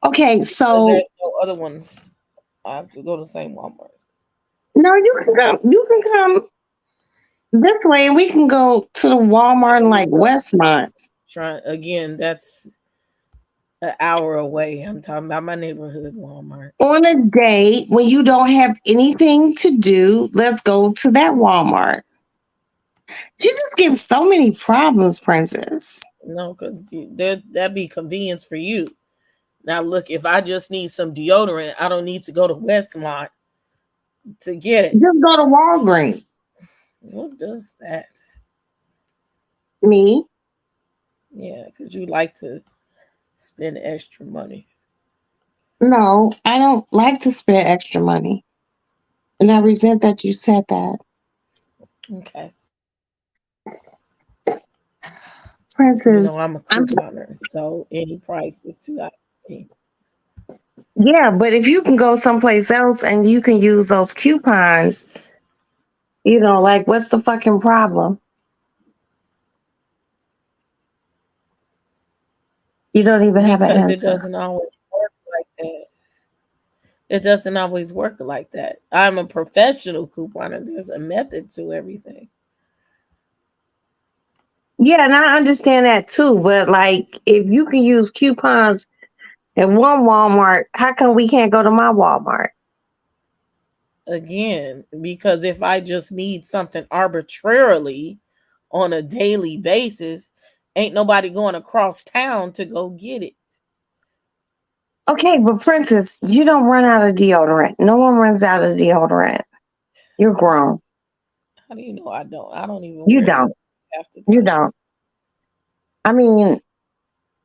Okay, so there's no other ones. I have to go to the same Walmart. No, you can come. You can come this way, and we can go to the Walmart in like Westmont. Again, that's an hour away. I'm talking about my neighborhood Walmart. On a day when you don't have anything to do, let's go to that Walmart. You just give so many problems, Princess. No, because that'd be convenience for you. Now, look, if I just need some deodorant, I don't need to go to Westmont to get it. Just go to Walgreens. What does that? Me? Yeah, because you like to spend extra money. No, I don't like to spend extra money. And I resent that you said that. Okay. Princess, I'm a I'm couponer, so any price is too high for me. yeah, but if you can go someplace else and you can use those coupons, like what's the fucking problem? You don't even have an Because it answer. doesn't always work like that. It doesn't always work like that. I'm a professional couponer. There's a method to everything. Yeah, and I understand that too. But like, if you can use coupons at one Walmart, how come we can't go to my Walmart? Again, because if I just need something arbitrarily on a daily basis, ain't nobody going across town to go get it. Okay, but Princess, you don't run out of deodorant. No one runs out of deodorant. You're grown. How do you know I don't? I don't even You wear don't. it half the time. You don't. I mean,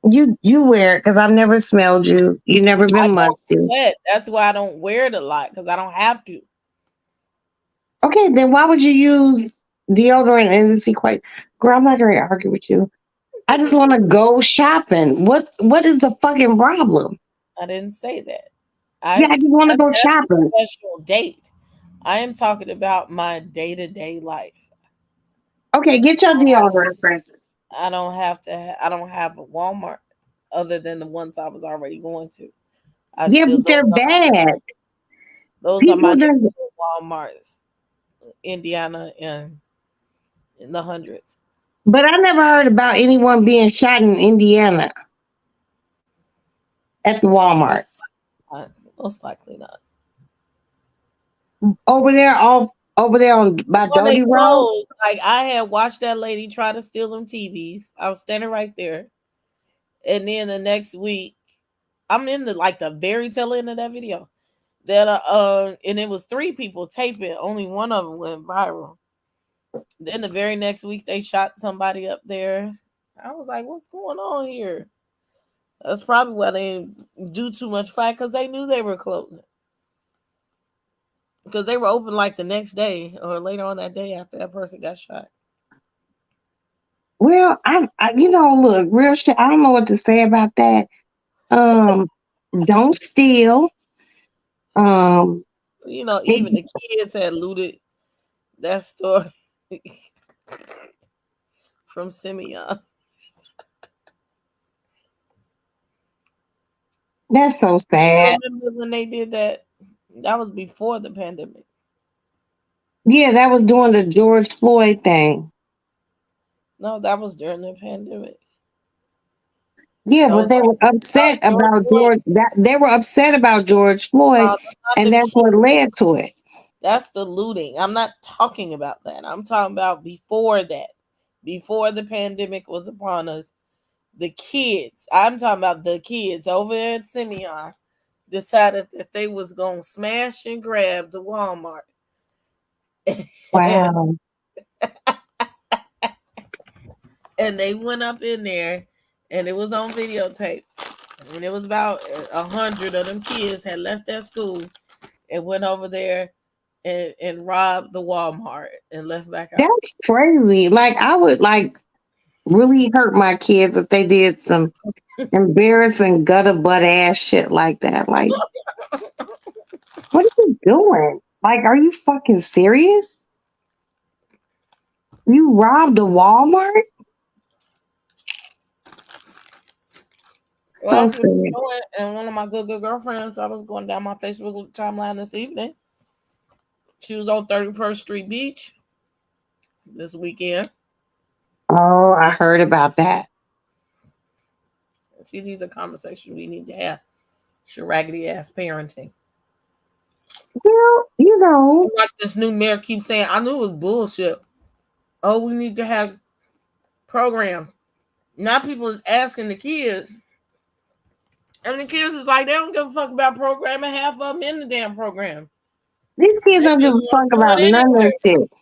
you wear it because I've never smelled you. You never I been don't musty. sweat. That's why I don't wear it a lot because I don't have to. Okay, then why would you use deodorant and this equate? Girl, I'm not going to argue with you. I just want to go shopping. What is the fucking problem? I didn't say that. Yeah, I just want to go That's a shopping. special date. I am talking about my day-to-day life. Okay, get your deodorant, Princess. I don't have to. I don't have a Walmart other than the ones I was already going to. Yeah, but they're bad. Those are my People just, Walmarts, Indiana, and in the hundreds. but I never heard about anyone being shot in Indiana at the Walmart. Most likely not. Over there on by When they Doty Road. closed, like I had watched that lady try to steal them TVs. I was standing right there, and then the next week, I'm in the very tail end of that video. That and it was 3 people taping. Only one of them went viral. Then the very next week, they shot somebody up there. I was like, "What's going on here?" That's probably why they didn't do too much fight because they knew they were closing. Because they were open like the next day or later on that day after that person got shot. Well, look, real shit. I don't know what to say about that. Don't steal. Even the kids had looted that store from Simeon. That's so sad. Remember when they did that? That was before the pandemic. Yeah, that was during the George Floyd thing. No, that was during the pandemic. Yeah, but they were upset about George. They were upset about George Floyd, and that's what led to it. That's the looting. I'm not talking about that. I'm talking about before that. Before the pandemic was upon us, the kids. I'm talking about the kids over at Simeon decided that they was gonna smash and grab the Walmart. Wow. And they went up in there, and it was on videotape. And it was about 100 of them kids had left that school and went over there and robbed the Walmart and left back out. That's crazy. Like I would really hurt my kids if they did some embarrassing gutter butt ass shit like that. Like, what are you doing? Like, are you fucking serious? You robbed a Walmart? Well, and one of my good girlfriends, I was going down my Facebook timeline this evening. She was on 31st Street Beach this weekend. Oh, I heard about that. See, these are conversations we need to have. Raggedy ass parenting. Well, Like this new mayor keeps saying, I knew it was bullshit. Oh, we need to have programs. Now people is asking the kids. And the kids is like, they don't give a fuck about programming. Half of them in the damn program. these kids don't give a fuck about none of that shit.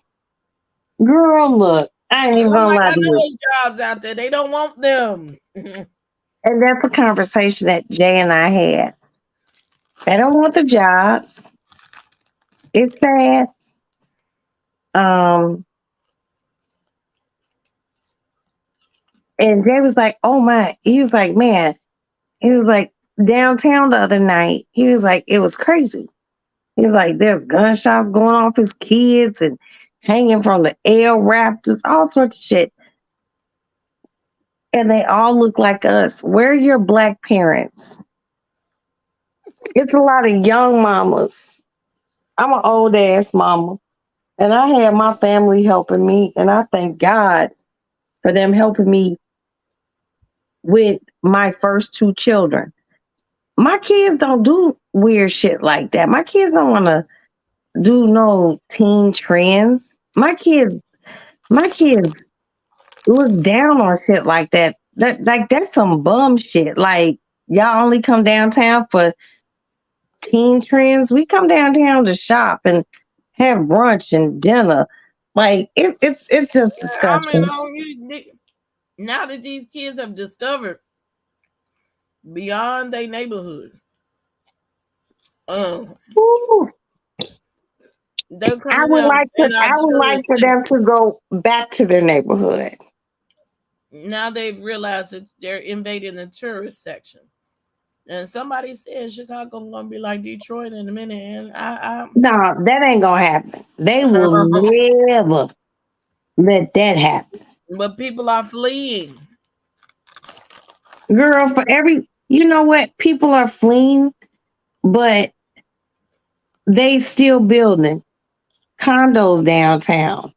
Girl, look, I ain't even gonna lie to you. There's jobs out there. They don't want them. And that's a conversation that Jay and I had. They don't want the jobs. It's sad. And Jay was like, oh my, he was like, man, he was like, downtown the other night, he was like, it was crazy. He was like, there's gunshots going off his kids and hanging from the L Raptors, all sorts of shit. And they all look like us. Where are your black parents? It's a lot of young mamas. I'm an old ass mama. And I had my family helping me. And I thank God for them helping me with my first two children. My kids don't do weird shit like that. My kids don't want to do no teen trends. My kids look down on shit like that. That's some bum shit. Like, y'all only come downtown for teen trends. We come downtown to shop and have brunch and dinner. Like, it's just disgusting. Now that these kids have discovered beyond their neighborhoods, I would like for them to go back to their neighborhood. Now they've realized that they're invading the tourist section. And somebody said Chicago gonna be like Detroit in a minute, and no, that ain't gonna happen. They will never let that happen. But people are fleeing. Girl, you know what? People are fleeing, but they still building condos downtown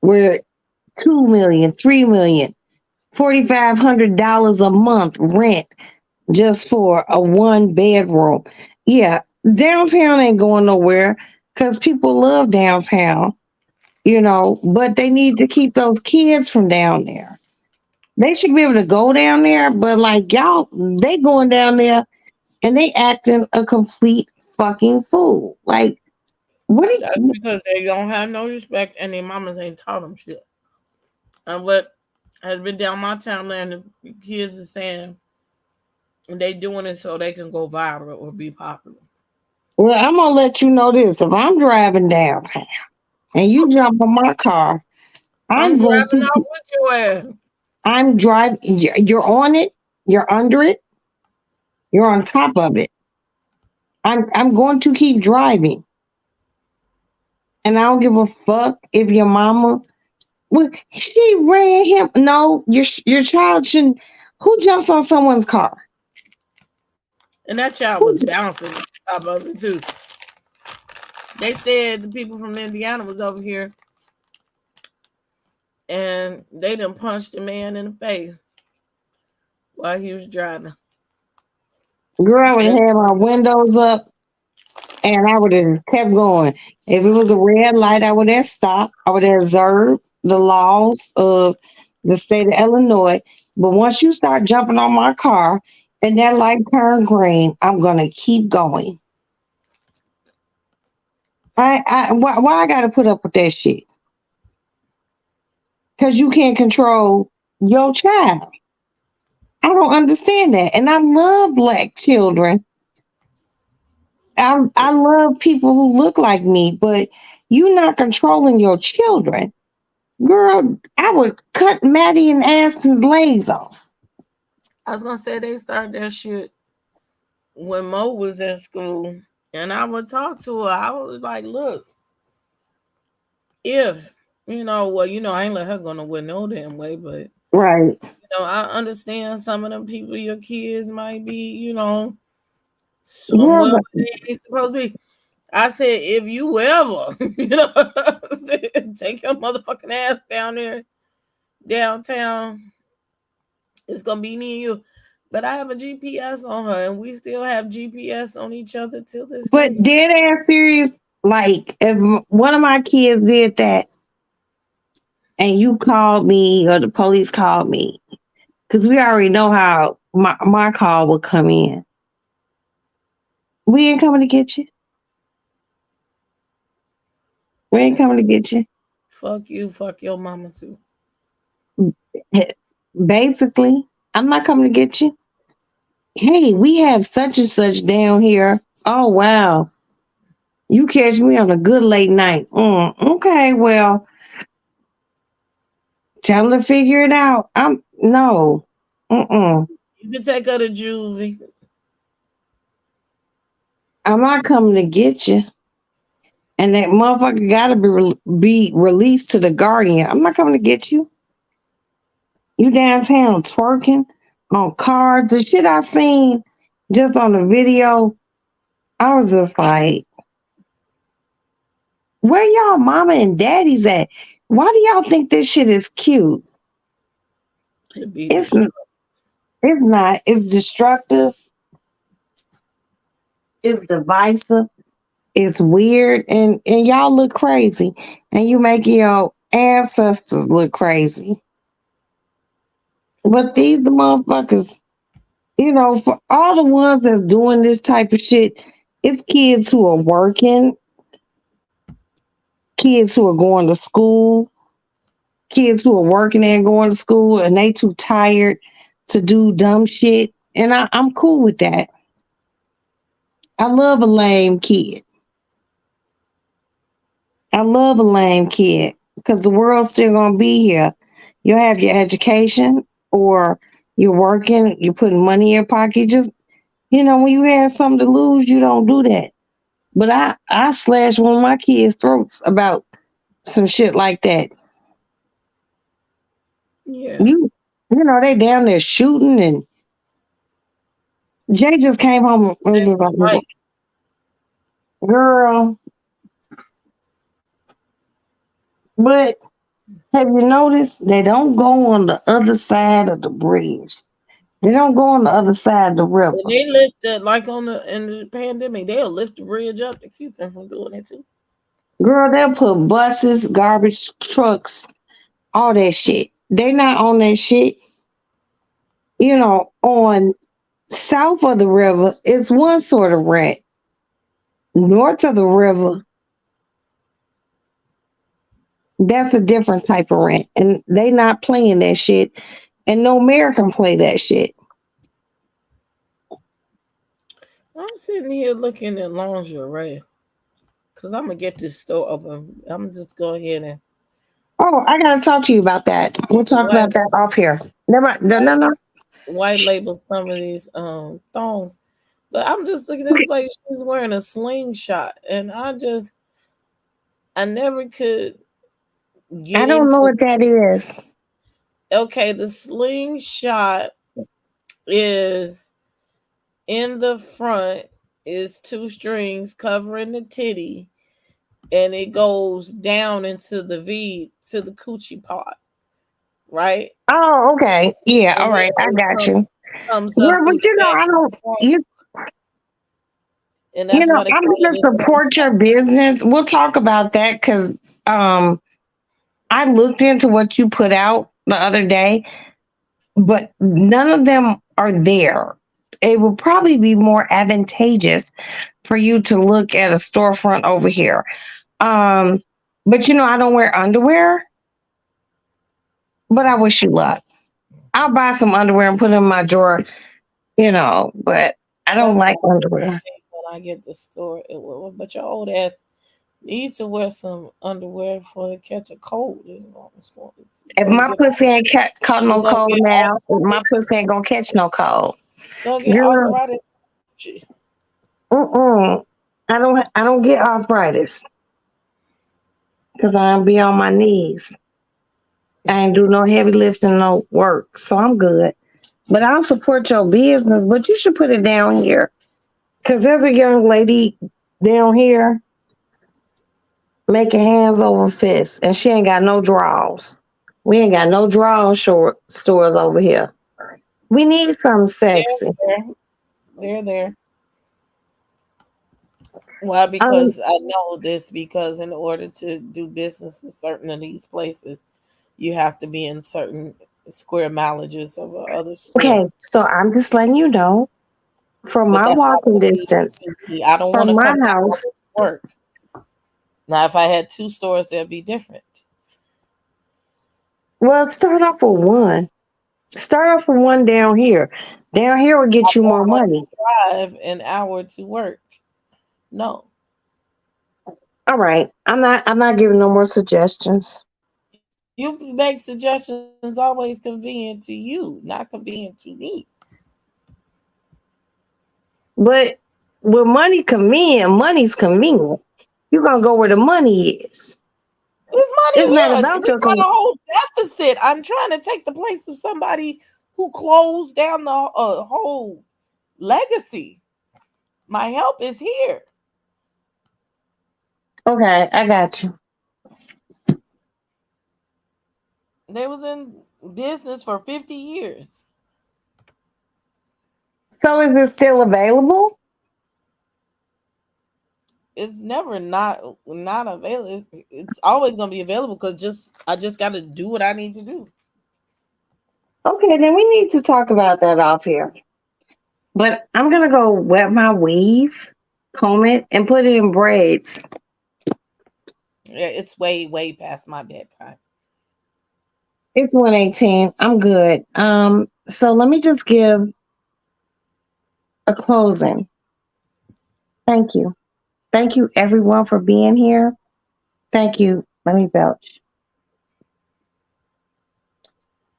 where $2 million, $3 million, $4,500 a month rent just for a 1-bedroom. Yeah, downtown ain't going nowhere because people love downtown, but they need to keep those kids from down there. They should be able to go down there, but like y'all, they going down there and they acting a complete fucking fool. Like, that's because they don't have no respect and their mamas ain't taught them shit. And what has been down my timeline, the kids are saying they doing it so they can go viral or be popular. Well, I'm gonna let you know this. If I'm driving downtown and you jump on my car, I'm driving out with your ass. I'm driving. You're on it. You're under it. You're on top of it. I'm going to keep driving, and I don't give a fuck if your mama. Well, she ran him. No, your child shouldn't. Who jumps on someone's car? And that child was bouncing on top of it too. They said the people from Indiana was over here, and they done punched the man in the face while he was driving. Girl, I would have had my windows up, and I would have kept going. If it was a red light, I would have stopped. I would have observed the laws of the state of Illinois. But once you start jumping on my car and that light turned green, I'm gonna keep going. Why I gotta put up with that shit? Because you can't control your child. I don't understand that. And I love black children. I love people who look like me, but you're not controlling your children. Girl, I would cut Maddie and Aston's legs off. I was gonna say they started that shit when Mo was in school, and I would talk to her. I was like, look, if I ain't let her go nowhere no damn way, but right. I understand some of them people, your kids might be, somewhere they ain't supposed to be. I said, if you ever, take your motherfucking ass down there, downtown, it's gonna be me and you. But I have a GPS on her, and we still have GPS on each other till this But day. dead ass serious, like if one of my kids did that and you called me or the police called me, because we already know how my call would come in. We ain't coming to get you. We ain't coming to get you. Fuck you, fuck your mama too. Basically, I'm not coming to get you. Hey, we have such and such down here. Oh wow. You catch me on a good late night. Okay, well, tell them to figure it out. I'm no. Mm-mm. You can take her to juvie. I'm not coming to get you. And that motherfucker gotta be released to the guardian. I'm not coming to get you. You downtown twerking on cars. The shit I seen just on the video, I was just like, where y'all mama and daddies at? Why do y'all think this shit is cute? To be It's destructive. it's not. It's destructive. It's divisive. It's weird, and y'all look crazy, and you make your ancestors look crazy. But these the motherfuckers, for all the ones that's doing this type of shit, it's kids who are working, kids who are going to school, kids who are working and going to school, and they too tired to do dumb shit. And I'm cool with that. I love a lame kid. I love a lame kid because the world's still gonna be here. You'll have your education or you're working, you're putting money in your pocket. Just when you have something to lose, you don't do that. But I slashed one of my kids' throats about some shit like that. Yeah. They down there shooting, and Jay just came home and was That's like, right. girl. But have you noticed they don't go on the other side of the bridge? They don't go on the other side of the river. When they lift the like in the pandemic, they'll lift the bridge up to keep them from doing it too. Girl, they'll put buses, garbage trucks, all that shit. They not on that shit. On south of the river, it's one sort of rent. North of the river, that's a different type of rent. And they not playing that shit. And no mayor can play that shit. I'm sitting here looking at lingerie because I'm gonna get this store open. I'm just go ahead and Oh, I gotta talk to you about that. We'll talk white, about that off here. Never mind. No, no, no. white label some of these thongs. But I'm just looking at this lady, she's wearing a slingshot, and I never could I get don't know into. what that is. Okay, the slingshot is in the front is two strings covering the titty, and it goes down into the V to the coochie part, right? Oh, okay. Yeah, And all then right. I it got you. comes Yeah, up but through the back, I don't you and that's why they I'm call gonna it a support slingshot. your business. We'll talk about that because um I looked into what you put out the other day, but none of them are there. It would probably be more advantageous for you to look at a storefront over here. Um, but I don't wear underwear, but I wish you luck. I'll buy some underwear and put it in my drawer, but I don't That's like not underwear. when I get the store. But your old ass needs to wear some underwear for to catch a cold. If Go my get pussy ain't caught no you gonna cold get now, my arthritis. pussy ain't gonna catch no cold. Gonna get Girl, arthritis. mm-mm. I don't get arthritis because I be on my knees. I ain't do no heavy lifting, no work, so I'm good. But I'll support your business, but you should put it down here because there's a young lady down here making hands over fists, and she ain't got no draws. We ain't got no draw short stores over here. We need something sexy. They're there. Why? Um, Because I know this. Because in order to do business with certain of these places, you have to be in certain square mileages of a other store. okay, so I'm just letting you know from But my that's not walking convenient distance to me. I don't want from to my come back home house. to work. Now, if I had two stores, that'd be different. Well, start off with one. Start off with one down here. Down here will I get you more don't want money. to drive an hour to work. No. All right. I'm not giving no more suggestions. You make suggestions always convenient to you, not convenient to me. But with money's convenient. You're gonna go where the money is. It's It's not money here. about We your got a whole deficit. I'm trying to take the place of somebody who closed down the whole legacy. My help is here. Okay, I got you. They was in business for 50 years. So is it still available? It's never not available. It's always gonna be available because I just got to do what I need to do. Okay, then we need to talk about that off here. But I'm gonna go wet my weave, comb it, and put it in braids. Yeah, it's way past my bedtime. It's 118. I'm good. So let me just give a closing. Thank you. Thank you everyone for being here. Thank you. Let me belch.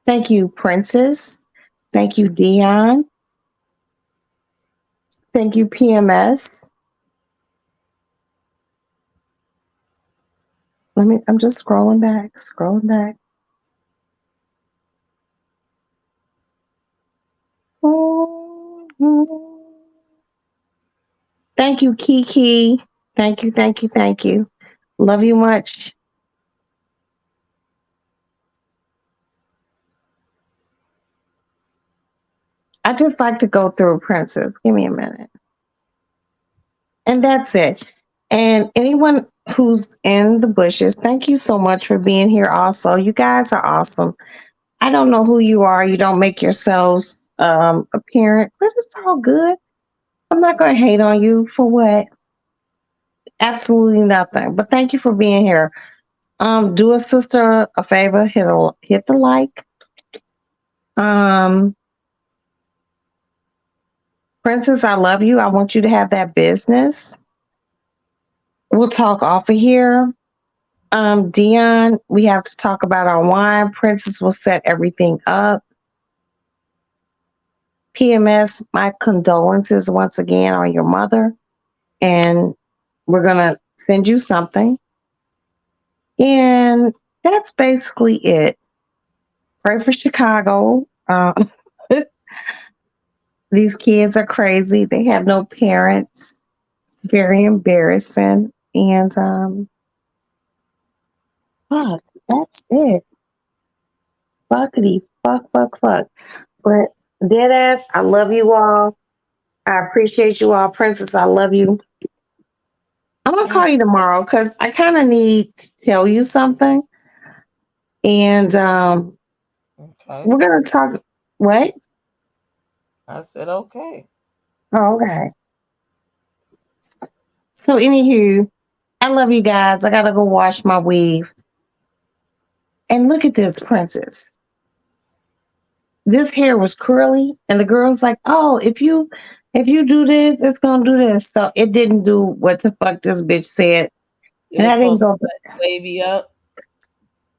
Thank you, Princess. Thank you, Dion. Thank you, PMS. I'm just scrolling back, scrolling back. Thank you, Kiki. Thank you, thank you, thank you. Love you much. I just like to go through Princess. Give me a minute. And that's it. And anyone who's in the bushes, thank you so much for being here also. You guys are awesome. I don't know who you are. You don't make yourselves apparent, but it's all good. I'm not going to hate on you for what? Absolutely nothing. But thank you for being here. Do a sister a favor, hit the like. Um, Princess, I love you. I want you to have that business. We'll talk off of here. Dion, we have to talk about our wine. Princess will set everything up. PMS, my condolences once again on your mother. And we're going to send you something. And that's basically it. Pray for Chicago. These kids are crazy. They have no parents. Very embarrassing. And fuck, that's it. Fuckity, fuck. But dead ass, I love you all. I appreciate you all. Princess, I love you. I'm gonna call you tomorrow because I kind of need to tell you something. And Okay. we're gonna talk. What? I said okay. Oh, okay. So, anywho, I love you guys. I gotta go wash my weave. And look at this, Princess. This hair was curly, and the girl's like, "Oh, if you do this, it's gonna do this." So it didn't do what the fuck this bitch said, It and was I didn't supposed go. to wavy up.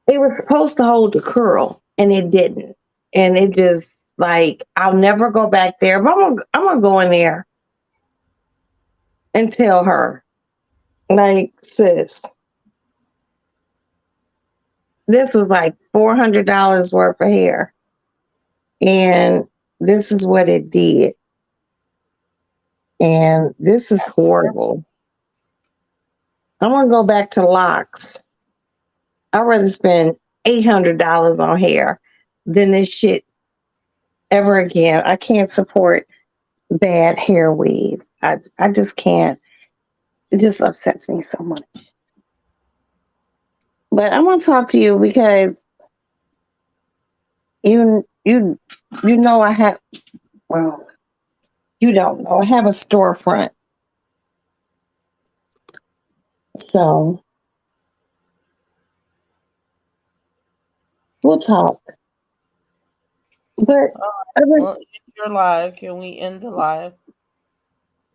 It was supposed to hold the curl, and it didn't. And it just like I'll never go back there. But I'm gonna go in there and tell her, like, sis, this was like $400 worth of hair, and this is what it did, and this is horrible. I'm gonna go back to locks. I'd rather spend $800 on hair than this shit ever again. I can't support bad hair weave. I just can't. It just upsets me so much. But I want to talk to you because you know I have, well, you don't know. I have a storefront. So we'll talk. But Well, end your live. Can we end the live?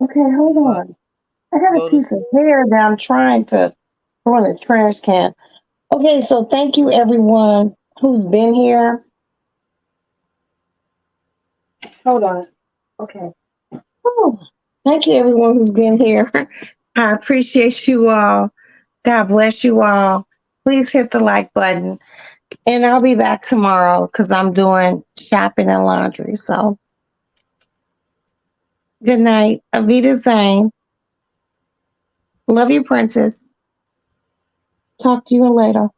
okay, hold So I on. I got go a to piece of hair that I'm trying to throw in the trash can. Okay, so thank you everyone who's been here. Hold on. Okay. Oh, thank you everyone who's been here. I appreciate you all. God bless you all. Please hit the like button. And I'll be back tomorrow because I'm doing shopping and laundry. So good night. Avita Zane. Love you, princess. Talk to you later.